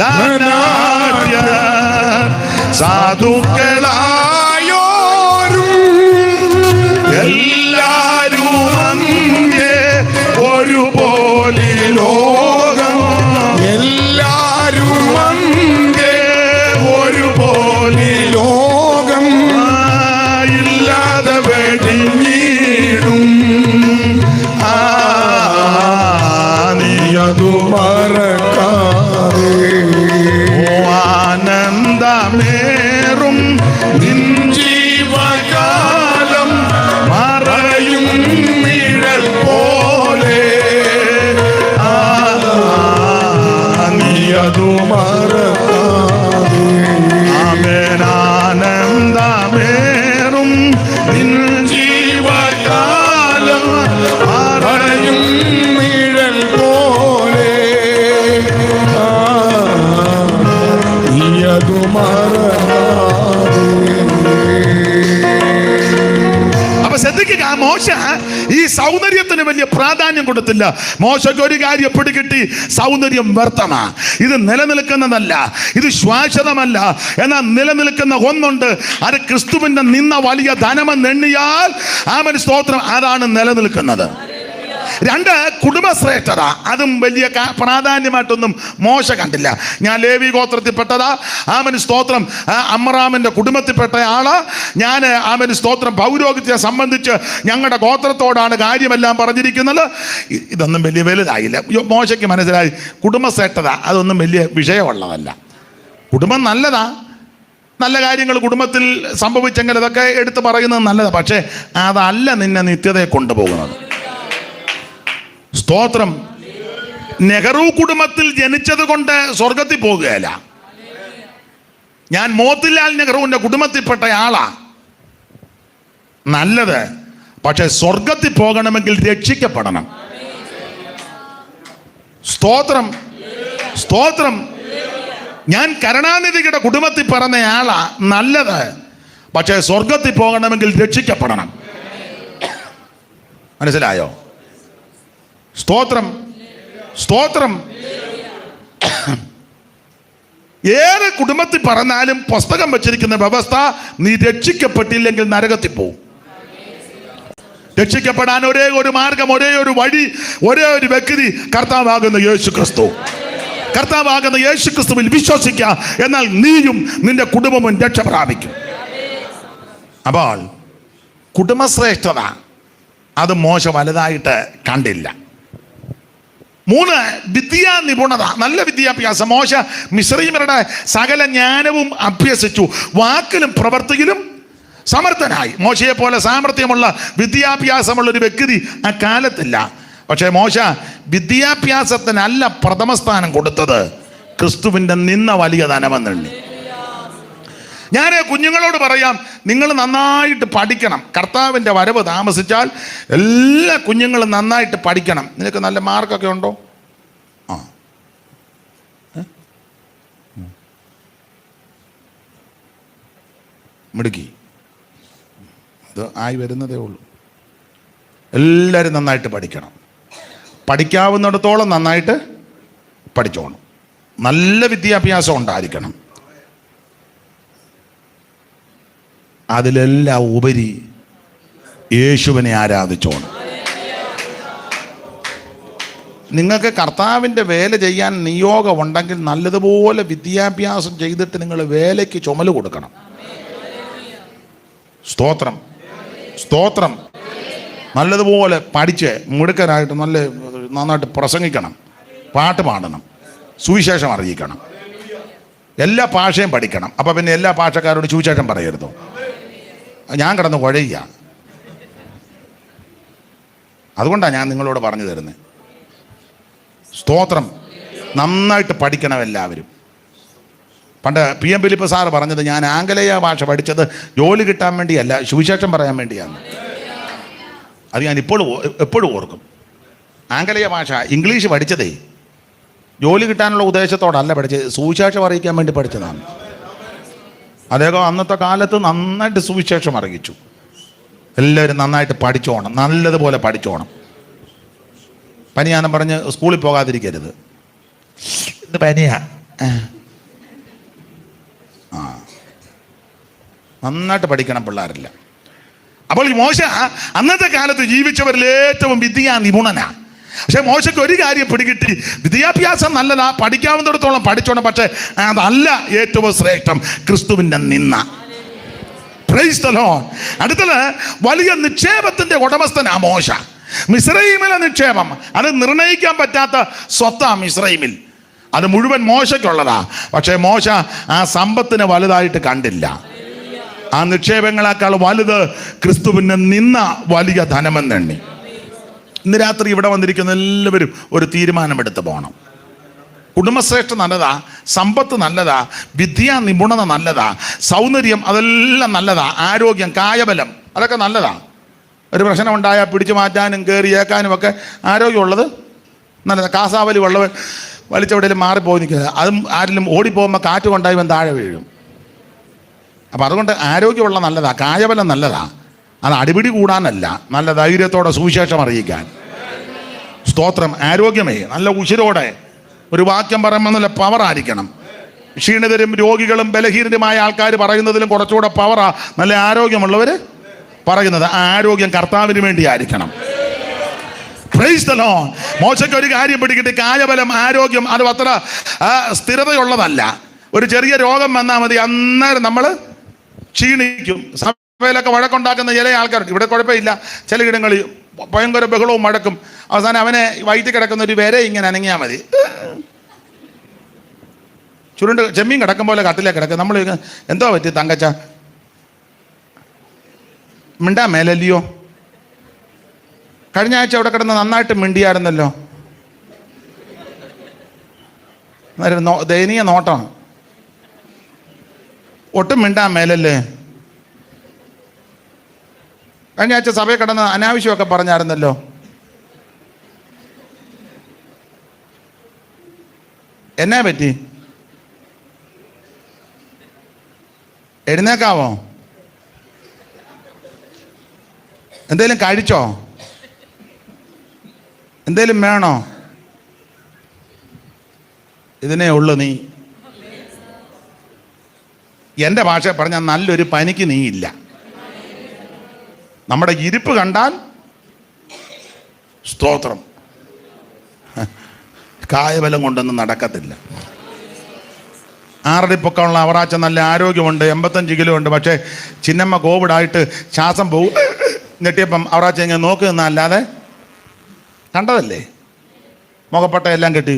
A: ധനാഢ്യർ സാധുക്കളായോരും എല്ലാരും അങ്ങേ ഒരുപോലെ ലോകം എല്ലാരും അങ്ങേ ഒരുപോലെ ലോകം ഇല്ലാതെ വെടിഞ്ഞിടും നീയതു മറക്കാതെ ആനന്ദമേറും നിൻ ജീവകാലം മറയും നിഴൽ പോലെ നീയതു മറക്കാതെ ആനന്ദമേറും നിൻ ജീവകാലം മറയും നിഴൽ പോലെ നീയതു മറക്കാതെ. അപ്പൊ ശ്രദ്ധിക്കുക, മോശ ഈ സൗന്ദര്യത്തിന് വലിയ പ്രാധാന്യം കൊടുത്തില്ല. മോശയ്ക്ക് ഒരു കാര്യം പിടികിട്ടി, സൗന്ദര്യം വ്യർത്ഥമാ, ഇത് നിലനിൽക്കുന്നതല്ല, ഇത് ശാശ്വതമല്ല. എന്നാൽ നിലനിൽക്കുന്ന ഒന്നുണ്ട്, അത് ക്രിസ്തുവിന്റെ നിന്ന വലിയ ധനമെന്ന് എണ്ണിയാൽ ആമേൻ സ്തോത്രം, അതാണ് നിലനിൽക്കുന്നത്. 2, കുടുംബശ്രേഷ്ഠത. അതും വലിയ പ്രാധാന്യമായിട്ടൊന്നും മോശ കണ്ടില്ല. ഞാൻ ലേവി ഗോത്രത്തിൽപ്പെട്ടതാ, ആമേൻ സ്തോത്രം, അമ്രാമിൻ്റെ കുടുംബത്തിൽപ്പെട്ട ആളാ ഞാൻ, ആമേൻ സ്തോത്രം. പൗരോഹിത്യത്തെ സംബന്ധിച്ച് ഞങ്ങളുടെ ഗോത്രത്തോടാണ് കാര്യമെല്ലാം പറഞ്ഞിരിക്കുന്നത്. ഇതൊന്നും വലിയ വലുതായില്ല. മോശയ്ക്ക് മനസ്സിലായി കുടുംബശ്രേഷ്ഠത അതൊന്നും വലിയ വിഷയമുള്ളതല്ല. കുടുംബം നല്ലതാ, നല്ല കാര്യങ്ങൾ കുടുംബത്തിൽ സംഭവിച്ചെങ്കിൽ അതൊക്കെ എടുത്ത് പറയുന്നത് നല്ലതാണ്. പക്ഷേ അതല്ല നിന്നെ നിത്യതയെ കൊണ്ടുപോകുന്നത്. സ്തോത്രം. നെഹ്റു കുടുംബത്തിൽ ജനിച്ചത് കൊണ്ട് സ്വർഗത്തിൽ പോകുകയല്ല. ഞാൻ മോത്തിലാൽ നെഹ്റുവിന്റെ കുടുംബത്തിൽപ്പെട്ട ആളാ. നല്ലത്, പക്ഷെ സ്വർഗത്തിൽ പോകണമെങ്കിൽ രക്ഷിക്കപ്പെടണം. സ്തോത്രം, സ്തോത്രം. ഞാൻ കരുണാനിധിയുടെ കുടുംബത്തിൽ പറഞ്ഞ ആളാ. നല്ലത്, പക്ഷെ സ്വർഗത്തിൽ പോകണമെങ്കിൽ രക്ഷിക്കപ്പെടണം. മനസ്സിലായോ? സ്തോത്രം, സ്തോത്രം. ഏത് കുടുംബത്തിൽ പറഞ്ഞാലും പുസ്തകം വെച്ചിരിക്കുന്ന വ്യവസ്ഥ, നീ രക്ഷിക്കപ്പെട്ടില്ലെങ്കിൽ നരകത്തിൽ പോവും. രക്ഷിക്കപ്പെടാൻ ഒരേ ഒരു മാർഗം, ഒരേ ഒരു വഴി, ഒരേ ഒരു വ്യക്തി, കർത്താവാകുന്ന യേശു ക്രിസ്തു. കർത്താവാകുന്ന യേശു ക്രിസ്തുവിൽ വിശ്വസിക്കുക, എന്നാൽ നീയും നിന്റെ കുടുംബവും രക്ഷ പ്രാപിക്കും. അപ്പോൾ കുടുംബശ്രേഷ്ഠത അത് മോശ വലുതായിട്ട് കണ്ടില്ല. 3, വിദ്യാ നിപുണത, നല്ല വിദ്യാഭ്യാസം. മോശ മിസ്രയീമ്യരുടെ സകല ജ്ഞാനവും അഭ്യസിച്ചു, വാക്കിലും പ്രവൃത്തിയിലും സമർത്ഥനായി. മോശയെ പോലെ സാമർത്ഥ്യമുള്ള വിദ്യാഭ്യാസമുള്ള ഒരു വ്യക്തി ആ കാലത്തില്ല. പക്ഷേ മോശ വിദ്യാഭ്യാസത്തിനല്ല പ്രഥമ സ്ഥാനം കൊടുത്തത്, ക്രിസ്തുവിൻ്റെ നിന്ന വലിയ ധനമെന്നുണ്ട്. ഞാൻ കുഞ്ഞുങ്ങളോട് പറയാം, നിങ്ങൾ നന്നായിട്ട് പഠിക്കണം. കർത്താവിൻ്റെ വരവ് താമസിച്ചാൽ എല്ലാ കുഞ്ഞുങ്ങളും നന്നായിട്ട് പഠിക്കണം. നിനക്ക് നല്ല മാർക്കൊക്കെ ഉണ്ടോ? ആ, മിടുക്കി, അത് ആയി വരുന്നതേ ഉള്ളൂ. എല്ലാവരും നന്നായിട്ട് പഠിക്കണം. പഠിക്കാവുന്നിടത്തോളം നന്നായിട്ട് പഠിച്ചോണം. നല്ല വിദ്യാഭ്യാസം ഉണ്ടായിരിക്കണം. അതിലെല്ലാം ഉപരി യേശുവിനെ ആരാധിച്ചോണം. നിങ്ങൾക്ക് കർത്താവിൻ്റെ വേല ചെയ്യാൻ നിയോഗം ഉണ്ടെങ്കിൽ നല്ലതുപോലെ വിദ്യാഭ്യാസം ചെയ്തിട്ട് നിങ്ങൾ വേലയ്ക്ക് ചുമല് കൊടുക്കണം. സ്തോത്രം, സ്തോത്രം. നല്ലതുപോലെ പഠിച്ച് മിടുക്കനായിട്ട് നന്നായിട്ട് പ്രസംഗിക്കണം, പാട്ട് പാടണം, സുവിശേഷം അറിയിക്കണം, എല്ലാ ഭാഷയും പഠിക്കണം. അപ്പം പിന്നെ എല്ലാ ഭാഷക്കാരോട് സുവിശേഷം പറയരുതോ? ഞാൻ കിടന്ന് കുഴയുക. അതുകൊണ്ടാണ് ഞാൻ നിങ്ങളോട് പറഞ്ഞു തരുന്നത്. സ്തോത്രം. നന്നായിട്ട് പഠിക്കണം എല്ലാവരും. പണ്ട് PM ഫിലിപ്പ് സാറ് പറഞ്ഞത്, ഞാൻ ആംഗലേയ ഭാഷ പഠിച്ചത് ജോലി കിട്ടാൻ വേണ്ടിയല്ല, സുവിശേഷം പറയാൻ വേണ്ടിയാണ്. അത് ഞാൻ എപ്പോഴും ഓർക്കും. ആംഗലേയ ഭാഷ, ഇംഗ്ലീഷ് പഠിച്ചതേ ജോലി കിട്ടാനുള്ള ഉദ്ദേശത്തോടല്ല പഠിച്ചത്, സുവിശേഷം അറിയിക്കാൻ വേണ്ടി പഠിച്ചതാണ്. അദ്ദേഹം അന്നത്തെ കാലത്ത് നന്നായിട്ട് സുവിശേഷം അറിയിച്ചു. എല്ലാവരും നന്നായിട്ട് പഠിച്ചോണം, നല്ലതുപോലെ പഠിച്ചോണം. പനിയാണെന്ന് പറഞ്ഞ് സ്കൂളിൽ പോകാതിരിക്കരുത്. ഇത് പനിയാ. നന്നായിട്ട് പഠിക്കണം പിള്ളേരില്ല. അപ്പോൾ ഈ മോശ അന്നത്തെ കാലത്ത് ജീവിച്ചവരിൽ ഏറ്റവും വിദ്യാ നിപുണനാ. പക്ഷെ മോശയ്ക്ക് ഒരു കാര്യം പിടികിട്ടി, വിദ്യാഭ്യാസം നല്ലതാ, പഠിക്കാവുന്നിടത്തോളം പഠിച്ചോണം. പക്ഷെ അതല്ല ഏറ്റവും ശ്രേഷ്ഠം, ക്രിസ്തുവിൻ്റെ നിന്ന. Price the Lord. അടുത്തത് വലിയ നിക്ഷേപത്തിന്റെ ഉടമസ്ഥനാ മോശ. മിസ്രയീമിലെ നിക്ഷേപം, അത് നിർണയിക്കാൻ പറ്റാത്ത സ്വത്താ മിസ്രയീമിൽ. അത് മുഴുവൻ മോശയ്ക്കുള്ളതാ. പക്ഷേ മോശ ആ സമ്പത്തിനെ വലുതായിട്ട് കണ്ടില്ല. ആ നിക്ഷേപങ്ങളെക്കാൾ വലുത് ക്രിസ്തുവിനെ നിന്ന വലിയ ധനമെന്നെണ്ണി. ഇന്ന് രാത്രി ഇവിടെ വന്നിരിക്കുന്ന എല്ലാവരും ഒരു തീരുമാനമെടുത്ത് പോകണം. കുടുംബശ്രേഷ്ഠ നല്ലതാ, സമ്പത്ത് നല്ലതാ, വിദ്യാ നിപുണത നല്ലതാ, സൗന്ദര്യം അതെല്ലാം നല്ലതാ, ആരോഗ്യം, കായബലം അതൊക്കെ നല്ലതാ. ഒരു പ്രശ്നം ഉണ്ടായാൽ പിടിച്ചു മാറ്റാനും കയറിയേക്കാനും ഒക്കെ ആരോഗ്യമുള്ളത് നല്ലതാ. കാസാവലി ഉള്ളവൻ വലിച്ചെവിടെയും മാറിപ്പോയി നിൽക്കുക, അതും ആരെങ്കിലും ഓടിപ്പോകുമ്പോൾ കാറ്റ് കൊണ്ടായി ഇവൻ താഴെ വീഴും. അപ്പം അതുകൊണ്ട് ആരോഗ്യമുള്ള നല്ലതാ, കായബലം നല്ലതാ. അത് അടിപിടി കൂടാനല്ല, നല്ല ധൈര്യത്തോടെ സുവിശേഷം അറിയിക്കാൻ. സ്തോത്രം. ആരോഗ്യമേ നല്ല ഉശിരോടെ ഒരു വാക്യം പറയുമ്പോൾ നല്ല പവറായിരിക്കണം. ക്ഷീണിതരും രോഗികളും ബലഹീനരുമായ ആൾക്കാർ പറയുന്നതിലും കുറച്ചുകൂടെ പവറാ നല്ല ആരോഗ്യമുള്ളവർ പറയുന്നത്. ആ ആരോഗ്യം കർത്താവിന് വേണ്ടി ആയിരിക്കണം. Price the Lord. മോശയ്ക്ക് ഒരു കാര്യം പിടിക്കിട്ട്, കായബലം, ആരോഗ്യം അത് അത്ര സ്ഥിരതയുള്ളതല്ല. ഒരു ചെറിയ രോഗം വന്നാൽ മതി, അന്നേരം നമ്മൾ ക്ഷീണിക്കും. സഭയിലൊക്കെ വഴക്കുണ്ടാക്കുന്ന ചില ആൾക്കാരുണ്ട്. ഇവിടെ കുഴപ്പമില്ല, ചിലയിടങ്ങളിൽ ഭയങ്കര ബഹളവും വഴക്കും. അവസാനം അവനെ വയറ്റിൽ കിടക്കുന്ന ഒരു വരെ ഇങ്ങനെ അനങ്ങിയാൽ മതി, ചുരുണ്ട് ചെമ്മീൻ കിടക്കും പോലെ കട്ടിലേക്ക് കിടക്കും. നമ്മൾ എന്തോ പറ്റി തങ്കച്ച, മിണ്ടാ മേലല്ലയോ? കഴിഞ്ഞ ആഴ്ച അവിടെ കിടന്ന് നന്നായിട്ട് മിണ്ടിയായിരുന്നല്ലോ. ദയനീയ നോട്ടമാണ്. ഒട്ടും മിണ്ടാൻ മേലല്ലേ? കഴിഞ്ഞ ആഴ്ച സഭയിൽ കിടന്ന് അനാവശ്യമൊക്കെ പറഞ്ഞായിരുന്നല്ലോ. എന്നാ പറ്റി? എഴുന്നേക്കാവോ? എന്തേലും കഴിച്ചോ? എന്തേലും വേണോ? ഇതിനേ ഉള്ളു നീ. എൻ്റെ ഭാഷ പറഞ്ഞാൽ നല്ലൊരു പനിക്ക് നീ ഇല്ല. നമ്മുടെ ഇരിപ്പ് കണ്ടാൽ സ്തോത്രം, കായബലം കൊണ്ടൊന്നും നടക്കത്തില്ല. 6 അടി പൊക്കമുള്ള അവറാച്ച നല്ല ആരോഗ്യമുണ്ട്, 85 കിലോ ഉണ്ട്. പക്ഷേ ചിന്നമ്മ കോവിഡായിട്ട് ശ്വാസം പോകും. ഞെട്ടിയപ്പം അവറാച്ച ഇങ്ങനെ നോക്കി നിന്നല്ലാതെ കണ്ടതല്ലേ, മുഖപ്പട്ട എല്ലാം കെട്ടി.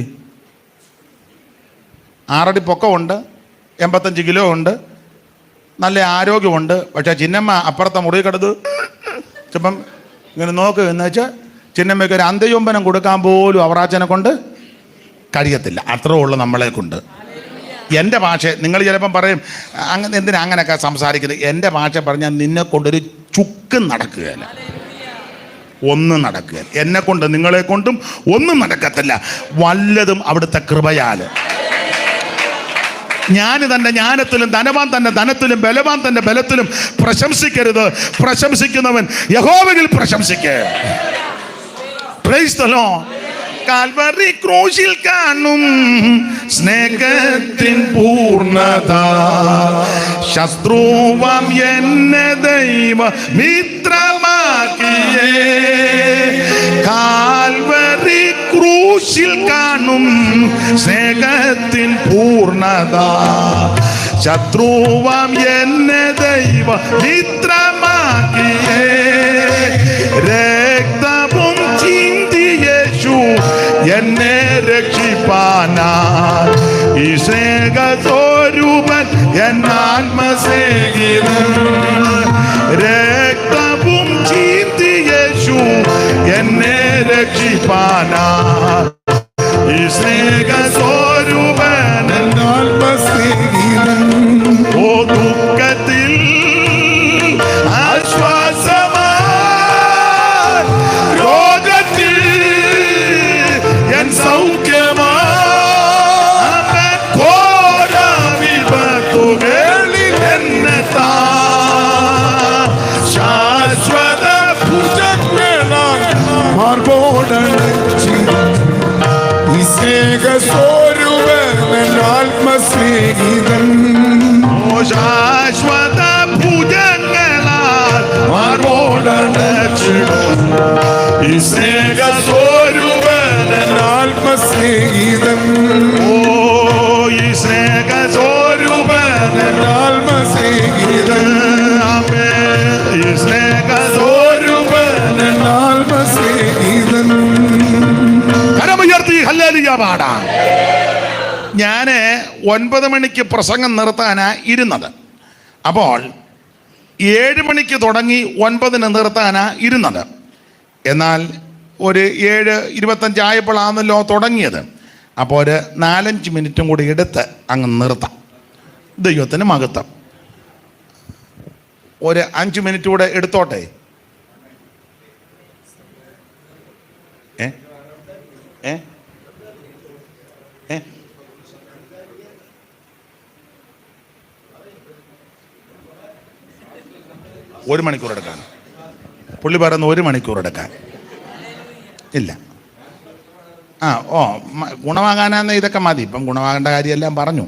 A: 6 അടി പൊക്കമുണ്ട്, 85 കിലോ ഉണ്ട്, നല്ല ആരോഗ്യമുണ്ട്. പക്ഷേ ചിന്നമ്മ അപ്പുറത്തെ മുറി കിടന്ന് ചിലപ്പം ഇങ്ങനെ നോക്ക് എന്ന് വെച്ചാൽ ചിന്നമ്മയ്ക്ക് ഒരു അന്ത്യചുംബനം കൊടുക്കാൻ പോലും അവറാച്ചനെ കൊണ്ട് കഴിയത്തില്ല. അത്രേ ഉള്ളൂ നമ്മളെ കൊണ്ട്. എൻ്റെ ഭാഷ നിങ്ങൾ ചിലപ്പം പറയും അങ്ങനെ എന്തിനാ അങ്ങനെയൊക്കെ സംസാരിക്കുന്നത്. എൻ്റെ ഭാഷ പറഞ്ഞാൽ നിന്നെ കൊണ്ടൊരു ചുക്കും നടക്കുകയില്ല, ഒന്നും നടക്കുകയില്ല. എന്നെ കൊണ്ട് നിങ്ങളെ കൊണ്ടും ഒന്നും നടക്കത്തില്ല. വല്ലതും അവിടുത്തെ കൃപയാൽ. ഞാൻ തന്നെ ജ്ഞാനത്തിലും ധനവാൻ തന്നെ ധനത്തിലും ബലവാൻ തന്നെ ബലത്തിലും പ്രശംസിക്കരുത്. പ്രശംസിക്കുന്നവൻ യഹോവയിൽ പ്രശംസിക്കേ. Praise the Lord. കാൽവറി ക്രൂശിൽ കാണും സ്നേഹത്തിൻ പൂർണ്ണത, ശത്രുവാം എന്നെ ദൈവ മിത്രമാക്കിയേ. കാൽവറി ക്രൂശിൽ കാണും സ്നേഹത്തിൻ പൂർണ്ണത, ശത്രുവാം എന്നെ ദൈവ മിത്രമാക്കിയേ. രക്തവും ചിന്തി യേശു എന്നെ രക്ഷിപ്പാനാ, ഈ സ്നേഹസ്വരൂപൻ എന്നാത്മസ്നേഹിതൻ. രക്തവും ചിന്തി യേശു എന്നെ രക്ഷിപ്പാനാ, ഈ സ്നേഹസ്വരൂപൻ എന്നാത്മസ്നേഹിതൻ. ഓ ദുഃഖത്തിൽ ആശ്വാസമാ, രോഗത്തിൽ എൻ സൗഖ്യമാ, ഘോര വിപത്തുകളിൽ എന്നെ ശാശ്വത ഭുജങ്ങളാൽ
E: മാർബോടണച്ചി, ഈ സ്നേഹസ്വരൂപൻ ആത്മസ്നേഹിതൻ.
A: ശാശ്വത ഭുജങ്ങളാൽ മാർബോടണച്ചിടും, ഈ സ്നേഹസ്വരൂപൻ
E: ആത്മസ്നേഹിതൻ.
A: ഓ ഈ സ്നേഹസ്വരൂപൻ
E: ആത്മസ്നേഹിതൻ.
A: ഈ സ്നേഹസ്വരൂപൻ
E: ആത്മസ്നേഹിതൻ.
A: കരമുയർത്തി ഹല്ലേലൂയ പാടാം. ഞാൻ 9 മണിക്ക് പ്രസംഗം നിർത്താനാ ഇരുന്നത്. അപ്പോൾ 7 മണിക്ക് തുടങ്ങി 9-ന് നിർത്താനാ ഇരുന്നത്. എന്നാൽ ഒരു 7:25 ആയപ്പോഴാണല്ലോ തുടങ്ങിയത്. അപ്പോൾ ഒരു 4-5 മിനിറ്റും കൂടി എടുത്ത് അങ്ങ് നിർത്താം. ദൈവത്തിന് മഹത്വം. ഒരു 5 മിനിറ്റ് കൂടെ എടുത്തോട്ടെ. ഏ ഏ ഏ ഒരു മണിക്കൂർ എടുക്കാൻ പുള്ളി പറയുന്നു. 1 മണിക്കൂർ എടുക്കാൻ ഇല്ല. ഗുണമാകാനാന്ന് ഇതൊക്കെ മതി. ഇപ്പം ഗുണമാകേണ്ട കാര്യമെല്ലാം പറഞ്ഞു.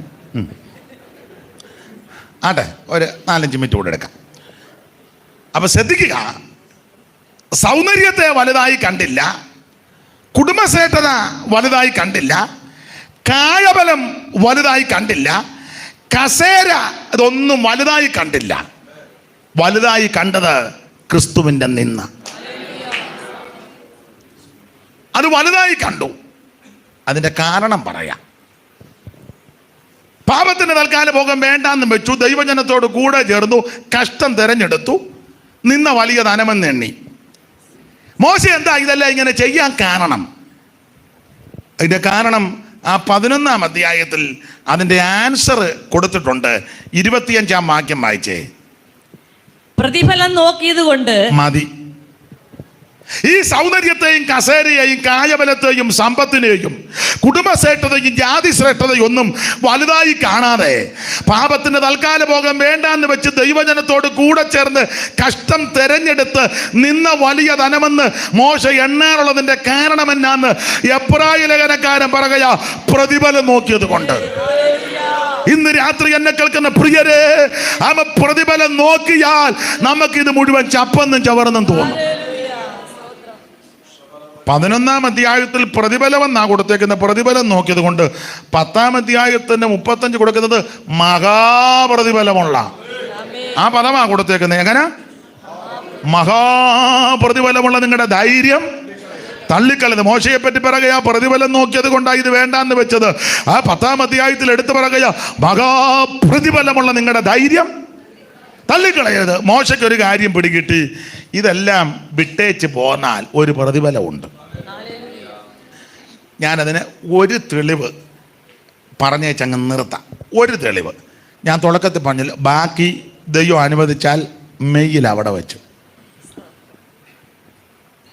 A: ആട്ടെ, ഒരു 4-5 മിനിറ്റ് കൂടെ എടുക്കാം. അപ്പൊ ശ്രദ്ധിക്കുക, സൗന്ദര്യത്തെ വലുതായി കണ്ടില്ല, കുടുംബശ്രേഷ്ഠത വലുതായി കണ്ടില്ല, കായബലം വലുതായി കണ്ടില്ല, കസേര ഇതൊന്നും വലുതായി കണ്ടില്ല. വലുതായി കണ്ടത് ക്രിസ്തുവിൻ്റെ നിന്ന. അത് വലുതായി കണ്ടു. അതിൻ്റെ കാരണം പറയാം. പാപത്തിന് തൽക്കാല ഭോഗം വേണ്ടാന്നും വെച്ചു. ദൈവജനത്തോട് കൂടെ ചേർന്നു. കഷ്ടം തിരഞ്ഞെടുത്തു. നിന്ന വലിയ ധനമെന്നെണ്ണി. മോശ എന്താ ഇതെല്ലാം ഇങ്ങനെ ചെയ്യാൻ കാരണം? അതിൻ്റെ കാരണം ആ 11-ാം അധ്യായത്തിൽ അതിൻ്റെ ആൻസർ കൊടുത്തിട്ടുണ്ട്. 25-ാം വാക്യം വായിച്ചേ.
D: പ്രതിഫലം നോക്കിയത് കൊണ്ട്
A: മതി. ഈ സൗന്ദര്യത്തെയും കസേരയെയും കായബലത്തെയും സമ്പത്തിനെയും കുടുംബശ്രേഷ്ഠതയും ജാതിശ്രേഷ്ഠതയും ഒന്നും വലുതായി കാണാതെ പാപത്തിന്റെ തൽക്കാല ഭോഗം വേണ്ടാന്ന് വെച്ച് ദൈവജനത്തോട് കൂടെ ചേർന്ന് കഷ്ടം തെരഞ്ഞെടുത്ത് നിന്ന വലിയ ധനമെന്ന് മോശ എണ്ണാറുള്ളതിന്റെ കാരണം എന്നാന്ന് എബ്രായ ലേഖനക്കാരൻ പറയുക, പ്രതിഫലം നോക്കിയത് കൊണ്ട്. ഇന്ന് രാത്രി എന്നെ കേൾക്കുന്ന പ്രിയരെ, പ്രതിഫലം നോക്കിയാൽ നമുക്കിത് മുഴുവൻ ചപ്പെന്നും ചവറെന്നും തോന്നും. 11-ാം അധ്യായത്തിൽ പ്രതിഫലം എന്നാ കൊടുത്തേക്കുന്ന. പ്രതിഫലം നോക്കിയത് കൊണ്ട് 10-ാം അധ്യായത്തിന് 35 കൊടുക്കുന്നത് മഹാപ്രതിഫലമുള്ള ആ പദമാ കൊടുത്തേക്കുന്നത്. എങ്ങനെ? മഹാപ്രതിഫലമുള്ള നിങ്ങളുടെ ധൈര്യം തള്ളിക്കളത്. മോശയെ പറ്റി പറയുക, പ്രതിഫലം നോക്കിയത് കൊണ്ടാണ് ഇത് വേണ്ടാന്ന് വെച്ചത്. ആ 10-ാം അധ്യായത്തിൽ എടുത്തു പറയുക, മഹാപ്രതിഫലമുള്ള നിങ്ങളുടെ ധൈര്യം തള്ളിക്കളയരുത്. മോശയ്ക്കൊരു കാര്യം പിടികിട്ടി. ഇതെല്ലാം വിട്ടേച്ച് പോന്നാൽ ഒരു പ്രതിഫലമുണ്ട്. ഞാനതിന് ഒരു തെളിവ് പറഞ്ഞേച്ചങ്ങ് നിർത്താം. ഒരു തെളിവ് ഞാൻ തുടക്കത്തിൽ പറഞ്ഞില്ല, ബാക്കി ദൈവം അനുവദിച്ചാൽ മെയ്യിൽ അവിടെ വെച്ചു.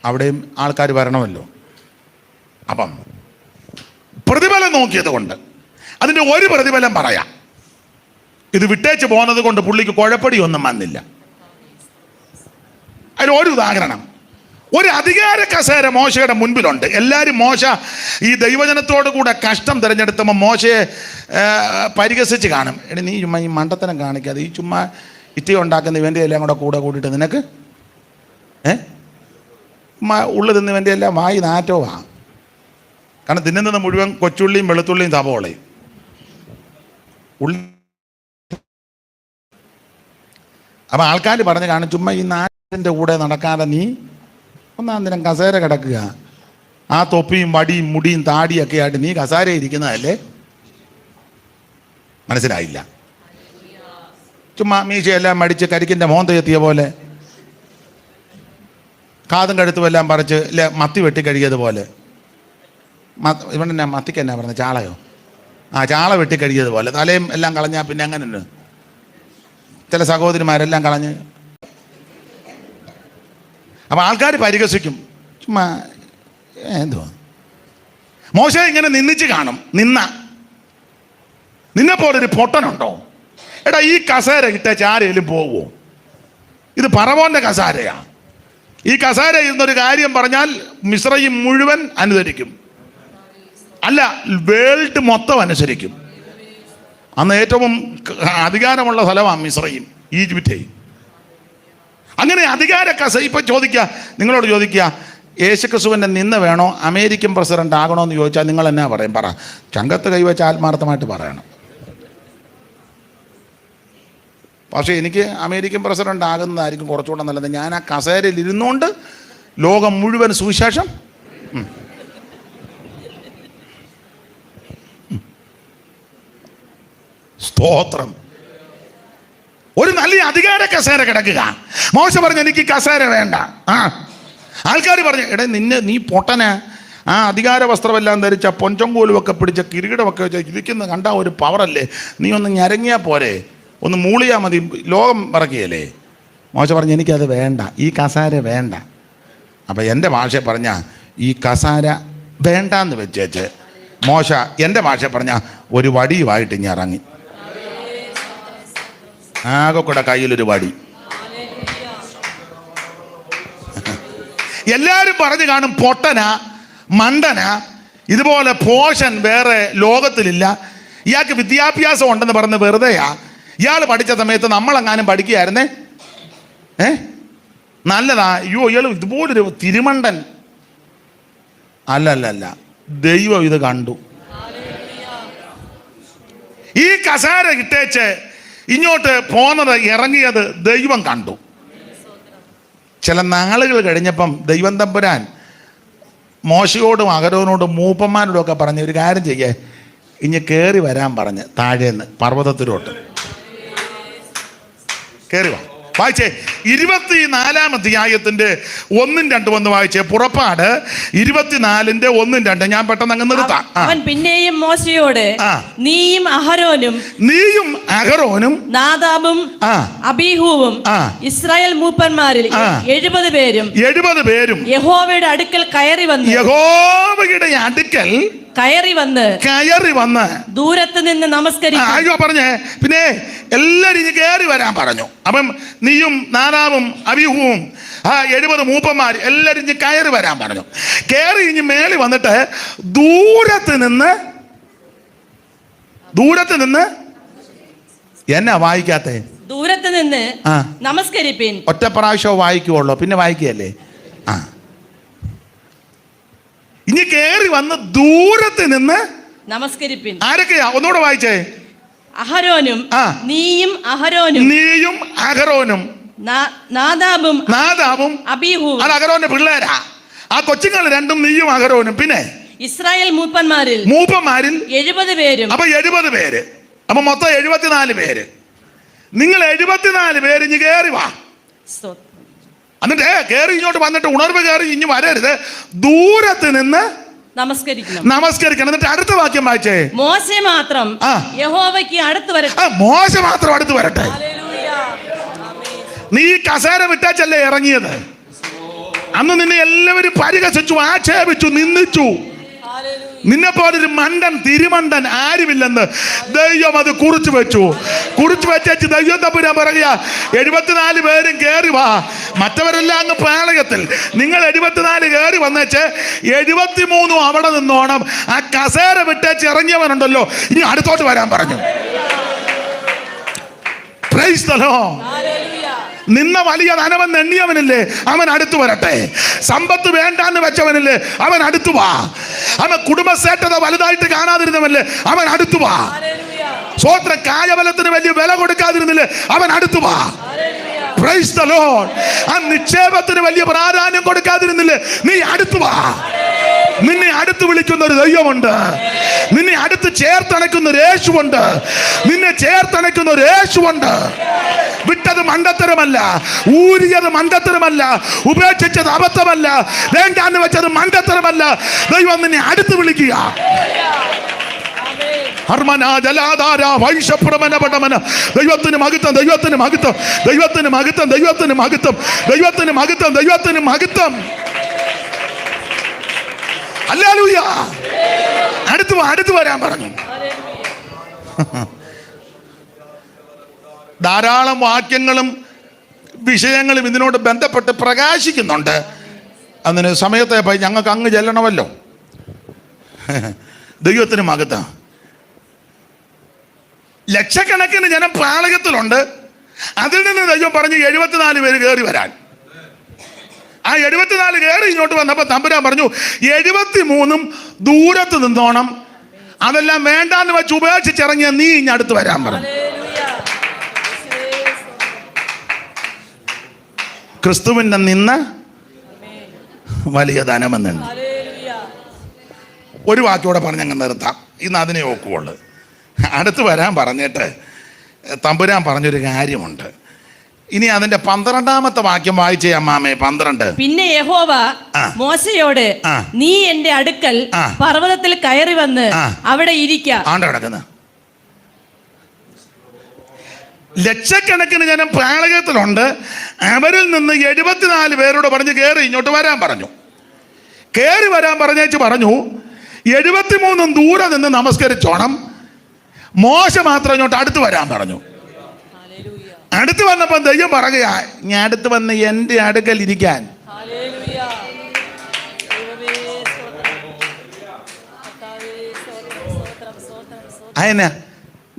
A: അവിടെയും ആൾക്കാർ വരണമല്ലോ. അപ്പം പ്രതിഫലം നോക്കിയത് കൊണ്ട് അതിൻ്റെ ഒരു പ്രതിഫലം പറയാം. ഇത് വിട്ടേച്ച് പോകുന്നത് കൊണ്ട് പുള്ളിക്ക് കുഴപ്പടിയൊന്നും വന്നില്ല. അതിന് ഒരു ഉദാഹരണം, ഒരു അധികാര കസേര മോശയുടെ മുൻപിലുണ്ട്. എല്ലാവരും മോശ ഈ ദൈവജനത്തോടു കൂടെ കഷ്ടം തിരഞ്ഞെടുത്തുമ്പോൾ മോശയെ പരിഹസിച്ച് കാണും. എടി നീ ചുമ്മാ ഈ മണ്ടത്തനം കാണിക്കാതെ, ഈ ചുമ്മാ ഇറ്റി ഉണ്ടാക്കുന്ന ഇവൻ്റെ എല്ലാം കൂടെ കൂട്ടിയിട്ട് നിനക്ക് ഉള്ളു തിന്ന് ഇവൻ്റെ എല്ലാം വായി നാറ്റോവാ. കാരണം തിന്നുന്നത് മുഴുവൻ കൊച്ചുള്ളിയും വെളുത്തുള്ളിയും സവോളയും ഉള്ളി. അപ്പം ആൾക്കാർ പറഞ്ഞ് കാണും, ചുമ്മാ ഈ നാട്ടിൻ്റെ കൂടെ നടക്കാതെ നീ ഒന്നാം ദിനം കസേര കിടക്കുക, ആ തൊപ്പിയും വടിയും മുടിയും താടിയൊക്കെ ആയിട്ട് നീ കസേര ഇരിക്കുന്നതല്ലേ? മനസ്സിലായില്ല. ചുമ്മാ മീശയെല്ലാം മടിച്ച് കരിക്കിൻ്റെ മോന്ത പോലെ, കാതും കഴുത്തും എല്ലാം പറിച്ച് മത്തി വെട്ടി കഴുകിയതുപോലെ. ഇവനെന്നാ മത്തിക്ക് എന്നാ പറഞ്ഞത്, ചാളയോ? ചാള വെട്ടി കഴുകിയതുപോലെ തലയും എല്ലാം കളഞ്ഞാൽ പിന്നെ അങ്ങനെ ചില സഹോദരിമാരെല്ലാം കളഞ്ഞ്. അപ്പം ആൾക്കാർ പരിഹസിക്കും. ചുമ്മാ എന്തുവാ മോശ ഇങ്ങനെ നിന്നിച്ച് കാണും. നിന്നെപ്പോലൊരു പൊട്ടനുണ്ടോ? എടാ ഈ കസേര ഇട്ടേച്ച് ആരെങ്കിലും പോവോ? ഇത് പറവോന്റെ കസേരയാ. ഈ കസേര ഇരുന്നൊരു കാര്യം പറഞ്ഞാൽ മിസ്രയീം മുഴുവൻ അനുസരിക്കും, അല്ല വേൾഡ് മൊത്തം അനുസരിക്കും. അന്ന് ഏറ്റവും അധികാരമുള്ള സ്ഥലമാണ് മിസ്രയീം, ഈജിപ്റ്റ്. അങ്ങനെ അധികാര ഇപ്പം നിങ്ങളോട് ചോദിക്കുക, യേശുക്രിസ്തുവിൻ്റെ നിന്ന് വേണോ അമേരിക്കൻ പ്രസിഡന്റ് ആകണോ എന്ന് ചോദിച്ചാൽ നിങ്ങൾ എന്നാ പറയും? പറ, ചങ്കത്ത് കൈവച്ച് ആത്മാർത്ഥമായിട്ട് പറയണം. പക്ഷേ എനിക്ക് അമേരിക്കൻ പ്രസിഡന്റ് ആകുന്നതായിരിക്കും കുറച്ചുകൂടെ നല്ലത്. ഞാൻ ആ കസേരയിൽ ഇരുന്നുകൊണ്ട് ലോകം മുഴുവൻ സുവിശേഷം. സ്തോത്രം. ഒരു നല്ല അധികാര കസേര കിടക്കുക. മോശ പറഞ്ഞു എനിക്ക് കസേര വേണ്ട. ആൾക്കാർ പറഞ്ഞു, എടേ നീ പൊട്ടന, ആ അധികാര വസ്ത്രമെല്ലാം ധരിച്ച പൊഞ്ചങ്കോലുമൊക്കെ പിടിച്ച കിരീടമൊക്കെ വെച്ച ഇരിക്കുന്ന കണ്ട ഒരു പവറല്ലേ, നീ ഒന്ന് ഞരങ്ങിയാൽ പോരെ, ഒന്ന് മൂളിയാൽ മതി, ലോകം പറക്കുകയല്ലേ. മോശ പറഞ്ഞു എനിക്കത് വേണ്ട, ഈ കസേര വേണ്ട. അപ്പം എൻ്റെ ഭാഷ പറഞ്ഞ ഈ കസേര വേണ്ടാന്ന് വെച്ചേച്ച് മോശ എൻ്റെ ഭാഷ പറഞ്ഞ ഒരു വടിയുമായിട്ട് ഇനി ഇറങ്ങി. ആകെ കൂടെ കയ്യിലൊരു വടി. എല്ലാവരും പറഞ്ഞു കാണും പൊട്ടന, മണ്ടന, ഇതുപോലെ പോഷൻ വേറെ ലോകത്തിലില്ല, ഇയാൾക്ക് വിദ്യാഭ്യാസം ഉണ്ടെന്ന് പറഞ്ഞ് വെറുതെയാ. ഇയാൾ പഠിച്ച സമയത്ത് നമ്മളെങ്ങാനും പഠിക്കുകയായിരുന്നേ നല്ലതാ. അയ്യോ ഇയാൾ ഇതുപോലൊരു തിരുമണ്ടൻ. അല്ല, ദൈവം ഇത് കണ്ടു. ഈ കസേര ഇട്ടേച്ച് ഇങ്ങോട്ട് പോന്നത് ഇറങ്ങിയത് ദൈവം കണ്ടു. ചില നാളുകൾ കഴിഞ്ഞപ്പം ദൈവം തമ്പുരാൻ മോശയോടും അഹരോനോടും മൂപ്പന്മാരോടും ഒക്കെ പറഞ്ഞ് ഒരു കാര്യം ചെയ്യേ, ഇനി കയറി വരാൻ പറഞ്ഞ് താഴേന്ന് പർവ്വതത്തിലോട്ട് കയറി വാ. വായിച്ചേ 24 അധ്യായത്തിന്റെ 1-2 വന്ന് വായിച്ചേ. പുറപ്പാട് 24-ന്റെ 1-2. ഞാൻ പെട്ടെന്ന് അങ്ങ് നിർത്താം.
D: അവൻ പിന്നെയും മോശയോട് നീയും അഹരോനും നാദാബും അബീഹൂവും ഇസ്രായേൽ മൂപ്പന്മാരിൽ 70 പേരും യഹോവയുടെ അടുക്കൽ കയറി വന്ന് ദൂരത്ത് നിന്ന് നമസ്കരിക്കും.
A: അയ്യോ പറഞ്ഞേ, പിന്നെ എല്ലാരും ഇനി കയറി വരാൻ പറഞ്ഞു. അപ്പം നീയും നാദാബും അബീഹൂവും 70 മൂപ്പന്മാർ എല്ലാരും ഇനി കയറി വരാൻ പറഞ്ഞു. കയറി ഇനി മേളി വന്നിട്ട് ദൂരത്ത് നിന്ന് എന്നാ വായിക്കാത്തേ?
D: ദൂരത്ത് നിന്ന് നമസ്കരിപ്പിൻ.
A: ഒറ്റ പ്രാവശ്യം വായിക്കുള്ളൂ, പിന്നെ വായിക്കുകയല്ലേ. ഇനി കയറി വന്ന് ദൂരത്ത് നിന്ന് നമസ്കരിപ്പിൻ. ആരൊക്കെയാ? ഒന്നുകൂടെ വായിച്ചേ.
D: അഹരോനും നീയും അഹരോനും നാദാബും അബീഹൂവും.
A: അത് അഹരോന്റെ പിള്ളേരാ. ആ കൊച്ചുങ്ങൾ രണ്ടും നീയും അഹരോനും. പിന്നെ
D: ഇസ്രായേൽ മൂപ്പന്മാരിൽ 70 പേരും.
A: അപ്പൊ 70 പേര്. അപ്പൊ മൊത്തം 74 പേര്. നിങ്ങൾ 74 പേര് ഇനി കയറി വാ. എന്നിട്ട് കയറി ഇങ്ങോട്ട് വന്നിട്ട് ഉണർവ് കയറി ഇനി വരരുത്, ദൂരത്ത് നിന്ന് നമസ്കരിക്കണം. എന്നിട്ട് അടുത്ത വാക്യം വായിച്ചേ.
D: മോശെ മാത്രം യഹോവയ്ക്ക് അടുത്ത് വരട്ടെ.
A: മോശ മാത്രം അടുത്ത് വരട്ടെ. നീ കസേര വിട്ടാച്ചല്ലേ ഇറങ്ങിയത്. അന്ന് നിന്നെ എല്ലാവരും പരിഹസിച്ചു, ആക്ഷേപിച്ചു, നിന്ദിച്ചു. നിന്നെ പോലൊരു മണ്ടൻ തിരുമണ്ടൻ ആരുമില്ലെന്ന് ദൈവം അത് കുറിച്ചു വെച്ചു. ദൈവം തമ്പുരാൻ പറയുക, 74 പേരും കയറി വാ, മറ്റവരെല്ലാം അങ്ങ് പാളയത്തിൽ, നിങ്ങൾ 74 കയറി വന്നേച്ച് 73 അവിടെ നിന്നോണം. ആ കസേര വിട്ടേച്ച് ഇറങ്ങിയവനുണ്ടല്ലോ, ഇനി അടുത്തോട്ട് വരാൻ പറഞ്ഞു. Price the Lord. നിന്ന വലിയ ധനമെന്ന് എണ്ണിയവനില്ലേ, അവൻ അടുത്തു വരട്ടെ. സമ്പത്ത് വേണ്ടാന്ന് വെച്ചവനില്ലേ, അവൻ അടുത്തു വാ. അവൻ കുടുംബശ്രേഷ്ഠത വലുതായിട്ട് കാണാതിരുന്നവല്ലേ, അവൻ അടുത്തു വാ. സ്വോത്ര കായബലത്തിന് വലിയ വില കൊടുക്കാതിരുന്നില്ലേ, അവൻ അടുത്തു വാ. Price the Lord. ആ നിക്ഷേപത്തിന് വലിയ പ്രാധാന്യം കൊടുക്കാതിരുന്നില്ലേ, നീ അടുത്തു വാ. നിന്നെ അടുത്ത് വിളിക്കുന്ന ഒരു ദൈവമുണ്ട്. നിന്നെ അടുത്ത് ചേർത്തണയ്ക്കുന്ന ഒരു യേശുവുണ്ട്. നിന്നെ ചേർത്തണയ്ക്കുന്ന ഒരു യേശുവുണ്ട്. വിട്ടത് മണ്ടത്തരമല്ല, ഊരിയത് മണ്ടത്തരമല്ല, ഉപേക്ഷിച്ചത് അബദ്ധമല്ല, വേണ്ടാന്ന് വെച്ചത് മണ്ടത്തരമല്ല. ദൈവം നിന്നെ അടുത്ത് വിളിക്കുക. ദൈവത്തിന് മഹത്വം, ദൈവത്തിന് മഹത്വം, ദൈവത്തിന് മഹത്വം, ദൈവത്തിന് മഹത്വം, ദൈവത്തിന് മഹത്വം, ദൈവത്തിന് മഹത്വം. ഹല്ലേലൂയ. അടുത്ത് വരാൻ പറഞ്ഞു. ധാരാളം വാക്യങ്ങളും വിഷയങ്ങളും ഇതിനോട് ബന്ധപ്പെട്ട് പ്രകാശിക്കുന്നുണ്ട്. അതിന് സമയത്തെ ഞങ്ങൾക്ക് അങ്ങ് ചെല്ലണമല്ലോ. ദൈവത്തിന് മഹത്വം. ലക്ഷക്കണക്കിന് ജനം പാളയത്തിലുണ്ട്. അതിൽ നിന്ന് ദൈവം പറഞ്ഞു 74 പേര് കയറി വരാൻ. ആ 74 കയറി ഇങ്ങോട്ട് വന്നപ്പോൾ തമ്പുരാൻ പറഞ്ഞു 73 ദൂരത്ത് നിന്നോണം. അതെല്ലാം വേണ്ടാന്ന് വെച്ച് ഉപേക്ഷിച്ചിറങ്ങിയ നീ ഇനി അടുത്ത് വരാൻ പറഞ്ഞു. ക്രിസ്തുവിന്റെ നിന്ന് വലിയ ധനമെന്നുണ്ട്. ഒരു വാക്കോടെ പറഞ്ഞങ്ങ് നിർത്താം. ഇന്ന് അതിനെ ഒക്കുള്ളൂ. അടുത്ത് വരാൻ പറഞ്ഞിട്ട് തമ്പുരാൻ പറഞ്ഞൊരു കാര്യമുണ്ട്. ഇനി അതിന്റെ 12ാമത്തെ വാക്യം വായിച്ചേ അമ്മാമേ. 12.
D: പിന്നെ യഹോവ മോശയോട്, നീ എന്റെ അടുക്കൽ പർവ്വതത്തിൽ കയറി വന്ന് അവിടെ ഇരിക്കാം.
A: കിടക്കുന്ന ലക്ഷക്കണക്കിന് ജനം പാളയത്തിലുണ്ട്. അവരിൽ നിന്ന് 74 പേരോട് പറഞ്ഞ് കയറി ഇങ്ങോട്ട് വരാൻ പറഞ്ഞു. കയറി വരാൻ പറഞ്ഞേച്ച് പറഞ്ഞു 73 ദൂരെ നിന്ന് നമസ്കരിച്ചോണം. മോശ മാത്രം ഇങ്ങോട്ട് അടുത്ത് വരാൻ പറഞ്ഞു. അടുത്ത് വന്നപ്പോൾ ദൈവം പറയുക, ഞാൻ അടുത്ത് വന്ന് എൻ്റെ അടുക്കൽ ഇരിക്കാൻ. അയന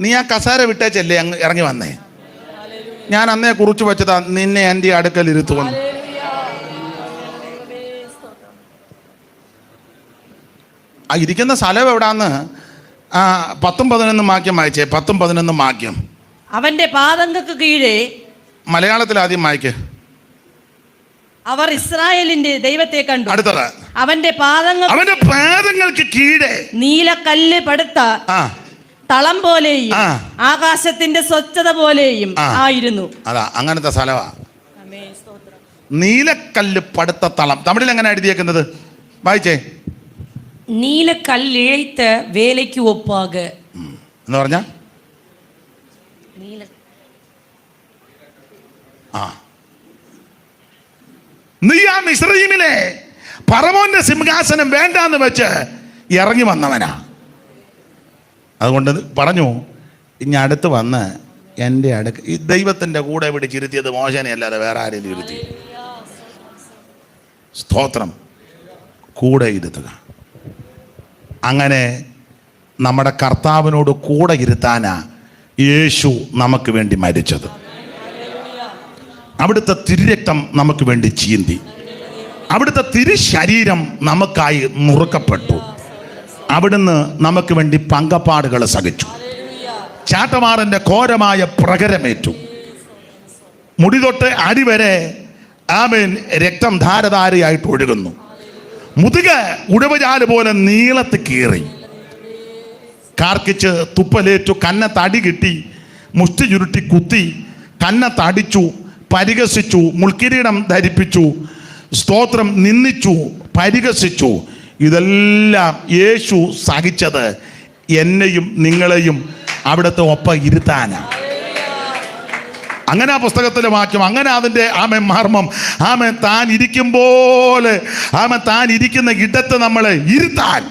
A: നീ ആ കസേര വിട്ടേച്ചല്ലേ അങ്ങ് ഇറങ്ങി വന്നേ. ഞാൻ അന്നേ കുറിച്ച് വെച്ചതാ നിന്നെ എൻ്റെ അടുക്കൽ ഇരുത്തുവന്നു. ആ ഇരിക്കുന്ന സ്ഥലം എവിടാന്ന് 10-11 വാക്യം വായിച്ചേ. 10-11 വാക്യം.
D: അവന്റെ പാദങ്ങൾക്ക് കീഴേ,
A: മലയാളത്തിൽ ആദ്യം വായിക്ക്.
D: അവർ ഇസ്രായേലിന്റെ ദൈവത്തെ കണ്ടു.
A: അടുത്തത്,
D: അവന്റെ
A: പാദങ്ങൾക്ക് കീഴേ
D: നീലക്കല്ല് പടുത്ത തളം പോലെയും ആകാശത്തിന്റെ സ്വച്ഛത പോലെയും ആയിരുന്നു.
A: അതാ അങ്ങനത്തെ സ്ഥലമാ നീലക്കല്ല് പടുത്ത തളം. തമിഴിൽ എങ്ങനെ എഴുതിയേക്കുന്നത് വായിച്ചേ.
C: നീലക്കല്ല് ഇഴൈത്ത വേലയ്ക്ക് ഒപ്പാക
A: എന്ന് പറഞ്ഞ നീ ആ മിസ്രയീമിലെ ഫറവോന്റെ സിംഹാസനം വേണ്ടാന്ന് വെച്ച് ഇറങ്ങി വന്നവനാ. അതുകൊണ്ട് പറഞ്ഞു ഇനി അടുത്ത് വന്ന് എൻ്റെ അടുക്ക്. ഈ ദൈവത്തിൻ്റെ കൂടെ പിടിച്ചിരുത്തിയത് മോശനെ അല്ലാതെ വേറെ ആരെയും ഇരുത്തി. സ്തോത്രം. കൂടെ ഇരുത്തുക. അങ്ങനെ നമ്മുടെ കർത്താവിനോട് കൂടെ ഇരുത്താനാ യേശു നമുക്ക് വേണ്ടി മരിച്ചത്. അവിടുത്തെ തിരുരക്തം നമുക്ക് വേണ്ടി ചീന്തി. അവിടുത്തെ തിരുശരീരം നമുക്കായി നുറുക്കപ്പെട്ടു. അവിടുന്ന് നമുക്ക് വേണ്ടി പങ്കപ്പാടുകൾ സഹിച്ചു. ചാട്ടമാറിൻ്റെ ഘോരമായ പ്രകരമേറ്റു. മുടി തൊട്ട് അടിവരെ ആമേൻ രക്തം ധാരധാരയായിട്ട് ഒഴുകുന്നു. മുതുക ഉടവുചാല് പോലെ നീളത്ത് കീറി. കാർക്കിച്ച് തുപ്പലേറ്റു. കന്നത്തടി കിട്ടി. മുഷ്ടി ചുരുട്ടി കുത്തി. കന്നത്തടിച്ചു. പരിഹസിച്ചു, മുൾക്കിരീടം ധരിപ്പിച്ചു, സ്തോത്രം, നിന്ദിച്ചു, പരിഹസിച്ചു. ഇതെല്ലാം യേശു സഹിച്ചത് എന്നെയും നിങ്ങളെയും അവിടുത്തെ ഒപ്പം ഇരുത്താനാണ്. അങ്ങനെ ആ പുസ്തകത്തിലെ വാക്യം, അങ്ങനെ അതിൻ്റെ മർമ്മം. താൻ ഇരിക്കും പോലെ താൻ ഇരിക്കുന്ന ഇടത്ത് നമ്മളെ ഇരുത്താൻ.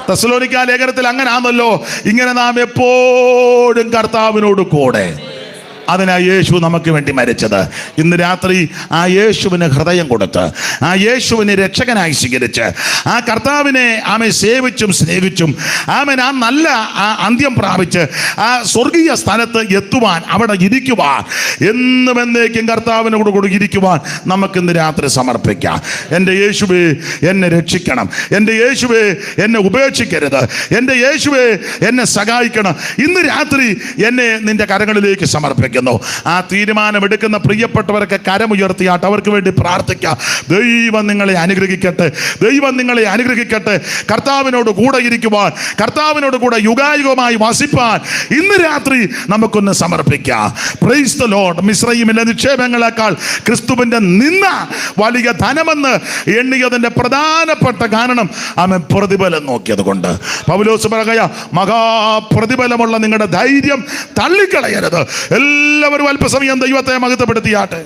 A: തെസ്സലോനിക്ക ലേഖനത്തിൽ അങ്ങനെ ആണല്ലോ. ഇങ്ങനെ നാം എപ്പോഴും കർത്താവിനോട് കൂടെ. അതിനാ യേശു നമുക്ക് വേണ്ടി മരിച്ചത്. ഇന്ന് രാത്രി ആ യേശുവിന് ഹൃദയം കൊടുത്ത്, ആ യേശുവിനെ രക്ഷകനായി സ്വീകരിച്ച്, ആ കർത്താവിനെ സേവിച്ചും സ്നേഹിച്ചും ആ നല്ല അന്ത്യം പ്രാപിച്ച് ആ സ്വർഗീയ സ്ഥലത്ത് എത്തുവാൻ, അവിടെ ഇരിക്കുവാൻ, എന്നും എന്നേക്കും കർത്താവിനോട് കൂടി ഇരിക്കുവാൻ നമുക്കിന്ന് രാത്രി സമർപ്പിക്കാം. എൻ്റെ യേശുവേ എന്നെ രക്ഷിക്കണം, എൻ്റെ യേശുവേ എന്നെ ഉപേക്ഷിക്കരുത്, എൻ്റെ യേശുവേ എന്നെ സഹായിക്കണം. ഇന്ന് രാത്രി എന്നെ നിന്റെ കരങ്ങളിലേക്ക് സമർപ്പിക്കാം. ആ തീരുമാനമെടുക്കുന്ന പ്രിയപ്പെട്ടവരൊക്കെ കരമുയർത്തിയാട്ട് അവർക്ക് വേണ്ടി പ്രാർത്ഥിക്കാം. ദൈവം നിങ്ങളെ അനുഗ്രഹിക്കട്ടെ, ദൈവം നിങ്ങളെ അനുഗ്രഹിക്കട്ടെ. കർത്താവിനോട് കൂടെ ഇരിക്കുവാൻ, കർത്താവിനോട് കൂടെ യുഗായുഗമായി വസിപ്പാൻ ഇന്ന് രാത്രി നമുക്കൊന്ന് സമർപ്പിക്കാം. Praise the Lord. മിസ്രയീമിലെ നിക്ഷേപങ്ങളെക്കാൾ ക്രിസ്തുവിന്റെ നിന്ന വലിയ ധനമെന്ന് എണ്ണിയതിന്റെ പ്രധാനപ്പെട്ട കാരണം അവൻ പ്രതിഫലം നോക്കിയത് കൊണ്ട്. പൗലോസ് പറയുക, മഹാപ്രതിഫലമുള്ള നിങ്ങളുടെ ധൈര്യം തള്ളിക്കളയരുത്. എല്ലാവരും അല്പസമയം ദൈവത്തെ മഹത്വപ്പെടുത്തിയാട്ടെ.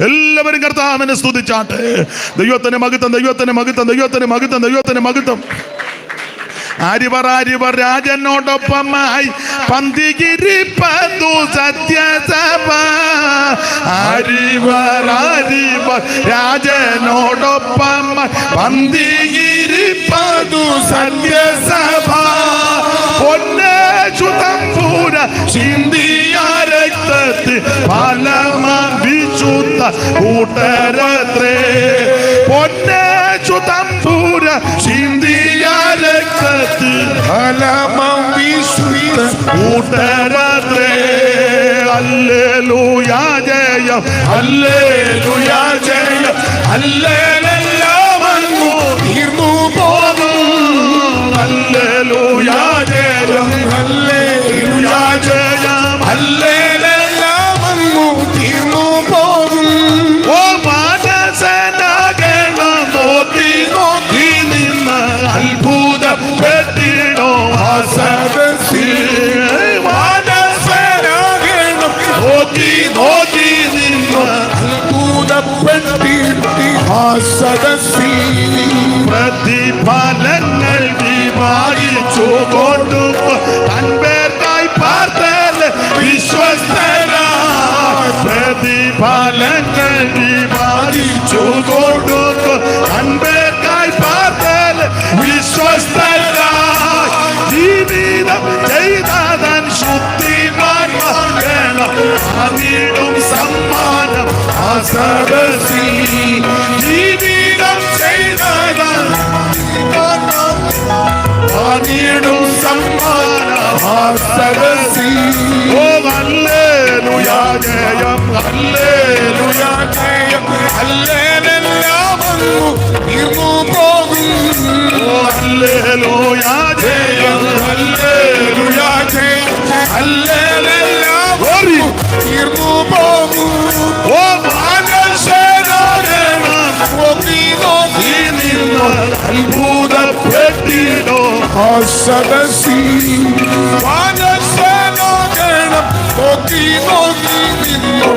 A: എല്ലാവരും കർത്താവിനെ സ്തുതിച്ചാട്ടെ. ദൈവത്തിന് മഹത്വം, ദൈവത്തിന് മഹത്വം, ദൈവത്തിന് മഹത്വം, ദൈവത്തിന് മഹത്വം. ആരിവർ രാജനോടൊപ്പമായി പന്തികിരിപ്പതു സത്യസഭ. ആരിവർ രാജനോടൊപ്പമായി പന്തികിരിപ്പതു സത്യസഭ. പൊന്നേശുതമ്പൂര ചിന്തിയ രക്തത്തിൽ ഫലമ വിശുദ്ധ കൂട്ടരത്രേ. പൊന്നേശുതമ്പൂര ചിന്തിയ രക്തത്തിൽ ഫലമ വിശുദ്ധ കൂട്ടരത്രേ. ഹല്ലേലൂയ ജയം, ഹല്ലേലൂയ ജയം, ഹല്ലേലൂയ തീർന്നു പോകും. ഹല്ലേലൂയ ജയം, ഹല്ലേലൂയ ജയം, ഹല്ലേലൂയ തീർന്നു പോകും. ഓ മനസ്സനാകണം നോക്കി നോക്കി നിന്ന് അത്ഭുതം പെട്ടിടോ ആസകസി. മനസ്സനാകണം നോക്കി നോക്കി നിന്ന് അത്ഭുതം പെട്ടിടോ ആസകസി. പ്രതിഫലങ്ങൾ വിഭാഗിച്ചു കൊണ്ടു തൻപേർക്കായി പാർത്തൽ വിശ്വസ്തനായി. പ്രതിഫലങ്ങൾ വിഭാഗിച്ചു കൊണ്ടു തൻപേർക്കായി പാർത്തൽ വിശ്വസ്തനായി. ജീവിതം ചെയ്തതൻ ശുദ്ധിമാൻ അതിടും സമ്മാനം ആസകസി. ജീവിതം ചെയ്തതൻ അതിടും സമ്മാനം ആസകസി. ഓ ഹല്ലേലൂയ ജയം, ഹല്ലേലൂയ ജയം, ഹല്ലേലൂയ തീർന്നു പോകും. ഓ ഹല്ലേലൂയ ജയം, ഹല്ലേലൂയ ജയം, ഹല്ലേലൂയ തീർന്നു പോകും. ഓ മനസ്സനാകണം നോക്കി നോക്കി നിന്ന് അത്ഭുതപ്പെട്ടിടോ ആസകസി. മനസ്സനാകണം നോക്കി നോക്കി നിന്ന്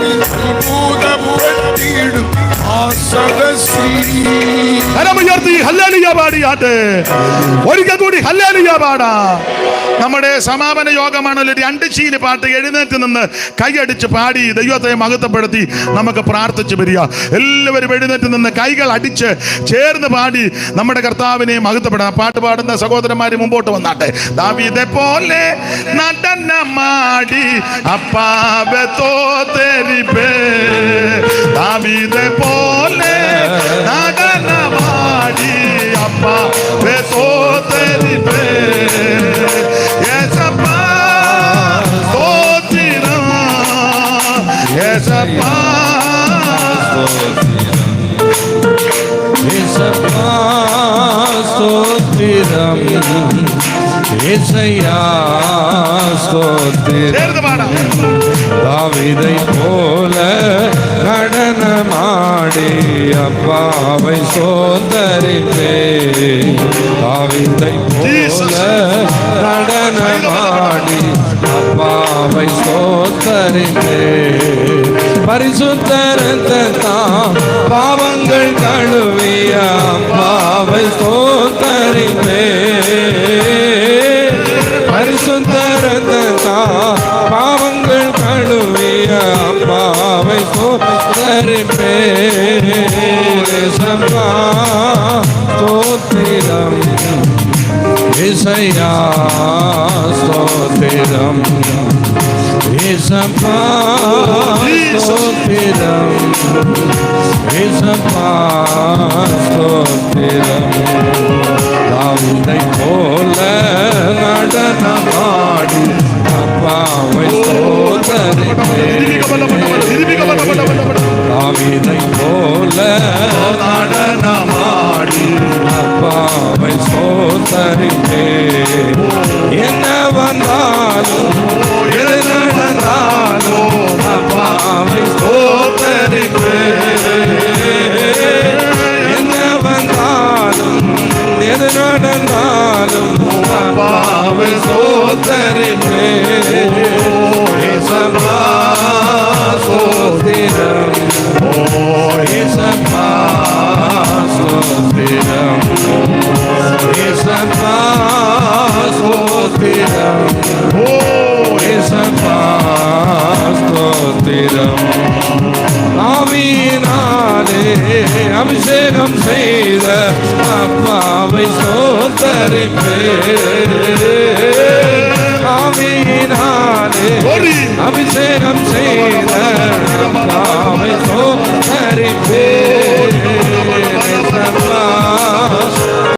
A: അത്ഭുതപ്പെട്ടിടും ആസകസി. കരമുയർത്തി ഹല്ലേലൂയ പാടിയാട്ടെ. ഒരിക്കൽ കൂടി ഹല്ലേലൂയ പാടാ. നമ്മുടെ സമാപന യോഗമാണല്ലോ. 2 ശീല പാട്ട് എഴുന്നേറ്റ് നിന്ന് കൈയടിച്ച് പാടി ദൈവത്തെ മഹത്വപ്പെടുത്തി നമുക്ക് പ്രാർത്ഥിച്ചു വരിക. എല്ലാവരും എഴുന്നേറ്റ് നിന്ന് കൈകൾ അടിച്ച് ചേർന്ന് പാടി നമ്മുടെ കർത്താവിനെ മഹത്വപ്പെടാം. പാട്ട് പാടുന്ന സഹോദരന്മാര് മുമ്പോട്ട് വന്നാട്ടെ. ദാവീദെ പോലെ നടനമാടി അപ്പാവെ തോതെരിപ്പേ. ദാവീദെ പോലെ നടനമാടി അപ്പാവെ തോതെരിപ്പേ. യേശപ്പാ സ്തോത്രം, യേശപ്പാ
F: യേശപ്പാ സ്തോത്രം,
B: இசையா ஸ்தோத்திரம்.
A: சேர்ந்து பாடாம்.
B: தாவீதை போல நடனமாடி அப்பாவை சோதரிப்பே. தாவீதை போல நடனமாடி அப்பாவை சோதரிப்பே. பரிசுத்த இரத்தத்தால் பாவங்கள் கழுவிய அப்பாவை சோதரிப்பே. பரிசுத்த இரத்தத்தால் பாவங்கள் கழுவிய அப்பாவை சோதரிப்பே. சப்பா ஸ்தோத்திரம். இசையா ஸ்தோத்திரம். இசப்பா ஸ்தோத்திரம். இசப்பா ஸ்தோத்திரம். தாவீதை போல நடனமாடி அப்பாவை சோதரிப்பே. தாவீதை போல நடனமாடி அப்பாவை சோதரிப்பே. என்ன வந்தாலும் எது நடந்தாலும் அப்பாவை சோதரிப்பே. என்ன வந்தாலும் எது நடந்தாலும் அப்பாவை சோதரிப்பே. இசப்பா ஸ்தோத்திரம். இசப்பா ஸ்தோத்திரம். இசப்பா ஸ்தோத்திரம். இசப்பா ஸ்தோத்திரம். ஆவியினாலே அபிஷேகம் செய்த அப்பாவை சோதரிப்பே. ஆவியினாலே அபிஷேகம் செய்த